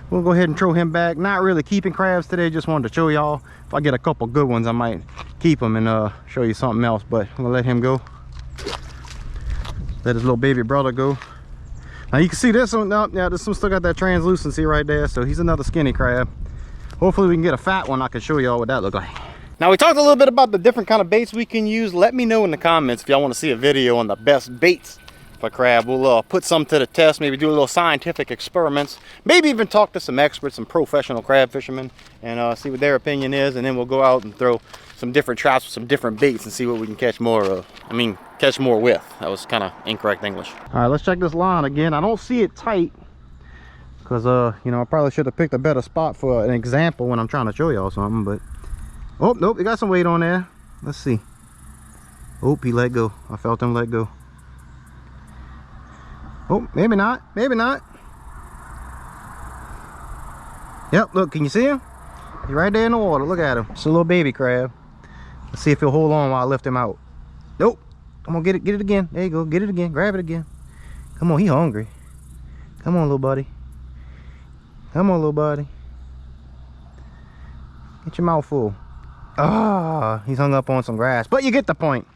we'll go ahead and throw him back. Not really keeping crabs today, just wanted to show y'all. If I get a couple good ones, I might keep them and show you something else. But I'm gonna let him go. Let his little baby brother go. Now you can see this one. Oh, yeah, this one still got that translucency right there. So he's another skinny crab. Hopefully we can get a fat one. I can show y'all what that look like. Now we talked a little bit about the different kind of baits we can use. Let me know in the comments if y'all want to see a video on the best baits for crab. We'll put some to the test, maybe do a little scientific experiments, maybe even talk to some experts, some professional crab fishermen, and see what their opinion is. And then we'll go out and throw some different traps with some different baits and see what we can catch more of. I mean, catch more with. That was kind of incorrect English. All right, let's check this line again. I don't see it tight because you know, I probably should have picked a better spot for an example when I'm trying to show y'all something. But oh nope, it got some weight on there. Let's see. Oh, he let go. I felt him let go. Oh, maybe not, maybe not. Yep, look, can you see him? He's right there in the water. Look at him. It's a little baby crab. Let's see if he'll hold on while I lift him out. Nope. Come on, get it again. There you go. Get it again. Grab it again. Come on, he hungry. Come on, little buddy. Come on, little buddy. Get your mouth full. Ah, he's hung up on some grass, but you get the point.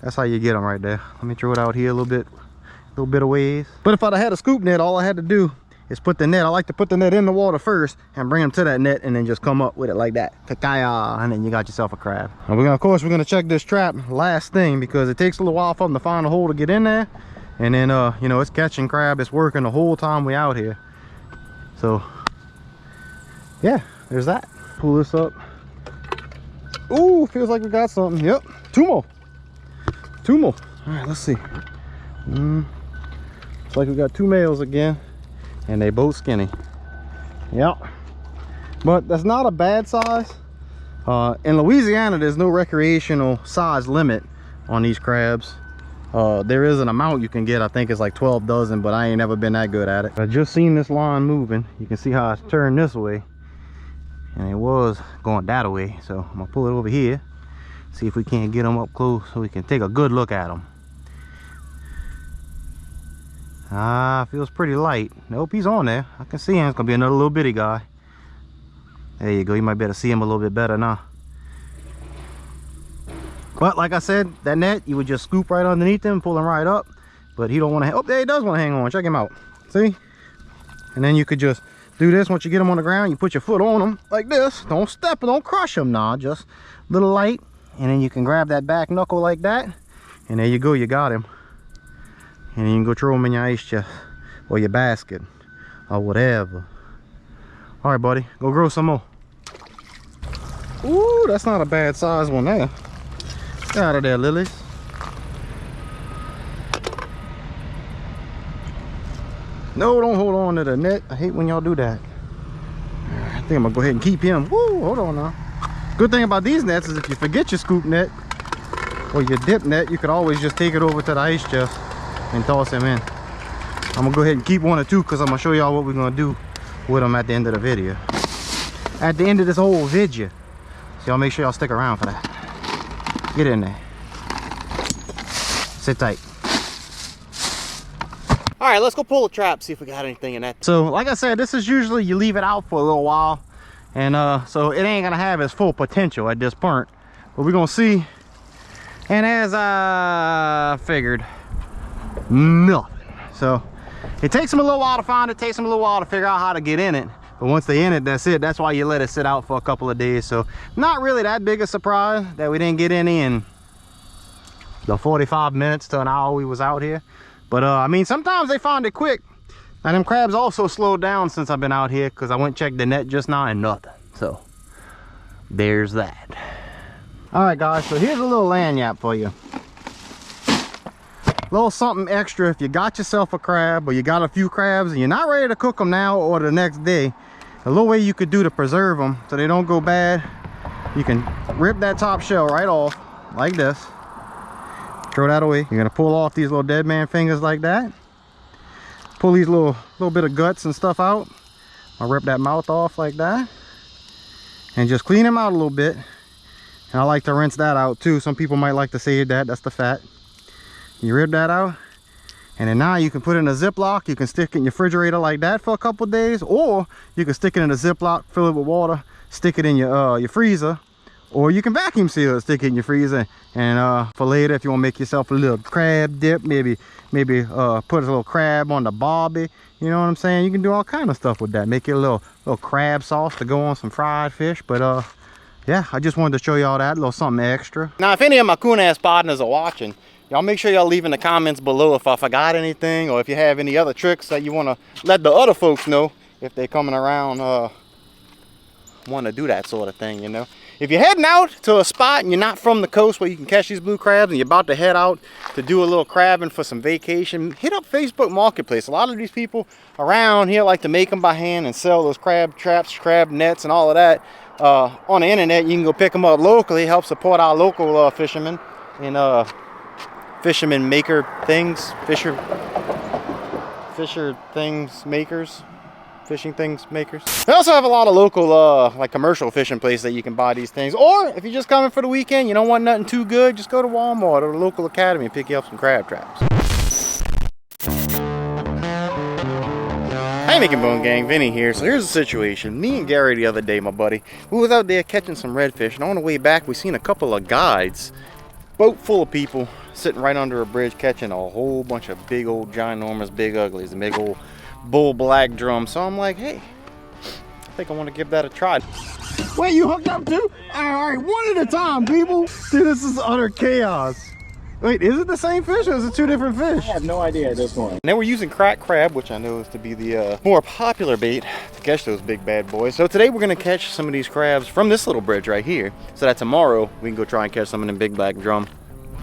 That's how you get them right there. Let me throw it out here a little bit of ways. But if I'd have had a scoop net, all I had to do is put the net. I like to put the net in the water first and bring them to that net, and then just come up with it like that. Kakaya, and then you got yourself a crab. And of course, we're gonna check this trap last thing, because it takes a little while for them to find a hole to get in there. And then, you know, it's catching crab. It's working the whole time we out here. So, yeah, there's that. Pull this up. Ooh, feels like we got something. Yep, 2 more. 2 more. All right, let's see. Looks like we got 2 males again, and they both skinny. Yep, but that's not a bad size. In Louisiana, there's no recreational size limit on these crabs. There is an amount you can get. I think it's like 12 dozen, but I ain't never been that good at it. I just seen this line moving. You can see how it's turned this way, and it was going that way. So I'm gonna pull it over here, see if we can't get them up close so we can take a good look at them. Ah, feels pretty light. Nope, he's on there. I can see him. It's gonna be another little bitty guy. There you go. You might be able to see him a little bit better now. But like I said, that net, you would just scoop right underneath him, pull him right up. But he don't want to. Oh, there he does want to hang on. Check him out. See? And then you could just do this. Once you get him on the ground, you put your foot on him like this. Don't step, don't crush him now. Just a little light, and then you can grab that back knuckle like that, and there you go. You got him. And you can go throw them in your ice chest or your basket or whatever. All right, buddy, go grow some more. Ooh, that's not a bad size one there. Get out of there, lilies. No, don't hold on to the net. I hate when y'all do that. I think I'm gonna go ahead and keep him. Woo, hold on now. Good thing about these nets is if you forget your scoop net or your dip net, you could always just take it over to the ice chest and toss him in. I'm gonna go ahead and keep 1 or 2 because I'm gonna show y'all what we're gonna do with them at the end of the video. At the end of this whole video. So y'all make sure y'all stick around for that. Get in there. Sit tight. All right, let's go pull a trap, see if we got anything in that. So like I said, this is usually you leave it out for a little while, and so it ain't gonna have its full potential at this point. But we're gonna see And as I figured, nothing. So it takes them a little while to find it, takes them a little while to figure out how to get in it. But once they're in it, that's it. That's why you let it sit out for a couple of days. So not really that big a surprise that we didn't get any in the 45 minutes to an hour we was out here. But I mean, sometimes they find it quick. And them crabs also slowed down since I've been out here, because I went and checked the net just now and nothing. So there's that. All right, guys, so here's a little lanyard for you. A little something extra if you got yourself a crab or you got a few crabs and you're not ready to cook them now or the next day. A little way you could do to preserve them so they don't go bad. You can rip that top shell right off like this. Throw that away. You're gonna pull off these little dead man fingers like that. Pull these little bit of guts and stuff out. I'll rip that mouth off like that. And just clean them out a little bit. And I like to rinse that out too. Some people might like to save that. That's the fat. You rip that out, and then now you can put it in a Ziploc. You can stick it in your refrigerator like that for a couple of days, or you can stick it in a Ziploc, fill it with water, stick it in your freezer, or you can vacuum seal it, stick it in your freezer, and for later, if you want to make yourself a little crab dip, maybe put a little crab on the barbie. You know what I'm saying? You can do all kind of stuff with that. Make it a little crab sauce to go on some fried fish. But yeah, I just wanted to show y'all that, a little something extra. Now, if any of my coon-ass partners are watching, y'all make sure y'all leave in the comments below if I forgot anything, or if you have any other tricks that you want to let the other folks know if they're coming around want to do that sort of thing, you know. If you're heading out to a spot and you're not from the coast where you can catch these blue crabs and you're about to head out to do a little crabbing for some vacation, hit up Facebook Marketplace. A lot of these people around here like to make them by hand and sell those crab traps, crab nets, and all of that on the internet. You can go pick them up locally, help support our local fishermen and fisherman maker things, fisher things makers, fishing things makers. They also have a lot of local like commercial fishing places that you can buy these things. Or if you're just coming for the weekend, you don't want nothing too good, just go to Walmart or the local academy and pick you up some crab traps. Hey, Nick and Bone Gang, Vinny here. So here's the situation. Me and Gary the other day, my buddy, we was out there catching some redfish, and on the way back we seen a couple of guides, boat full of people, sitting right under a bridge catching a whole bunch of big old ginormous big uglies, and big old bull black drum. So I'm like, hey, I think I want to give that a try. Wait, you hooked up too? All right, one at a time, people. Dude, this is utter chaos. Wait, is it the same fish or is it two different fish? I have no idea at this point. And then we're using cracked crab, which I know is to be the more popular bait to catch those big bad boys. So today we're gonna catch some of these crabs from this little bridge right here, so that tomorrow we can go try and catch some of them big black drum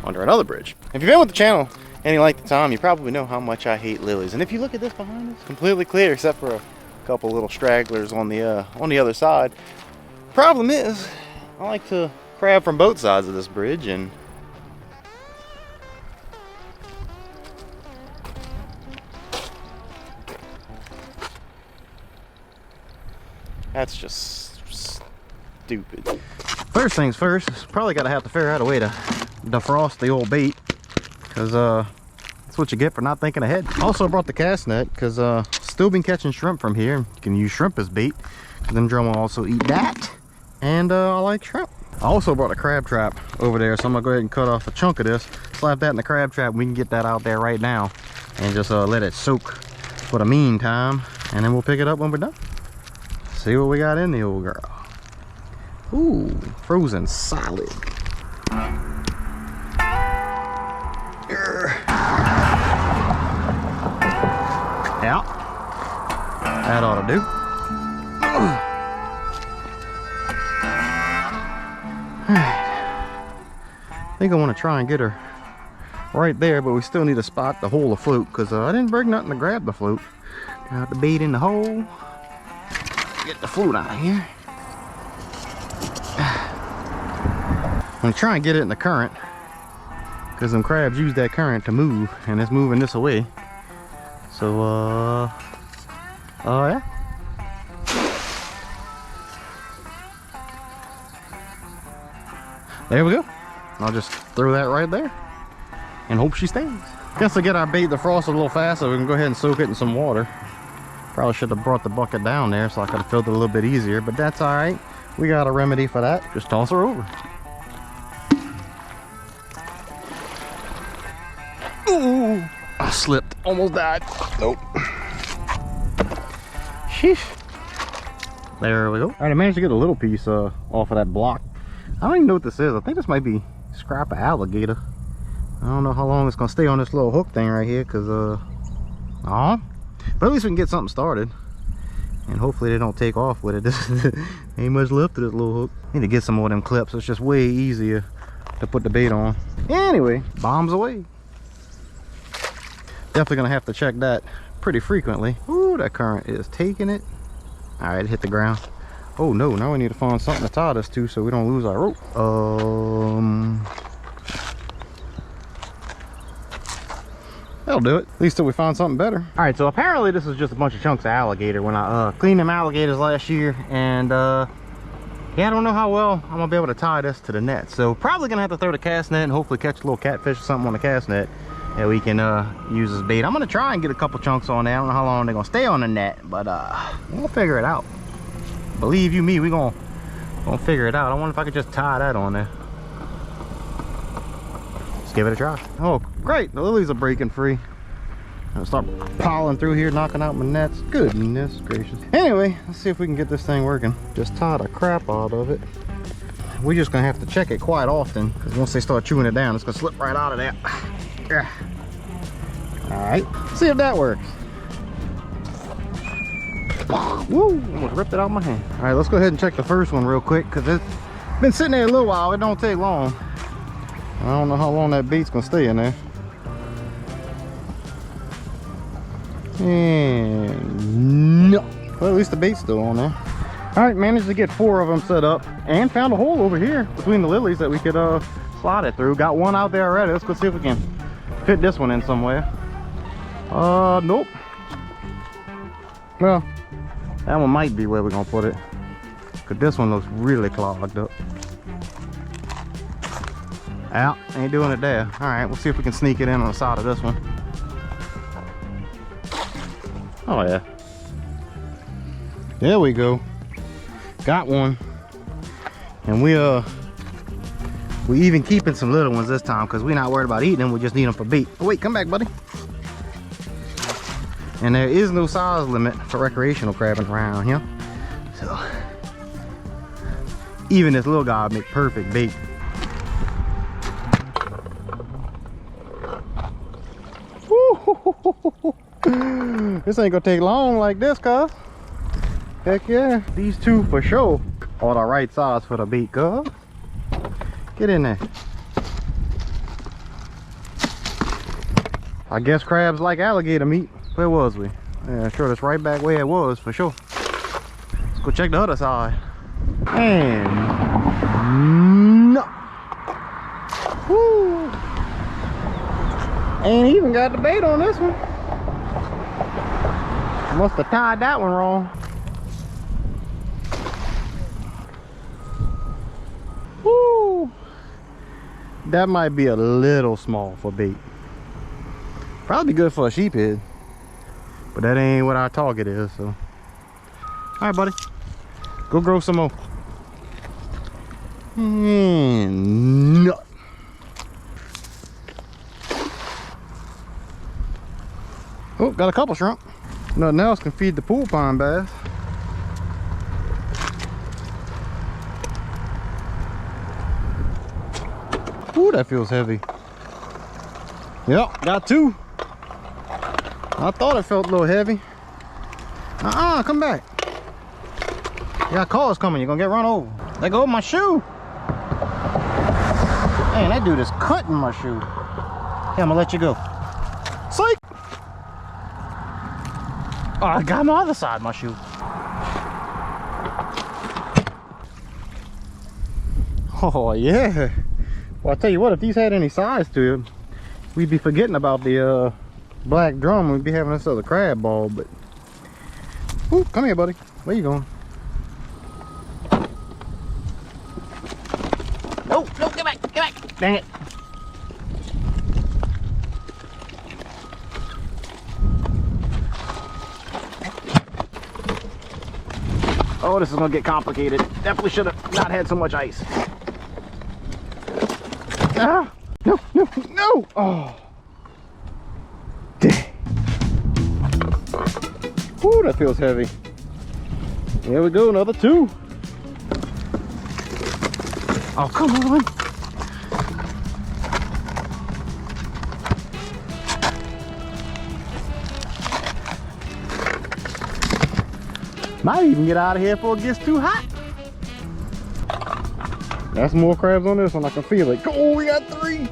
under another bridge. If you've been with the channel any length of time, you probably know how much I hate lilies. And if you look at this behind us, completely clear except for a couple little stragglers on the other side. Problem is, I like to crab from both sides of this bridge, and that's just stupid. First things first, probably gotta have to figure out a way to defrost the old bait, because that's what you get for not thinking ahead. Also brought the cast net because still been catching shrimp from here. You can use shrimp as bait. Them drum will also eat that, and I like shrimp. I also brought a crab trap over there, so I'm gonna go ahead and cut off a chunk of this, slap that in the crab trap. We can get that out there right now and just let it soak for the meantime, and then we'll pick it up when we're done. See what we got in the old girl. Ooh, frozen solid. Yeah, that ought to do. I think I want to try and get her right there, but we still need a spot to hold the float, because I didn't bring nothing to grab the float. Got the bait in the hole. Get the float out of here. I'm gonna try and get it in the current, because them crabs use that current to move, and it's moving this away. So yeah. There we go. I'll just throw that right there and hope she stays. Guess I'll get our bait defrosted a little faster. We can go ahead and soak it in some water. Probably should have brought the bucket down there so I could have filled it a little bit easier, but that's all right. We got a remedy for that. Just toss her over. almost died. Nope. Sheesh. There we go. All right, I managed to get a little piece off of that block. I don't even know what this is. I think this might be scrap of alligator. I don't know how long it's gonna stay on this little hook thing right here, cause but at least we can get something started. And hopefully they don't take off with it. This ain't much left of this little hook. Need to get some more of them clips. It's just way easier to put the bait on. Anyway, bombs away. Definitely gonna have to check that pretty frequently. Ooh, that current is taking it. All right, it hit the ground. Oh no, now we need to find something to tie this to so we don't lose our rope. That'll do it, at least till we find something better. All right, so apparently this is just a bunch of chunks of alligator. When I cleaned them alligators last year, and yeah, I don't know how well I'm gonna be able to tie this to the net. So probably gonna have to throw the cast net and hopefully catch a little catfish or something on the cast net that we can use as bait. I'm gonna try and get a couple chunks on there. I don't know how long they're gonna stay on the net, but we'll figure it out. Believe you me, we gonna figure it out. I wonder if I could just tie that on there. Let's give it a try. Oh, great, the lilies are breaking free. I'll start piling through here, knocking out my nets. Goodness gracious. Anyway, let's see if we can get this thing working. Just tie the crap out of it. We're just gonna have to check it quite often, because once they start chewing it down, it's gonna slip right out of there. Yeah. All right, see if that works. Woo, almost ripped it out of my hand. All right, let's go ahead and check the first one real quick, because it's been sitting there a little while. It don't take long. I don't know how long that bait's gonna stay in there. And no, well, at least the bait's still on there. All right, managed to get 4 of them set up and found a hole over here between the lilies that we could slide it through. Got one out there already. Let's go see if we can fit this one in somewhere. Nope. Well, that one might be where we're gonna put it, because this one looks really clogged up. Out, ain't doing it there. All right, we'll see if we can sneak it in on the side of this one. Oh yeah, there we go. Got one. And we even keeping some little ones this time, because we're not worried about eating them. We just need them for bait. Oh wait, come back, buddy. And there is no size limit for recreational crabbing around here, so even this little guy would make perfect bait. This ain't gonna take long like this, cuz. Heck yeah. These two for sure are the right size for the bait, cuz. Get in there. I guess crabs like alligator meat. Where was we? Yeah, sure, that's right back where it was for sure. Let's go check the other side. And no. Woo. Ain't even got the bait on this one. Must have tied that one wrong. Woo. That might be a little small for bait. Probably good for a sheephead, but that ain't what our target is, so. All right, buddy, go grow some more. And no. Oh, got a couple shrimp. Nothing else can feed the pool pond bass. Ooh, that feels heavy. Yep, got 2. I thought it felt a little heavy. Come back. You got cars coming, you're gonna get run over. There goes my shoe. Man, that dude is cutting my shoe. Yeah, I'm gonna let you go. Psych! Oh, I got my other side of my shoe. Oh yeah. Well, I'll tell you what, if these had any size to them, we'd be forgetting about the black drum. We'd be having this other crab ball, but ooh, come here, buddy. Where you going? No, no, get back, get back. Dang it. Oh, this is gonna get complicated. Definitely should have not had so much ice. Ah, no, no, no. Oh. Dang. Woo, that feels heavy. Here we go, another 2. Oh, come on. Might even get out of here before it gets too hot. That's more crabs on this one. I can feel it. Oh, we got 3.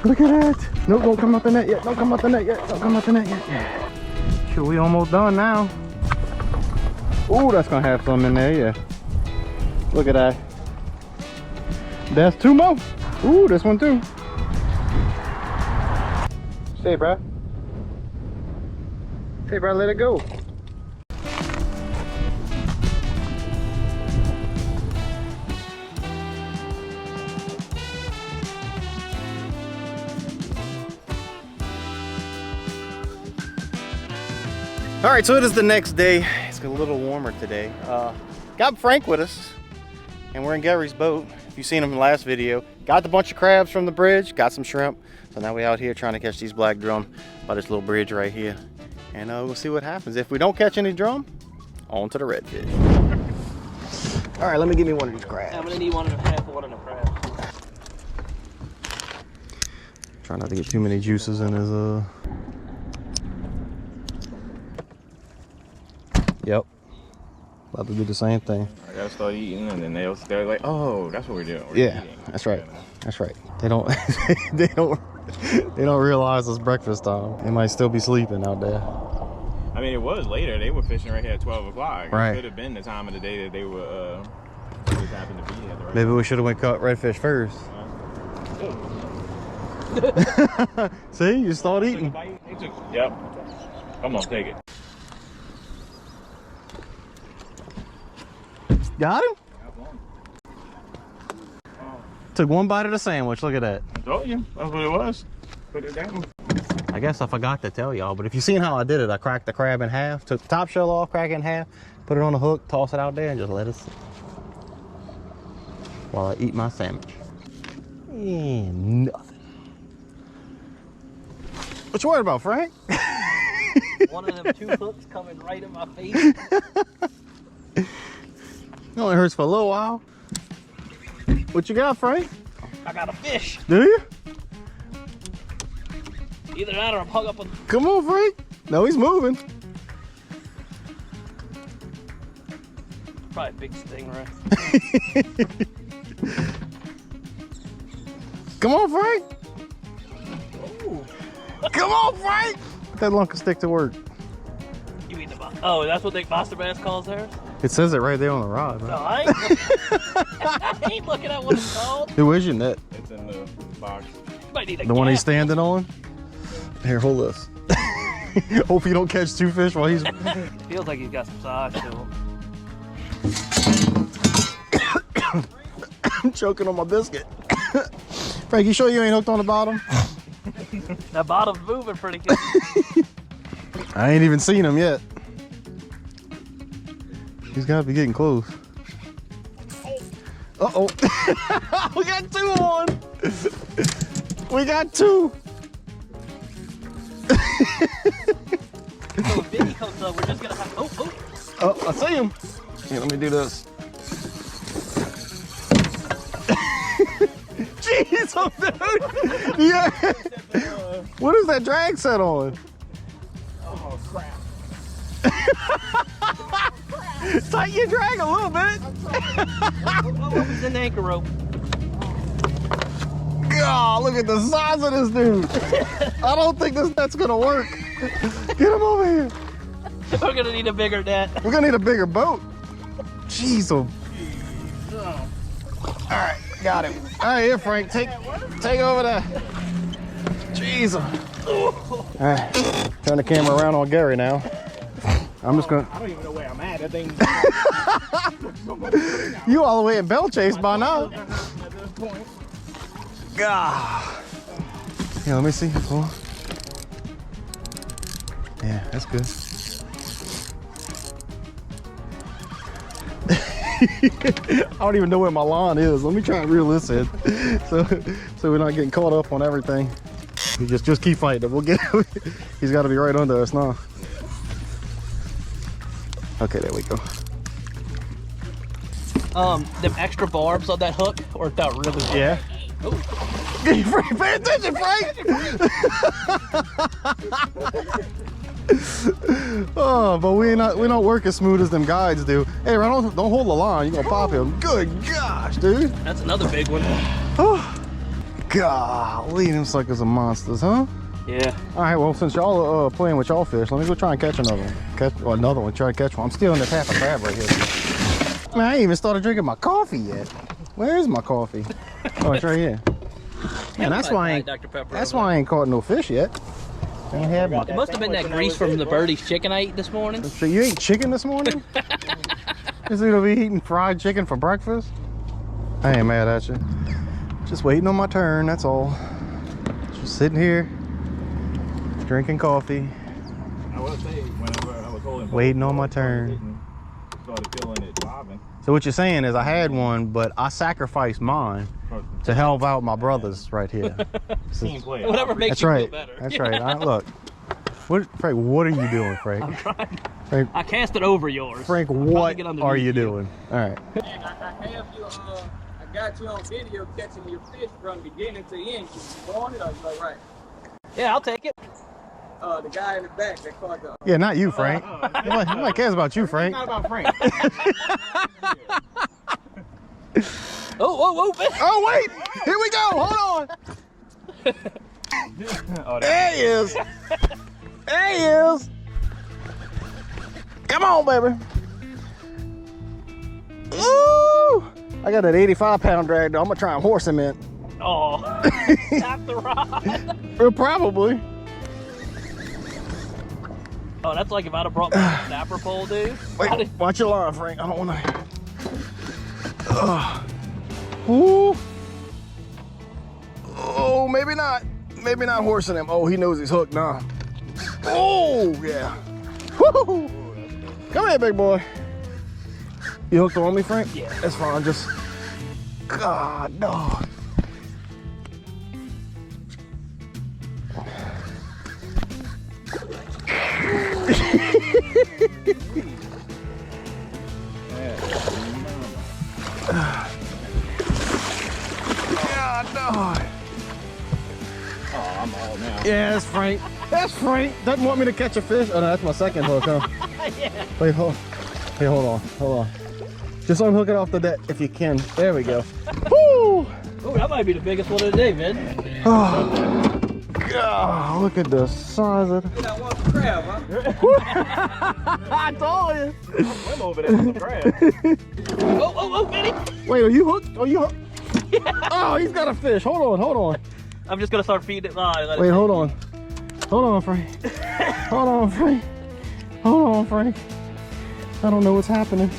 Look at that. No, don't come out the net yet. Don't come out the net yet. Don't come out the net yet. Sure, we almost done now. Oh, that's gonna have some in there, yeah. Look at that. That's 2 more. Ooh, this one too. Stay, bro. Stay, bro. Let it go. All right, so it is the next day. It's a little warmer today. Got Frank with us, and we're in Gary's boat. If you've seen him in the last video, got a bunch of crabs from the bridge, got some shrimp. So now we're out here trying to catch these black drum by this little bridge right here. And we'll see what happens. If we don't catch any drum, on to the redfish. All right, let me give me one of these crabs. I'm gonna need 1.5 of one of the crabs. Try not to get too many juices in his Yep. About to do the same thing. I gotta start eating, and then they're like, "Oh, that's what we're doing." We're Yeah, eating. that's right. That's right. They don't they don't realize it's breakfast time. They might still be sleeping out there. I mean, it was later. They were fishing right here at 12 o'clock. Right. It could have been the time of the day that they were just happened to be at the right Maybe we should have went caught redfish first. See, you start eating. Yep. Come on, take it. Got him? Took one bite of the sandwich. Look at that. I told you. That's what it was. Put it down. I guess I forgot to tell y'all, but if you seen how I did it, I cracked the crab in half, took the top shell off, crack it in half, put it on the hook, toss it out there, and just let it sit while I eat my sandwich. And nothing. What you worried about, Frank? One of them 2 hooks coming right in my face. It only hurts for a little while. What you got, Frank? I got a fish. Do you? Either that or I'm hung up on. Come on, Frank. No, he's moving. Probably a big stingray. Come on, Frank. Ooh. Come on, Frank. That lunk can stick to work. You mean the oh, that's what the monster bass calls theirs? It says it right there on the rod, man. No, I ain't looking at what it's called. Who is your net? It's in the box. You might need a The one he's gap. standing on? Here, hold this. Hope you don't catch 2 fish while he's... Feels like he's got some size to him. I'm choking on my biscuit. Frank, you sure you ain't hooked on the bottom? That bottom's moving pretty good. I ain't even seen him yet. He's gotta be getting close. Uh-oh. We got 2 on. We got 2. So if Vinny comes up, we're just gonna have. Oh, I see him. Here, let me do this. Jeez, dude. Yeah. What is that drag set on? Oh crap! Tighten your drag a little bit. Oh, he's in the anchor rope. God, look at the size of this dude. I don't think this net's gonna work. Get him over here. We're gonna need a bigger net. We're gonna need a bigger boat. Jeez. All right, got him. All right, here, Frank, take over there. Jeez. All right, turn the camera around on Gary now. I'm just gonna. I don't even know where I'm at. That thing. You all the way in Bell Chase by now. At this point. God. Yeah, let me see. Oh. Yeah, that's good. I don't even know where my line is. Let me try and reel this in, so we're not getting caught up on everything. We just keep fighting. We'll get. He's got to be right under us now. Okay, there we go. Them extra barbs on that hook worked out really well. Yeah. Oh. Frank, pay attention, Frank! Oh, but we don't work as smooth as them guides do. Hey, don't hold the line. You're gonna pop him. Good gosh, dude. That's another big one. Oh, golly, them suckers are monsters, huh? Yeah. All right, well, since y'all playing with y'all fish, let me go try and catch another one. Try to catch one. I'm still in this half a crab right here. Man, I ain't even started drinking my coffee yet. Where is my coffee? Oh, it's right here. Man, that's why I ain't caught no fish yet. Ain't had my. It must have been that grease from the birdie's chicken I ate this morning. So you ate chicken this morning? Is it gonna be eating fried chicken for breakfast? I ain't mad at you. Just waiting on my turn, that's all. Just sitting here, drinking coffee. I will say, whenever I was holding, waiting on my turn. Started feeling it bobbing. So what you're saying is I had one, but I sacrificed mine to help out my brothers right here. Team player. Whatever makes That's you right. feel better. That's right. Look, Frank, what are you doing, Frank? I'm trying. Frank, I cast it over yours. Frank, what are you doing? All right. And I have you. I got you on video catching your fish from beginning to end. You want it or you all right? Yeah, I'll take it. The guy in the back that caught the. Yeah, not you, Frank. Nobody cares about you, Frank. Not about Frank. Oh, Oh, wait. Here we go. Hold on. There he is. There he is. Come on, baby. Ooh. I got that 85-pound drag, though. I'm going to try and horse him in. Oh, tap the rod. Probably. Oh, that's like if I'd have brought my snapper pole, dude. Wait, watch your line, Frank. I don't want to. Ooh. Oh, maybe not. Maybe not horsing him. Oh, he knows he's hooked now. Oh, yeah. Woo! Come here, big boy. You hooked on me, Frank? Yeah. That's fine. Just. God, no. God, no. Oh, I'm all now. Yeah, that's Frank. That's Frank. Doesn't want me to catch a fish. Oh, no, that's my second hook, huh? Yeah. Wait, hold on. Just unhook it off the deck if you can. There we go. Woo! Oh, that might be the biggest one of the day, man. Oh, God, look at the size of it. That one's a crab, huh? I told you. I'm over there with the crab. Oh, Benny. Wait, are you hooked? Are you hooked? Oh, he's got a fish. Hold on. I'm just gonna start feeding it. Wait, hold on. Hold on, Frank. Hold on, Frank. I don't know what's happening.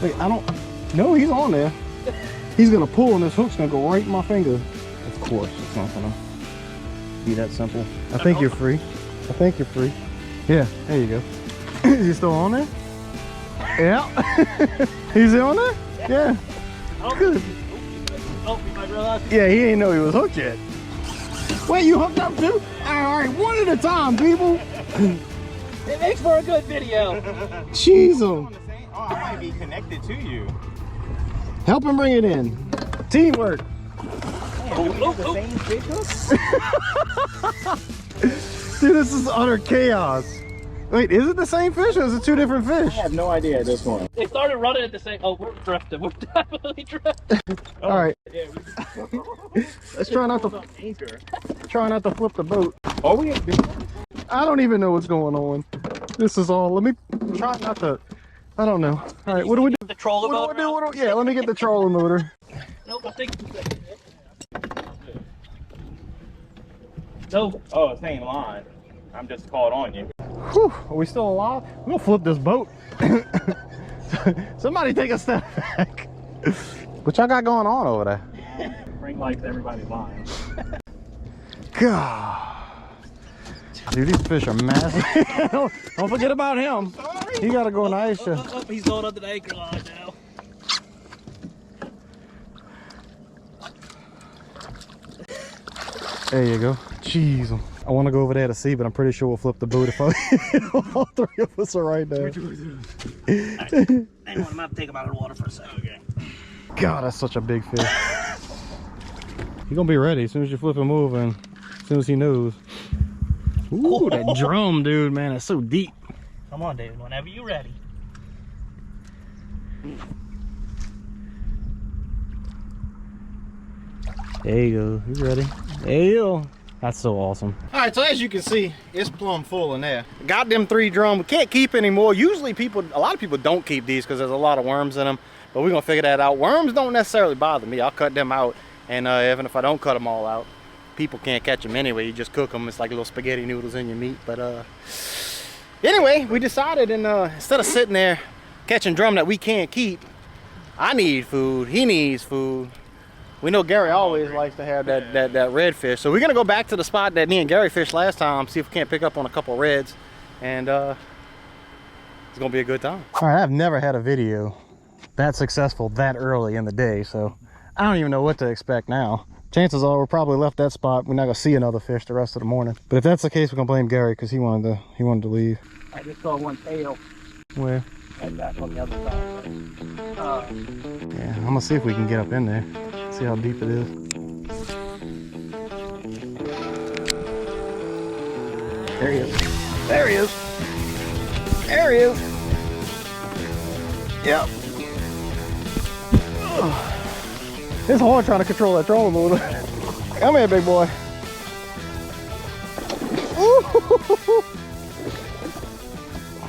Wait, no, he's on there. He's gonna pull and this hook's gonna go right in my finger. Of course, it's not gonna be that simple. I think you're free. Yeah, there you go. Is he still on there? Yeah. He's on there? Yeah. Good. Oh, you might realize. Yeah, he didn't know he was hooked yet. Wait, you hooked up too? All right, one at a time, people. It makes for a good video. Jeez. Oh, I might be connected to you. Help him bring it in. Teamwork. Dude, this is utter chaos. Wait, is it the same fish or is it two different fish? I have no idea at this point. They started running at the same. Oh, we're drifting. We're definitely drifting. All right. Yeah, Let's try not to flip the boat. Are we? I don't even know what's going on. This is all. Let me try not to. I don't know. All right, what do we do? The trolling What do motor. we do? Yeah, let me get the trolling motor. Nope, I think. No. Oh, it's ain't line. I'm just caught on you. Whew, are we still alive? We're gonna flip this boat. Somebody take a step back. What y'all got going on over there? Frank likes everybody lying. God. Dude, these fish are massive. Don't forget about him. He gotta go nice. Oh, he's going under the anchor line now. There you go. Jeez. I want to go over there to see, but I'm pretty sure we'll flip the boat if all three of us are right there. Hang on, I'm gonna have to take him out of the water for a second. Okay. God, that's such a big fish. He's gonna be ready as soon as you flip him over and as soon as he knows. Ooh, that drum, dude, man, it's so deep. Come on, David, whenever you're ready. There you go, he's ready. There you go. That's so awesome. All right, so as you can see, it's plumb full in there. Got them 3 drums. We can't keep anymore. Usually a lot of people don't keep these because there's a lot of worms in them, but we're gonna figure that out. Worms don't necessarily bother me. I'll cut them out, and even if I don't cut them all out, people can't catch them anyway. You just cook them. It's like little spaghetti noodles in your meat. But anyway, we decided, and instead of sitting there catching drum that we can't keep, I need food, he needs food. We know Gary always likes to have that redfish. So we're gonna go back to the spot that me and Gary fished last time, see if we can't pick up on a couple reds, and it's gonna be a good time. All right, I've never had a video that successful that early in the day, so I don't even know what to expect now. Chances are we'll probably left that spot. We're not gonna see another fish the rest of the morning. But if that's the case, we're gonna blame Gary because he wanted to leave. I just saw one tail Where? and back on the other side. Yeah, I'm gonna see if we can get up in there. See how deep it is. There he is. There he is. There he is. Yep. It's hard trying to control that trolling motor. Come here, big boy. Ooh.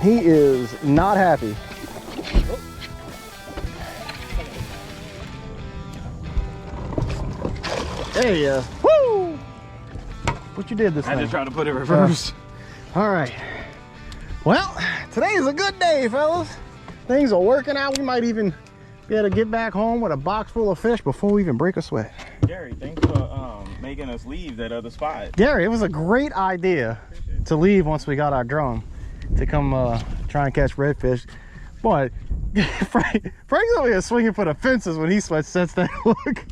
He is not happy. There you go. Woo! What you did this time? I just tried to put it reverse. All right. Well, today is a good day, fellas. Things are working out. We might even be able to get back home with a box full of fish before we even break a sweat. Gary, thanks for making us leave that other spot. Gary, it was a great idea to leave once we got our drum to come try and catch redfish. But Frank's over here swinging for the fences when he sets that hook.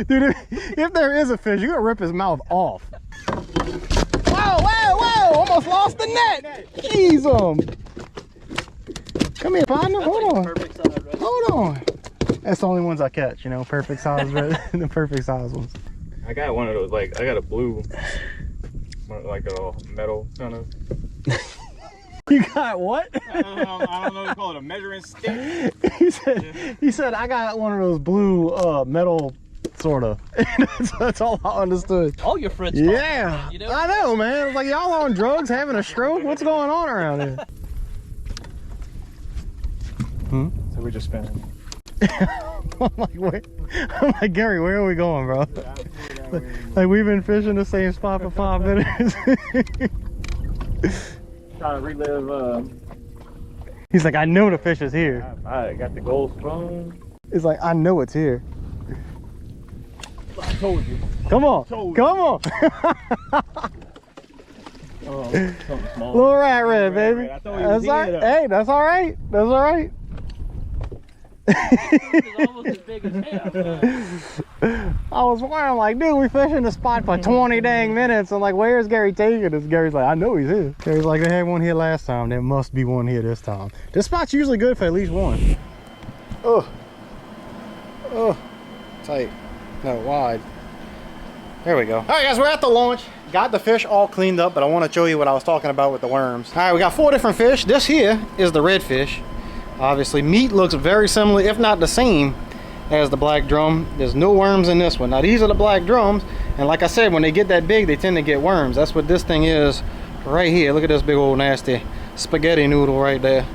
Dude, if there is a fish, you're gonna rip his mouth off. Whoa, whoa, whoa! Almost lost the net! Jeez, come here, partner. Hold on. Hold on. That's the only ones I catch, you know, perfect size, the perfect size ones. I got one of those, like, I got a blue, like a metal kind of. You got what? I don't know what to call it, a measuring stick. he said, I got one of those blue metal sort of. That's all I understood. All your friends. Yeah, You know? I know, man. It's like y'all on drugs, having a stroke. What's going on around here? So we're just spinning. I'm like, Gary, where are we going, bro? Like we've been fishing the same spot for 5 minutes. Trying to relive. He's like, I know the fish is here. I got the gold spoon. It's like, I know it's here. I told you. Come on, come on. Oh, something small. Little rat red, baby. I thought he was That's all right. here, Hey, that's all right. That's all right. It's almost as big as him. I was wondering, like, dude, we fishing the spot for 20 dang minutes. I'm like, where's Gary taking us? Gary's like, I know he's here. Gary's like, they had one here last time. There must be one here this time. This spot's usually good for at least one. Oh. Oh. Tight. No, wide. There we go. All right, guys, we're at the launch. Got the fish all cleaned up, but I want to show you what I was talking about with the worms. All right, we got 4 different fish. This here is the redfish. Obviously, meat looks very similar, if not the same, as the black drum. There's no worms in this one. Now, these are the black drums, and like I said, when they get that big, they tend to get worms. That's what this thing is right here. Look at this big old nasty spaghetti noodle right there.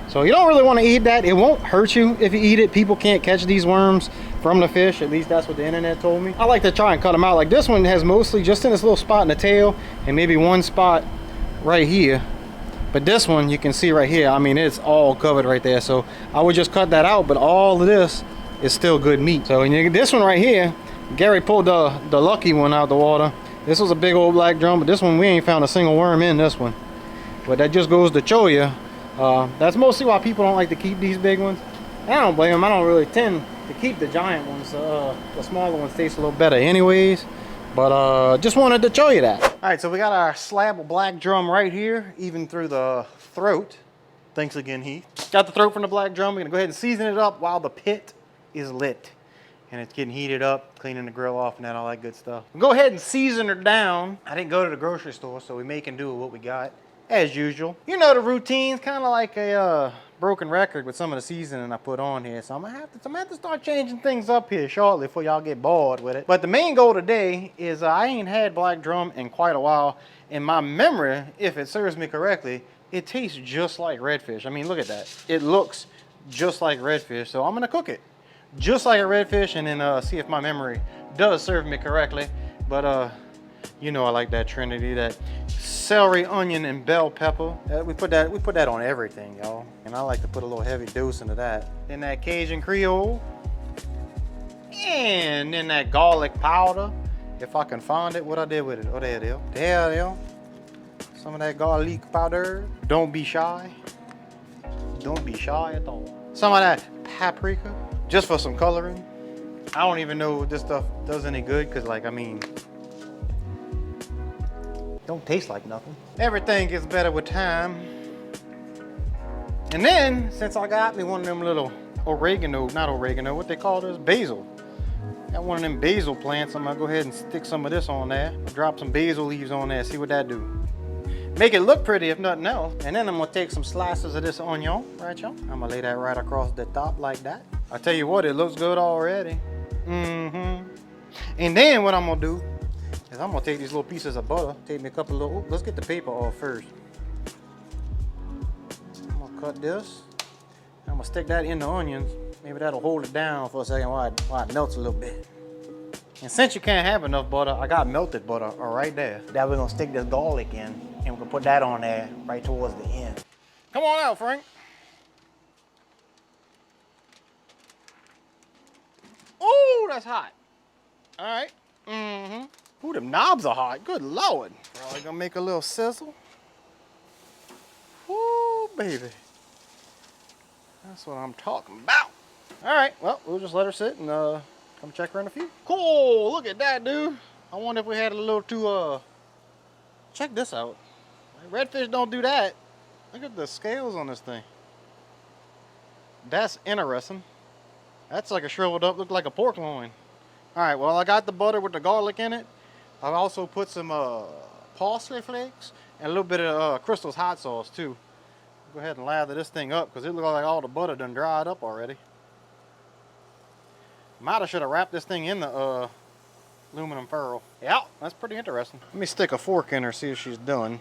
So you don't really want to eat that. It won't hurt you if you eat it. People can't catch these worms from the fish. At least that's what the internet told me. I like to try and cut them out. Like this one has mostly just in this little spot in the tail and maybe one spot right here. But this one you can see right here, I mean, it's all covered right there. So I would just cut that out, but all of this is still good meat. So this one right here, Gary pulled the lucky one out of the water. This was a big old black drum, but this one we ain't found a single worm in this one. But that just goes to show you, that's mostly why people don't like to keep these big ones. I don't blame them. I don't really tend to keep the giant ones. The smaller ones taste a little better anyways. But just wanted to show you that. All right, so we got our slab of black drum right here, even through the throat. Thanks again, Heath. Got the throat from the black drum. We're gonna go ahead and season it up while the pit is lit. And it's getting heated up, cleaning the grill off and all that good stuff. We'll go ahead and season her down. I didn't go to the grocery store, so we make and do with what we got, as usual. You know the routine's kind of like a broken record with some of the seasoning I put on here. So I'm gonna have to start changing things up here shortly before y'all get bored with it. But the main goal today is I ain't had black drum in quite a while. In my memory, if it serves me correctly, it tastes just like redfish. I mean, look at that. It looks just like redfish, so I'm gonna cook it just like a redfish and then see if my memory does serve me correctly. But you know I like that trinity, that celery, onion, and bell pepper. We put that on everything, y'all. And I like to put a little heavy dose into that. Then that Cajun Creole. And then that garlic powder. If I can find it, what I did with it. Oh, there it is. There it is. Some of that garlic powder. Don't be shy. Don't be shy at all. Some of that paprika. Just for some coloring. I don't even know if this stuff does any good, because like, I mean, don't taste like nothing. Everything gets better with time. And then, since I got me one of them little oregano, not oregano, what they call this? Basil. Got one of them basil plants. I'm gonna go ahead and stick some of this on there. Drop some basil leaves on there, see what that do. Make it look pretty if nothing else. And then I'm gonna take some slices of this onion, right y'all? I'm gonna lay that right across the top like that. I tell you what, it looks good already. And then what I'm gonna do is I'm gonna take these little pieces of butter, take me a couple of little, let's get the paper off first. I'm gonna cut this. I'm gonna stick that in the onions. Maybe that'll hold it down for a second while it melts a little bit. And since you can't have enough butter, I got melted butter right there. Now we're gonna stick this garlic in and we're gonna put that on there right towards the end. Come on out, Frank. Ooh, that's hot. All right. Ooh, them knobs are hot. Good Lord. Probably gonna make a little sizzle. Ooh, baby. That's what I'm talking about. All right, well, we'll just let her sit and come check her in a few. Cool, look at that, dude. I wonder if we had a little too, check this out. Redfish don't do that. Look at the scales on this thing. That's interesting. That's like a shriveled up, look like a pork loin. All right, well, I got the butter with the garlic in it. I've also put some parsley flakes and a little bit of Crystal's hot sauce too. Go ahead and lather this thing up because it looks like all the butter done dried up already. Might have should have wrapped this thing in the aluminum foil. Yeah, that's pretty interesting. Let me stick a fork in her, see if she's done.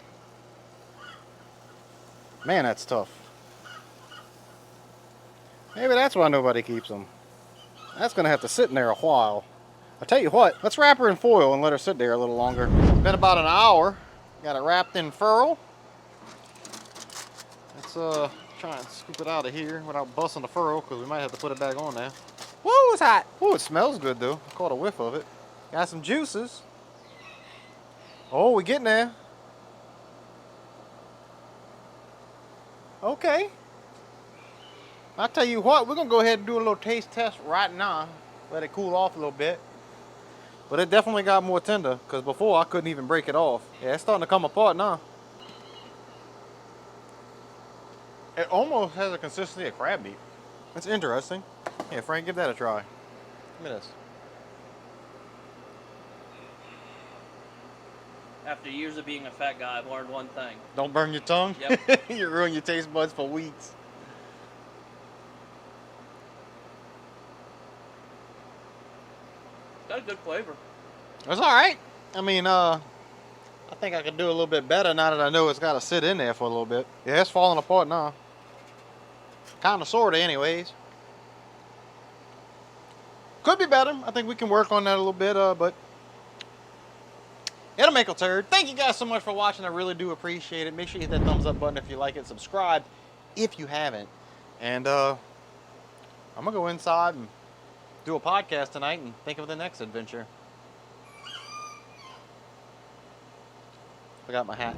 Man, that's tough. Maybe that's why nobody keeps them. That's gonna have to sit in there a while. I'll tell you what, let's wrap her in foil and let her sit there a little longer. It's been about an hour. Got it wrapped in furl. Let's try and scoop it out of here without busting the furl because we might have to put it back on there. Woo, it's hot. Ooh, it smells good though. I caught a whiff of it. Got some juices. Oh, we're getting there. Okay. I'll tell you what, we're gonna go ahead and do a little taste test right now. Let it cool off a little bit. But it definitely got more tender because before I couldn't even break it off. Yeah, it's starting to come apart now. It almost has a consistency of crab meat. That's interesting. Yeah, Frank, give that a try. Look at this. After years of being a fat guy, I've learned one thing. Don't burn your tongue? Yep. You ruin your taste buds for weeks. Got a good flavor. It's all right. I mean, I think I could do a little bit better now that I know it's got to sit in there for a little bit. Yeah, it's falling apart now. Kind of, sort of, anyways. Could be better. I think we can work on that a little bit, but it'll make a turd. Thank you guys so much for watching. I really do appreciate it. Make sure you hit that thumbs up button if you like it. Subscribe if you haven't. And I'm going to go inside and do a podcast tonight and think of the next adventure. Forgot my hat.